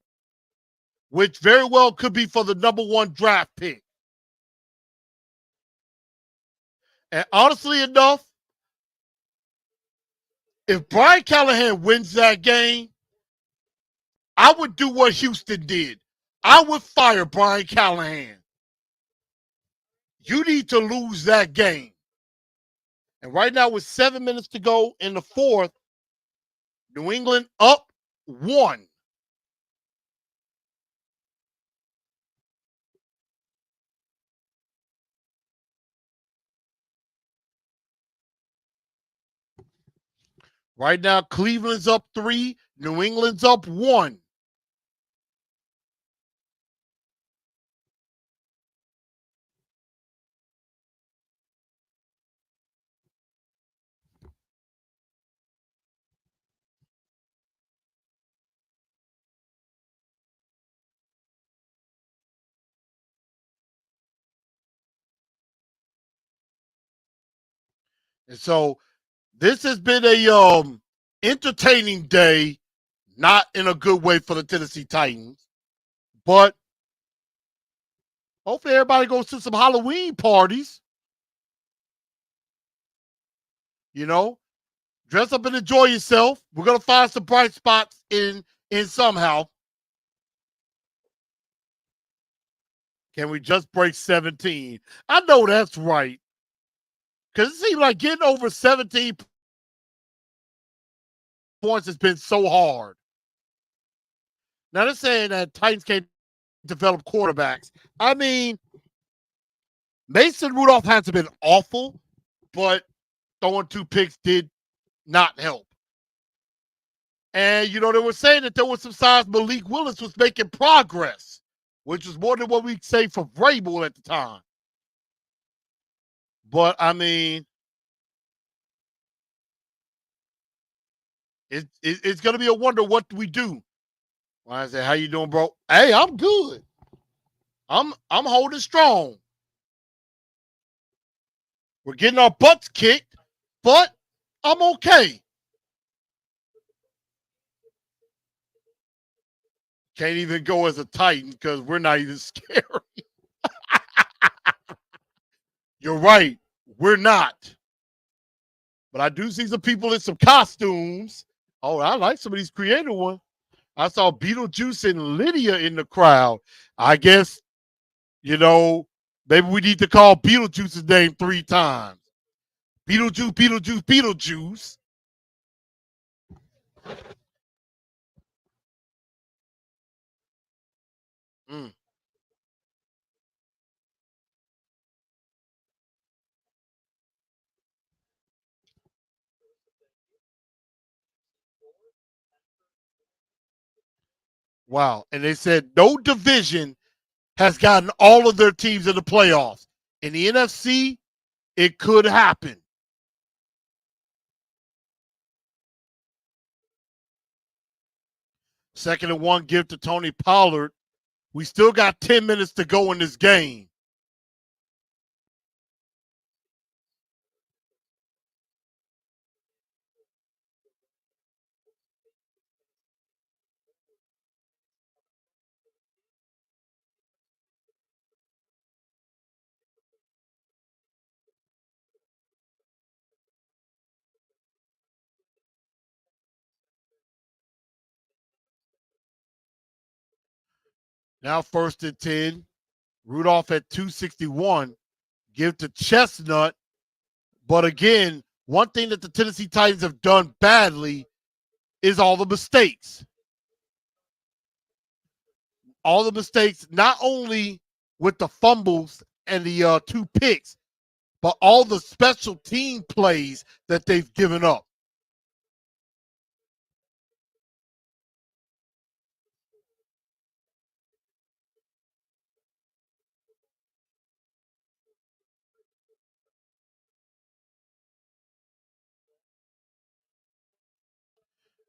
Speaker 2: which very well could be for the number 1 draft pick. And honestly enough, if Brian Callahan wins that game, I would do what Houston did. I would fire Brian Callahan. You need to lose that game. And right now, with 7 minutes to go in the fourth, New England up 1. Right now, Cleveland's up 3. New England's up 1. And so this has been a entertaining day, not in a good way for the Tennessee Titans, but hopefully everybody goes to some Halloween parties. You know, dress up and enjoy yourself. We're gonna find some bright spots in somehow. Can we just break 17? I know that's right. Because it seems like getting over 17 points has been so hard. Now they're saying that Titans can't develop quarterbacks. I mean, Mason Rudolph hasn't been awful, but throwing 2 picks did not help. And, you know, they were saying that there was some signs Malik Willis was making progress, which was more than what we say for Vrabel at the time. But, I mean, it's going to be a wonder what we do. Well, I said, how you doing, bro? Hey, I'm good. I'm holding strong. We're getting our butts kicked, but I'm okay. Can't even go as a Titan because we're not even scary. You're right. We're not. But I do see some people in some costumes. Oh, I like some of these creative ones. I saw Beetlejuice and Lydia in the crowd. I guess, you know, maybe we need to call Beetlejuice's name 3 times. Beetlejuice, Beetlejuice, Beetlejuice. Mm. Wow. And they said no division has gotten all of their teams in the playoffs. In the NFC, it could happen. Second and 1 give to Tony Pollard. We still got 10 minutes to go in this game. Now 1st and 10. Rudolph at 261. Give to Chestnut. But again, one thing that the Tennessee Titans have done badly is all the mistakes. All the mistakes, not only with the fumbles and the 2 picks, but all the special team plays that they've given up.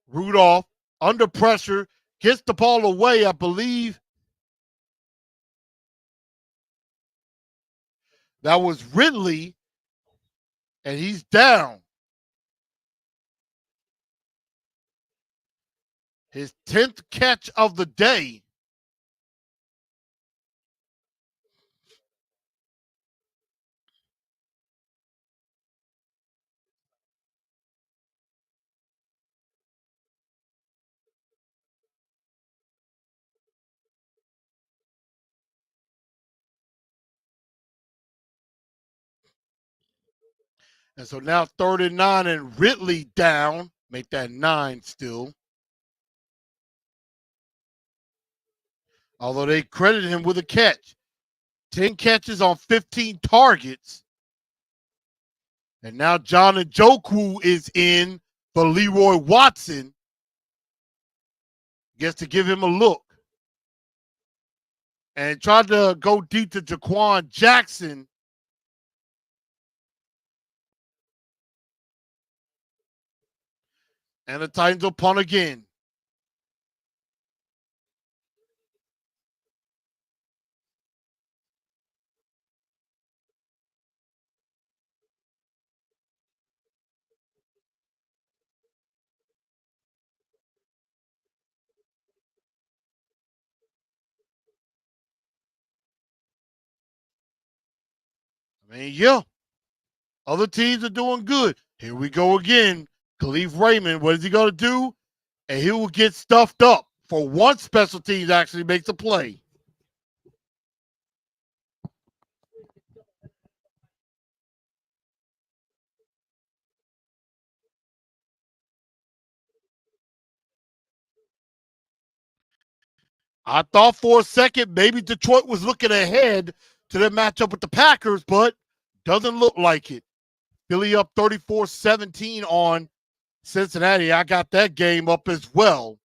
Speaker 2: Rudolph, under pressure, gets the ball away, I believe. That was Ridley, and he's down. His 10th catch of the day. And so now 3rd and 9 and Ridley down. Make that 9 still. Although they credited him with a catch. 10 catches on 15 targets. And now John Njoku is in for Leroy Watson. Gets to give him a look. And tried to go deep to Jaquan Jackson. And the Titans will punt again. I mean, yeah. Other teams are doing good. Here we go again. Khalif Raymond, what is he going to do? And he will get stuffed up for one special teams actually makes a play. I thought for a second maybe Detroit was looking ahead to their matchup with the Packers, but doesn't look like it. Philly up 34-17 on Cincinnati. I got that game up as well,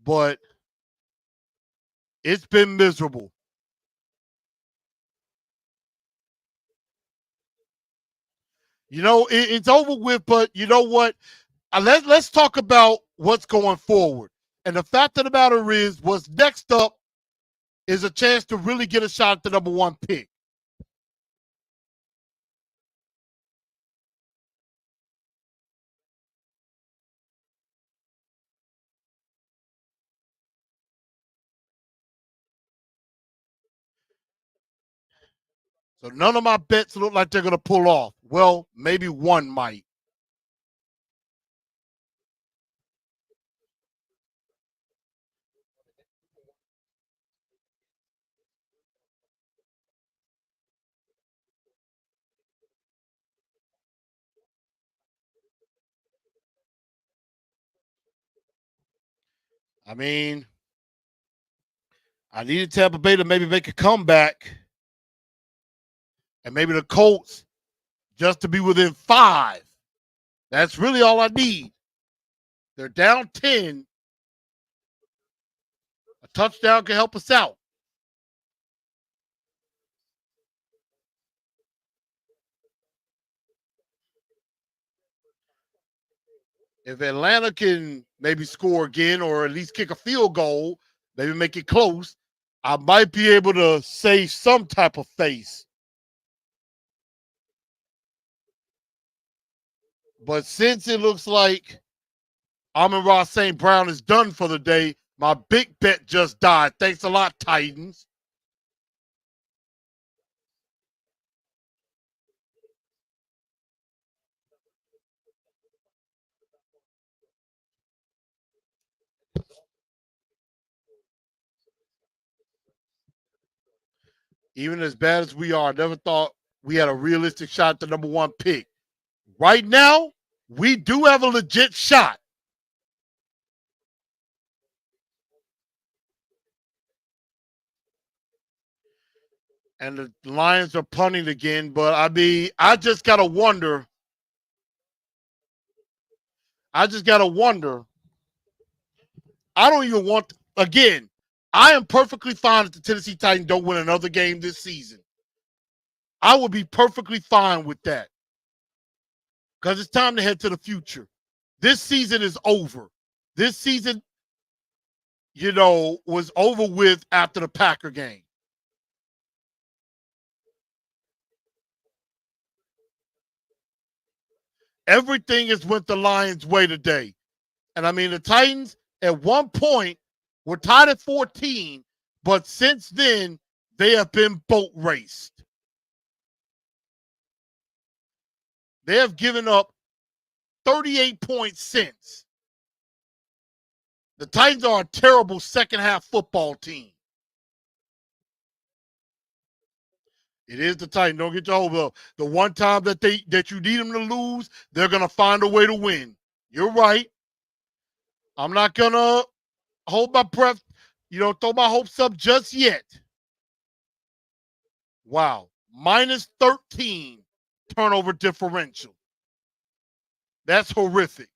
Speaker 2: but it's been miserable. You know, it's over with, but you know what? Let's talk about what's going forward. And the fact of the matter is, what's next up is a chance to really get a shot at the number one pick. So none of my bets look like they're going to pull off. Well, maybe one might. I mean, I needed Tampa Bay to maybe make a comeback, and maybe the Colts just to be within 5. That's really all I need. They're down 10. A touchdown can help us out. If Atlanta can maybe score again or at least kick a field goal, maybe make it close, I might be able to save some type of face. But since it looks like Amon-Ra St. Brown is done for the day, my big bet just died. Thanks a lot, Titans. Even as bad as we are, I never thought we had a realistic shot at the number one pick. Right now, we do have a legit shot. And the Lions are punting again, but I mean, I just gotta wonder. I don't even want again. I am perfectly fine if the Tennessee Titans don't win another game this season. I would be perfectly fine with that. Because it's time to head to the future. This season is over. This season, was over with after the Packer game. Everything has went the Lions' way today. And I mean, the Titans at one point were tied at 14, but since then, they have been boat raced. They have given up 38 points since. The Titans are a terrible second half football team. It is the Titans. Don't get your hopes up. The one time that you need them to lose, they're gonna find a way to win. You're right. I'm not gonna hold my breath, throw my hopes up just yet. Wow. Minus 13 turnover differential. That's horrific.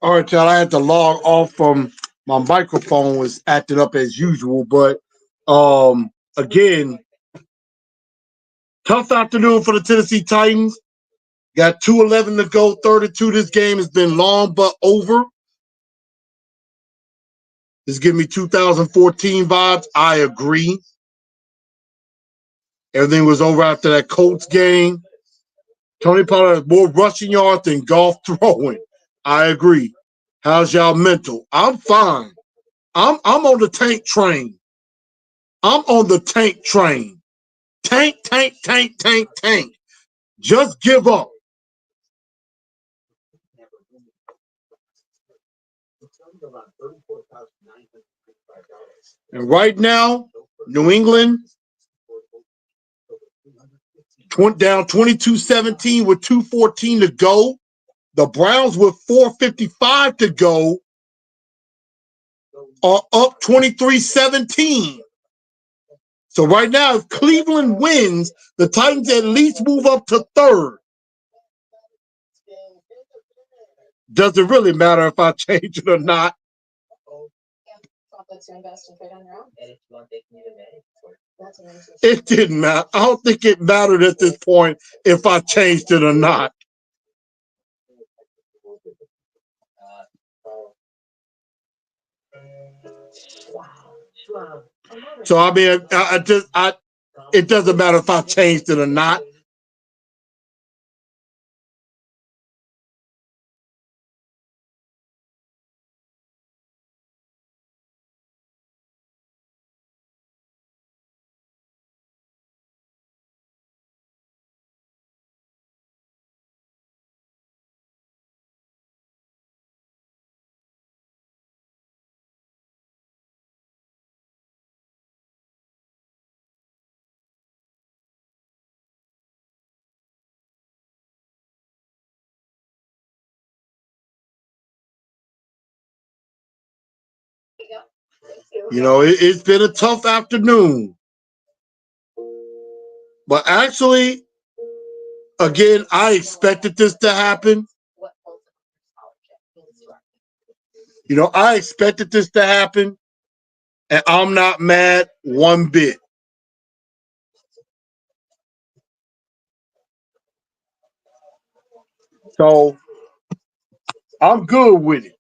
Speaker 2: All right, y'all. I had to log off from my microphone was acting up as usual, but again, tough afternoon for the Tennessee Titans. Got 2:11 to go, 32. This game has been long but over. This giving me 2014 vibes. I agree. Everything was over after that Colts game. Tony Pollard has more rushing yards than golf throwing. I agree. How's y'all mental? I'm fine. I'm on the tank train. I'm on the tank train. Tank, tank, tank, tank, tank. Just give up. And right now, New England down 22-17 with 2:14 to go. The Browns with 4:55 to go are up 23-17. So right now, if Cleveland wins, the Titans at least move up to third. Does it really matter if I change it or not? It didn't matter. I don't think it mattered at this point if I changed it or not. So I mean, it doesn't matter if I changed it or not. You know, it's been a tough afternoon. But actually, again, I expected this to happen. You know, I expected this to happen, and I'm not mad one bit. So I'm good with it.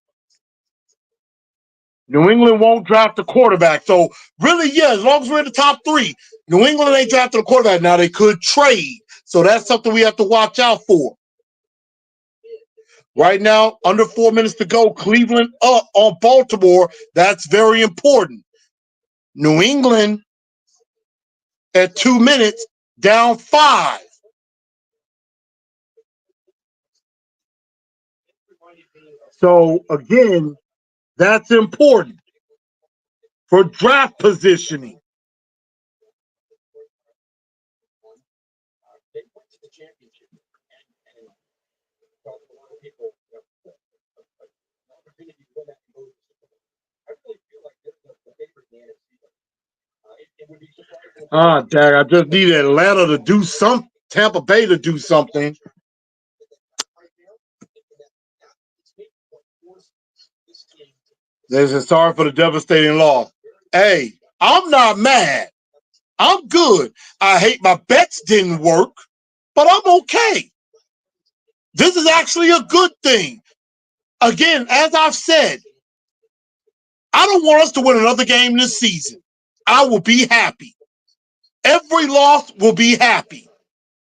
Speaker 2: New England won't draft a quarterback. So really, yeah, as long as we're in the top three, New England ain't drafted a quarterback. Now they could trade. So that's something we have to watch out for. Right now, under 4 minutes to go, Cleveland up on Baltimore. That's very important. New England at 2 minutes, down 5. So again, that's important for draft positioning. Dad, I just need Atlanta to do something, Tampa Bay to do something. There's a sorry for the devastating loss. Hey, I'm not mad. I'm good. I hate my bets didn't work, but I'm okay. This is actually a good thing. Again, as I've said, I don't want us to win another game this season. I will be happy. Every loss will be happy.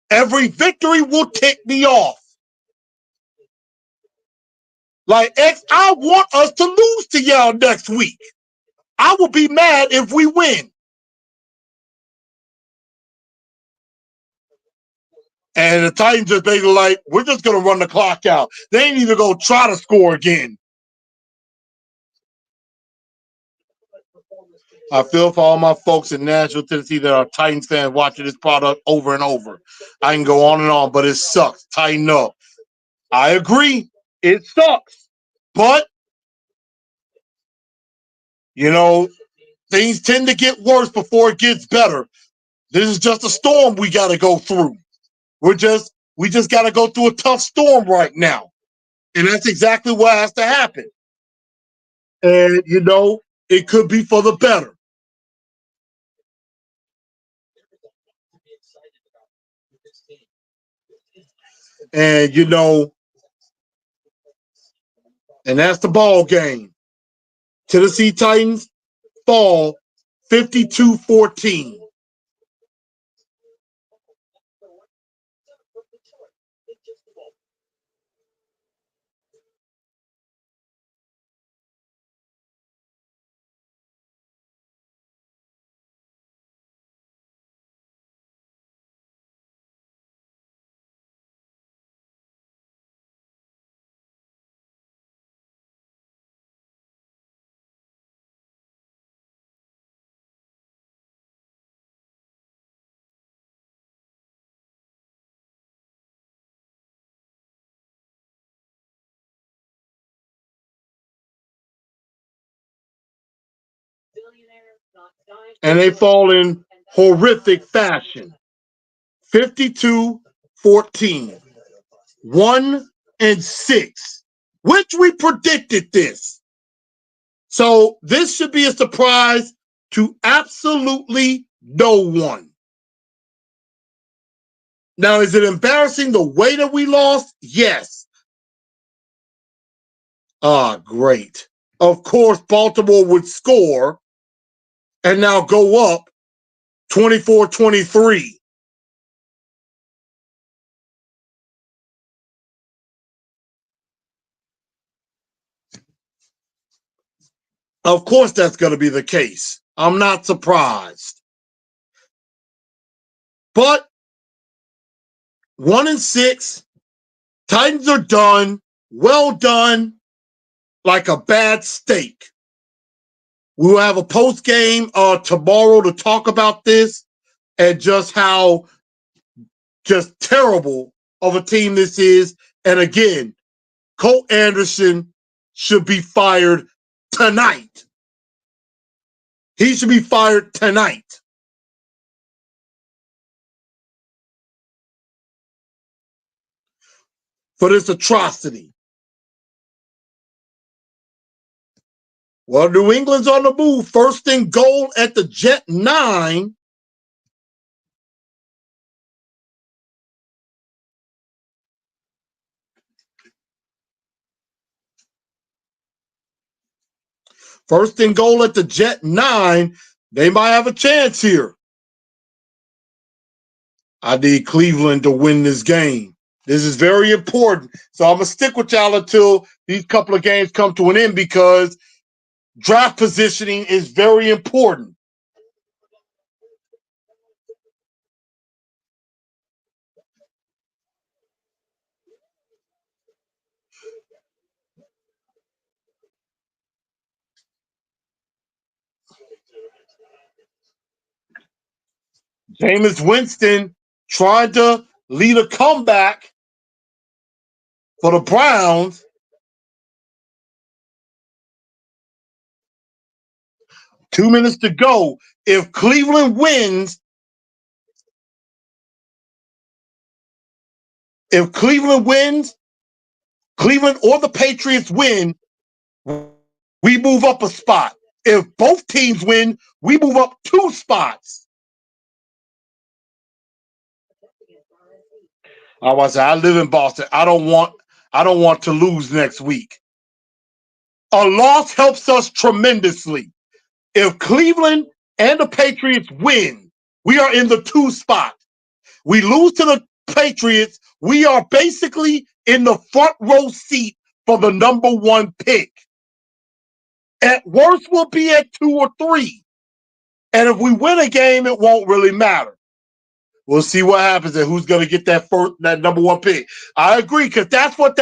Speaker 2: Every victory will tick me off. Like, I want us to lose to y'all next week. I will be mad if we win. And the Titans just basically like, we're just going to run the clock out. They ain't even going to try to score again. I feel for all my folks in Nashville, Tennessee that are Titans fans watching this product over and over. I can go on and on, but it sucks. Tighten up. I agree. It sucks. But, you know, things tend to get worse before it gets better. This is just a storm we got to go through. We just got to go through a tough storm right now. And that's exactly what has to happen. And, you know, it could be for the better. And, you know, and that's the ball game. Tennessee Titans fall 52-14. And they fall in horrific fashion. 52-14. 1-6. Which we predicted this. So this should be a surprise to absolutely no one. Now, is it embarrassing the way that we lost? Yes. Great. Of course, Baltimore would score and now go up 24-23. Of course, that's going to be the case. I'm not surprised. But 1-6, Titans are done. Well done. Like a bad steak. We will have a post game tomorrow to talk about this and just how just terrible of a team this is. And again, Colt Anderson should be fired tonight. He should be fired tonight. For this atrocity. Well, New England's on the move. First and goal at the Jet 9. First and goal at the Jet 9. They might have a chance here. I need Cleveland to win this game. This is very important. So I'm going to stick with y'all until these couple of games come to an end because draft positioning is very important. Jameis Winston tried to lead a comeback for the Browns. Two minutes to go. If Cleveland wins, Cleveland or the Patriots win, we move up a spot. If both teams win, we move up 2 spots. I live in Boston. I don't want to lose next week. A loss helps us tremendously. If Cleveland and the Patriots win, we are in the 2 spot. We lose to the Patriots, we are basically in the front row seat for the number 1 pick. At worst, we'll be at 2 or 3. And if we win a game, it won't really matter. We'll see what happens and who's going to get that number 1 pick. I agree, because that's what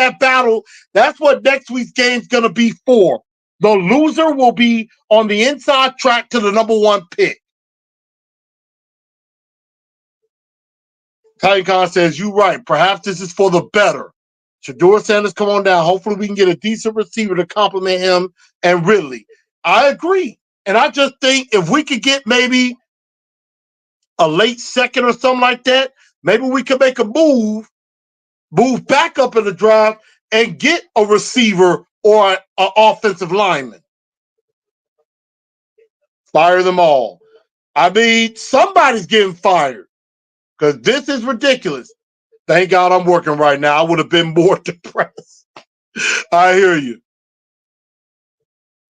Speaker 2: next week's game's going to be for. The loser will be on the inside track to the number 1 pick. Titan says, you're right. Perhaps this is for the better. Shador Sanders, come on down. Hopefully we can get a decent receiver to complement him and Ridley. I agree. And I just think if we could get maybe a late second or something like that, maybe we could make a move back up in the draft and get a receiver or an offensive lineman. Fire them all. I mean, somebody's getting fired because this is ridiculous. Thank God I'm working right now. I would have been more depressed. I hear you.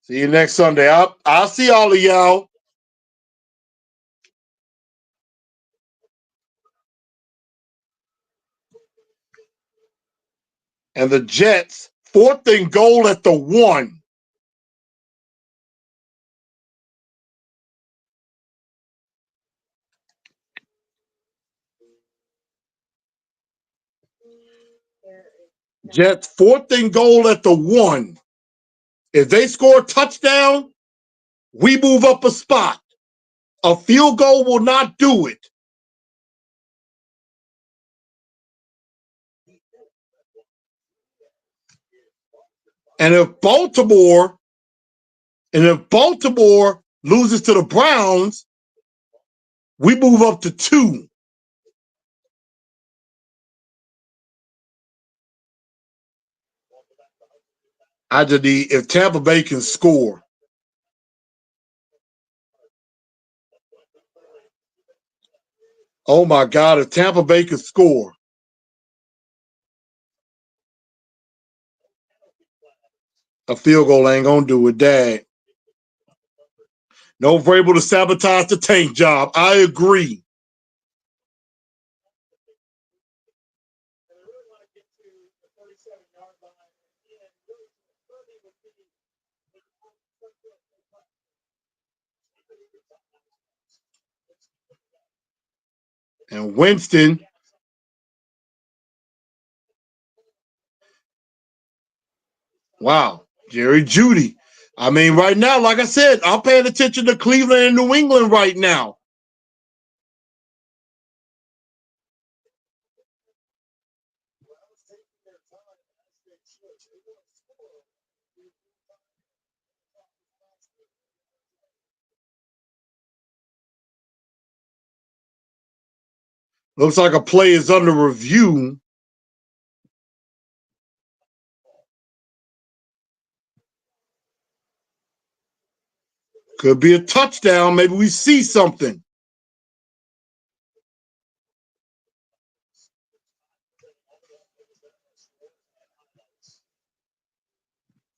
Speaker 2: See you next Sunday. I'll see all of y'all. And the Jets, 4th and goal at the 1. Jets, 4th and goal at the 1. If they score a touchdown, we move up a spot. A field goal will not do it. And if Baltimore loses to the Browns, we move up to 2. I just need, if Tampa Bay can score. Oh my God, if Tampa Bay can score. A field goal ain't gonna do it, Dad. No Vrabel to sabotage the tank job. I agree. And Winston. Wow, Jerry Jeudy. I mean, right now, like I said, I'm paying attention to Cleveland and New England right now. Looks like a play is under review. Could be a touchdown. Maybe we see something.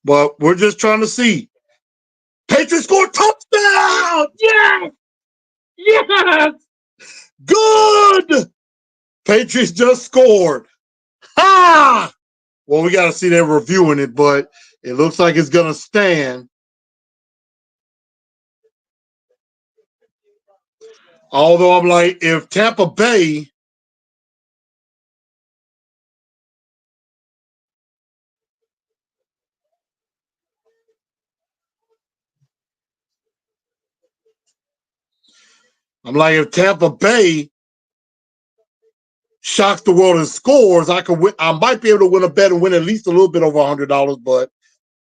Speaker 2: But we're just trying to see. Patriots score touchdown! Yes! Yes! Good! Patriots just scored. Ha! Well, we got to see them reviewing it, but it looks like it's going to stand. Although I'm like, if Tampa Bay shocks the world and scores, I could win. I might be able to win a bet and win at least a little bit over $100. But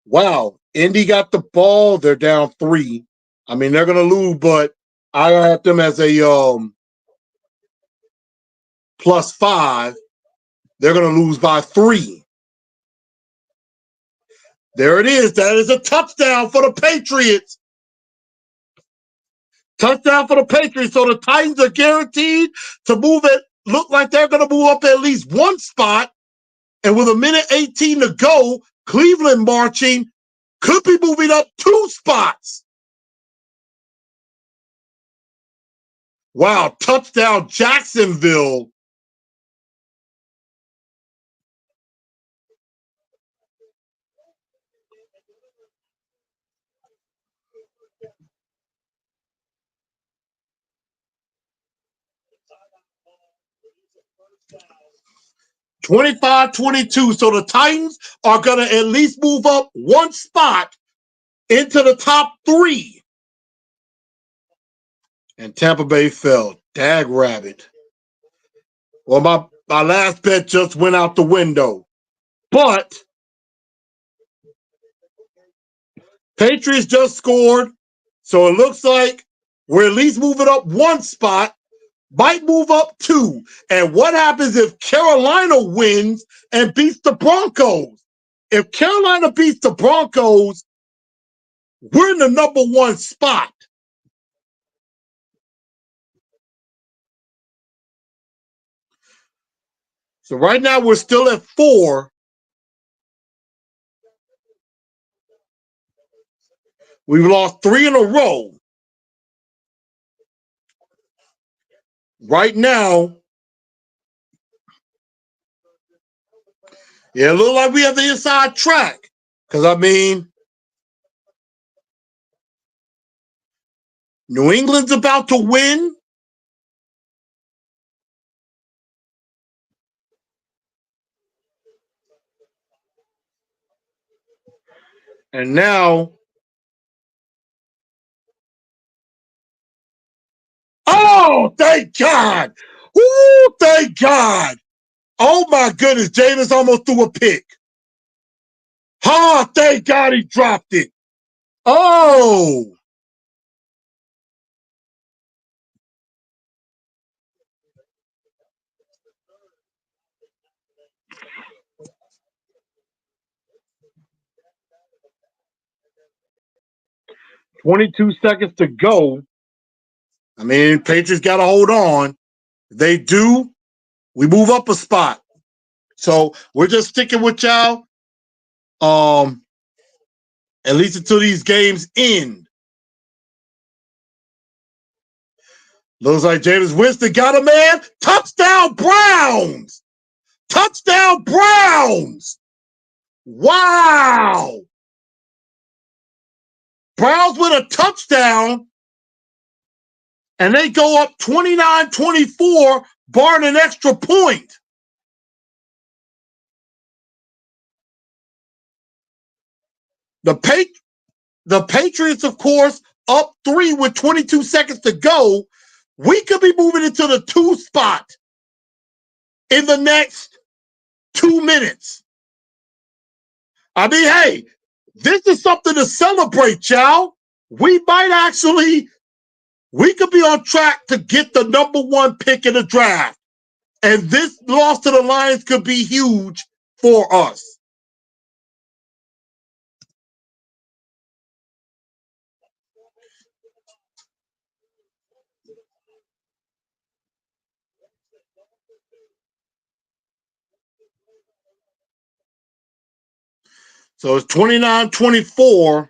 Speaker 2: wow, Indy got the ball. They're down 3. I mean, they're gonna lose, but I have them as a +5. They're gonna lose by 3. There it is. That is a touchdown for the Patriots. Touchdown for the Patriots. So the Titans are guaranteed to move it. Look like they're going to move up at least 1 spot. And with 1:18 to go, Cleveland marching could be moving up 2 spots. Wow, touchdown Jacksonville. (25-22). So the Titans are going to at least move up 1 spot
Speaker 5: into the top 3. And Tampa Bay fell. Dag rabbit. Well, my last bet just went out the window. But Patriots just scored. So it looks like we're at least moving up 1 spot. Might move up 2. And what happens if Carolina wins and beats the Broncos? If Carolina beats the Broncos, we're in the number 1 spot. So right now we're still at 4. We've lost 3 in a row. Right now, yeah, it looks like we have the inside track. Because, I mean, New England's about to win. And now, oh, thank God. Ooh, thank God. Oh, my goodness. Jameis almost threw a pick. Oh, thank God he dropped it. Oh. "22 seconds to go." I mean, Patriots got to hold on. If they do, we move up a spot. So we're just sticking with y'all. At least until these games end. Looks like Jameis Winston got a man. Touchdown Browns! Touchdown Browns! Wow! Browns with a touchdown, and they go up 29-24, barring an extra point. The Patriots, of course, up 3 with 22 seconds to go. We could be moving into the 2 spot in the next 2 minutes. I mean, hey, this is something to celebrate, y'all. We could be on track to get the number 1 pick in the draft. And this loss to the Lions could be huge for us. So it's 29-24.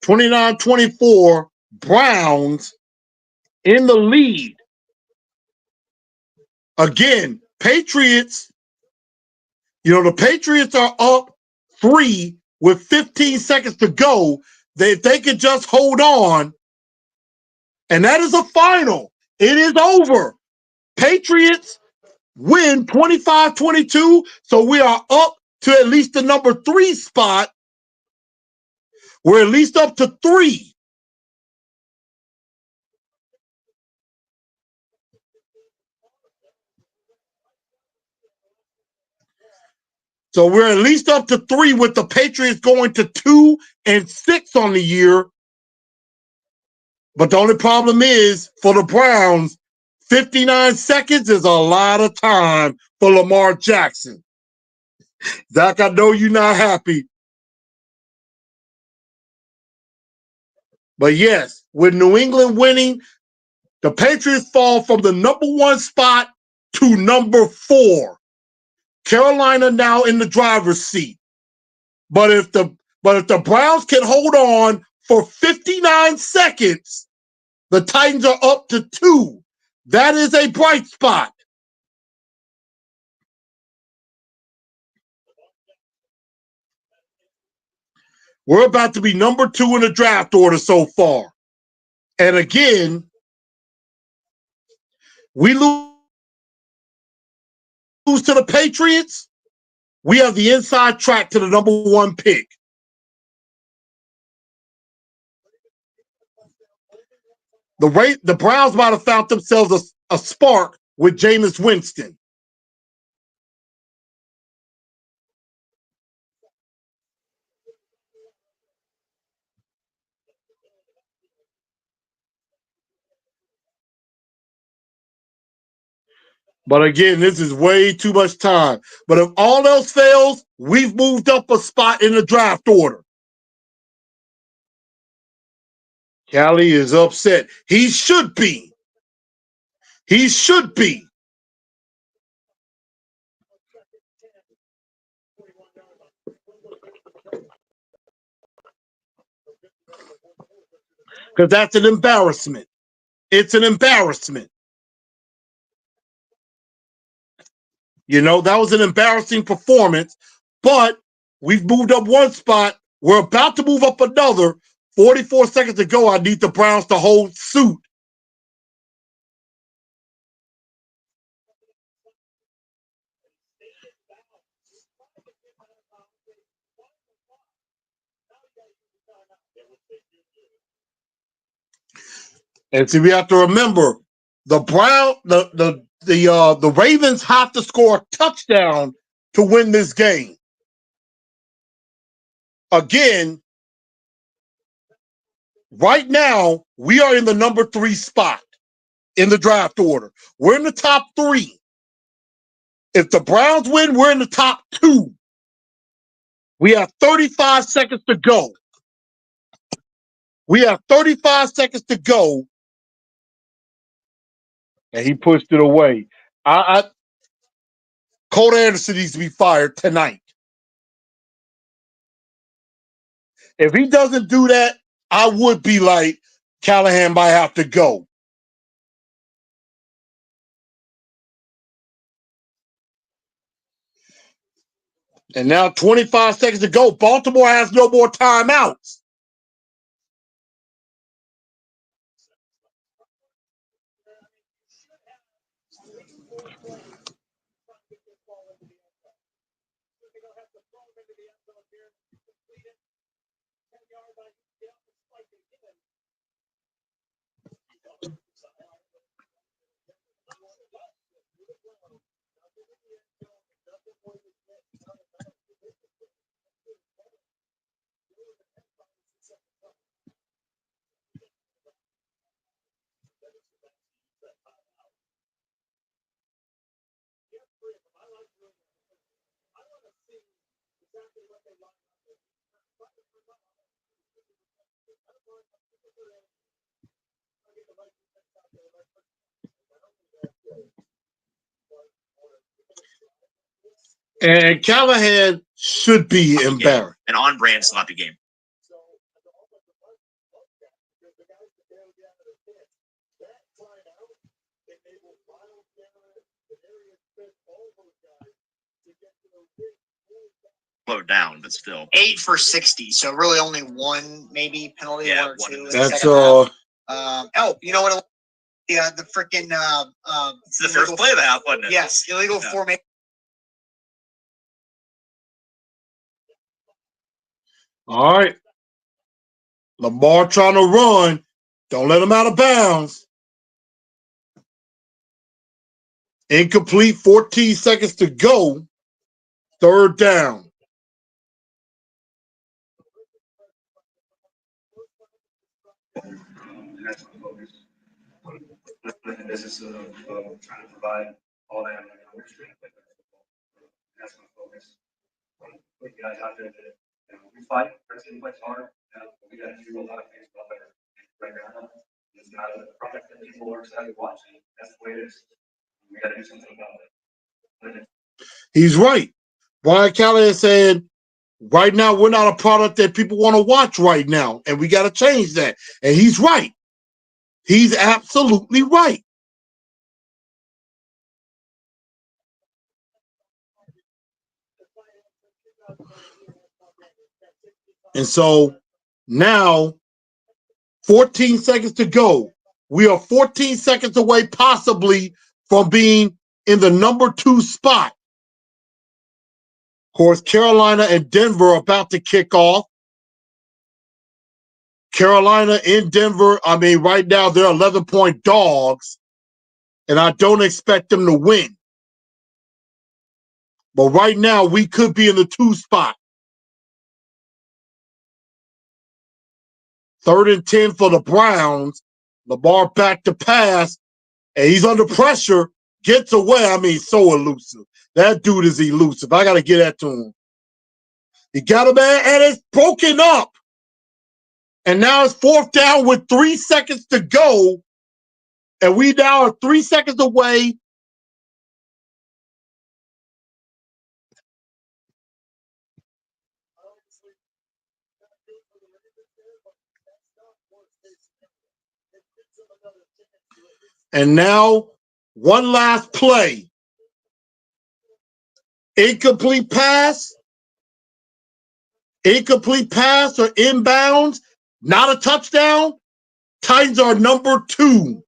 Speaker 5: 29-24, Browns in the lead. Again, Patriots, the Patriots are up 3 with 15 seconds to go. If they could just hold on, and that is a final. It is over. Patriots win 25-22, so we are up to at least the number 3 spot. We're at least up to 3. So we're at least up to 3 with the Patriots going to 2-6 on the year. But the only problem is, for the Browns, 59 seconds is a lot of time for Lamar Jackson. Zach, I know you're not happy. But yes, with New England winning, the Patriots fall from the number 1 spot to number 4. Carolina now in the driver's seat. But if the Browns can hold on for 59 seconds, the Titans are up to 2. That is a bright spot. We're about to be number 2 in the draft order so far. And again, we lose to the Patriots, We have the inside track to the number 1 pick. The Browns might have found themselves a spark with Jameis Winston. But again, this is way too much time. But if all else fails, we've moved up a spot in the draft order. Callie is upset. He should be. He should be. Because that's an embarrassment. It's an embarrassment. You know, that was an embarrassing performance, but we've moved up one spot. We're about to move up another. 44 seconds to go. I need the Browns to hold suit. And see, we have to remember the Ravens have to score a touchdown to win this game. Again, right now, we are in the number 3 spot in the draft order. We're in the top 3. If the Browns win, we're in the top 2. We have 35 seconds to go. We have 35 seconds to go. And he pushed it away. Colt Anderson needs to be fired tonight. If he doesn't do that, I would be like, Callahan might have to go. And now 25 seconds to go. Baltimore has no more timeouts. And Callahan should be embarrassed.
Speaker 6: An on-brand sloppy game. Slow down, but still
Speaker 7: 8 for 60. So really only one maybe penalty.
Speaker 6: Yeah,
Speaker 7: one or two.
Speaker 5: That's
Speaker 7: you know what? The freaking
Speaker 6: it's the first play of the half, wasn't it?
Speaker 7: Yes, illegal formation.
Speaker 5: All right. Lamar trying to run. Don't let him out of bounds. Incomplete. 14 seconds to go. 3rd down.
Speaker 8: That's my focus. In the business of trying to provide all that that's my focus. Put you guys out there that we fight, our team fights hard, we got to do a lot of things better. Right now, it's not a product that people are excited watching. That's the way it is. We got to do something about it.
Speaker 5: He's right. Brian Callahan said, right now, we're not a product that people want to watch right now, and we got to change that. And he's right. He's absolutely right. And so now, 14 seconds to go. We are 14 seconds away, possibly, from being in the number 2 spot. course, Carolina and Denver are about to kick off. Carolina in Denver, I mean, right now they're 11-point dogs, and I don't expect them to win. But right now, we could be in the 2 spot. 3rd and 10 for the Browns. Lamar back to pass, and he's under pressure. Gets away. I mean, so elusive. That dude is elusive. I got to get that to him. He got him, and it's broken up. And now it's 4th down with 3 seconds to go. And we now are 3 seconds away. And now, one last play. Incomplete pass. Incomplete pass or inbounds. Not a touchdown. Titans are number 2.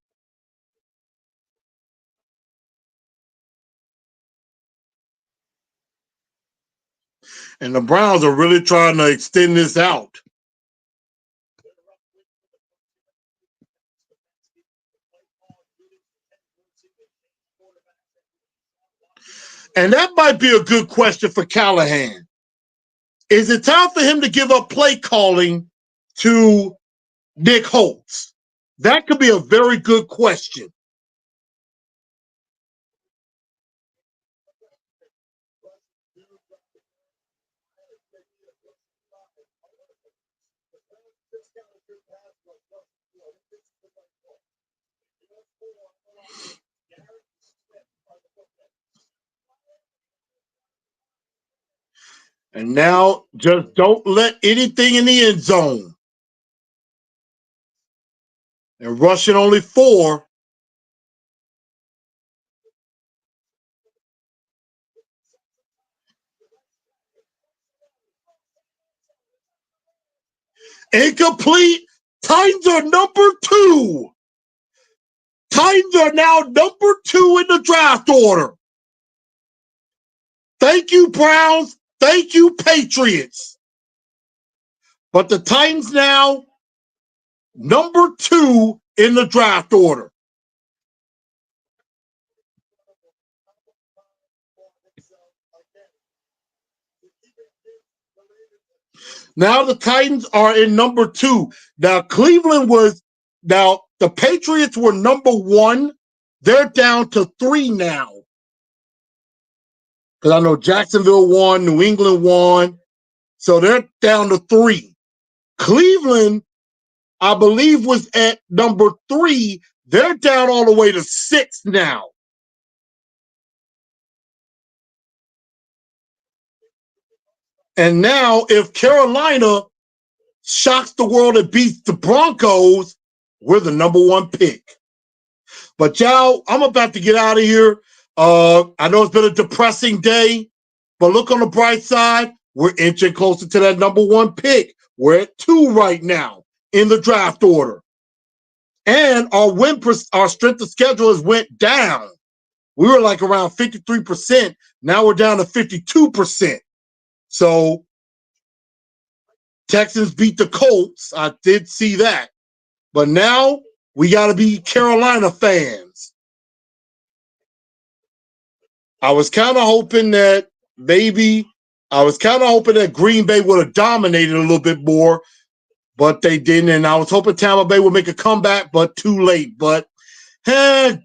Speaker 5: And the Browns are really trying to extend this out. And that might be a good question for Callahan. Is it time for him to give up play calling to Nick Holtz? That could be a very good question. And now just don't let anything in the end zone. And rushing only 4. Incomplete. Titans are number 2. Titans are now number 2 in the draft order. Thank you, Browns. Thank you, Patriots. But the Titans now number 2 in the draft order. Now the Titans are in number 2. Now the Patriots were number 1. They're down to 3 now. Because I know Jacksonville won, New England won. So they're down to 3. Cleveland, I believe, was at number 3. They're down all the way to 6 now. And now, if Carolina shocks the world and beats the Broncos, we're the number 1 pick. But y'all, I'm about to get out of here. I know it's been a depressing day, but look on the bright side. We're inching closer to that number 1 pick. We're at 2 right now in the draft order. And our strength of schedule has went down. We were like around 53%. Now we're down to 52%. So Texans beat the Colts. I did see that. But now we got to be Carolina fans. I was kind of hoping that Green Bay would have dominated a little bit more, but they didn't. And I was hoping Tampa Bay would make a comeback, but too late. But to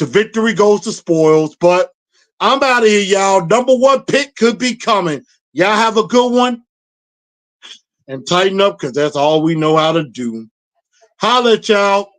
Speaker 5: victory goes the spoils. But I'm out of here, y'all. Number 1 pick could be coming. Y'all have a good one. And tighten up, because that's all we know how to do. Holla at y'all.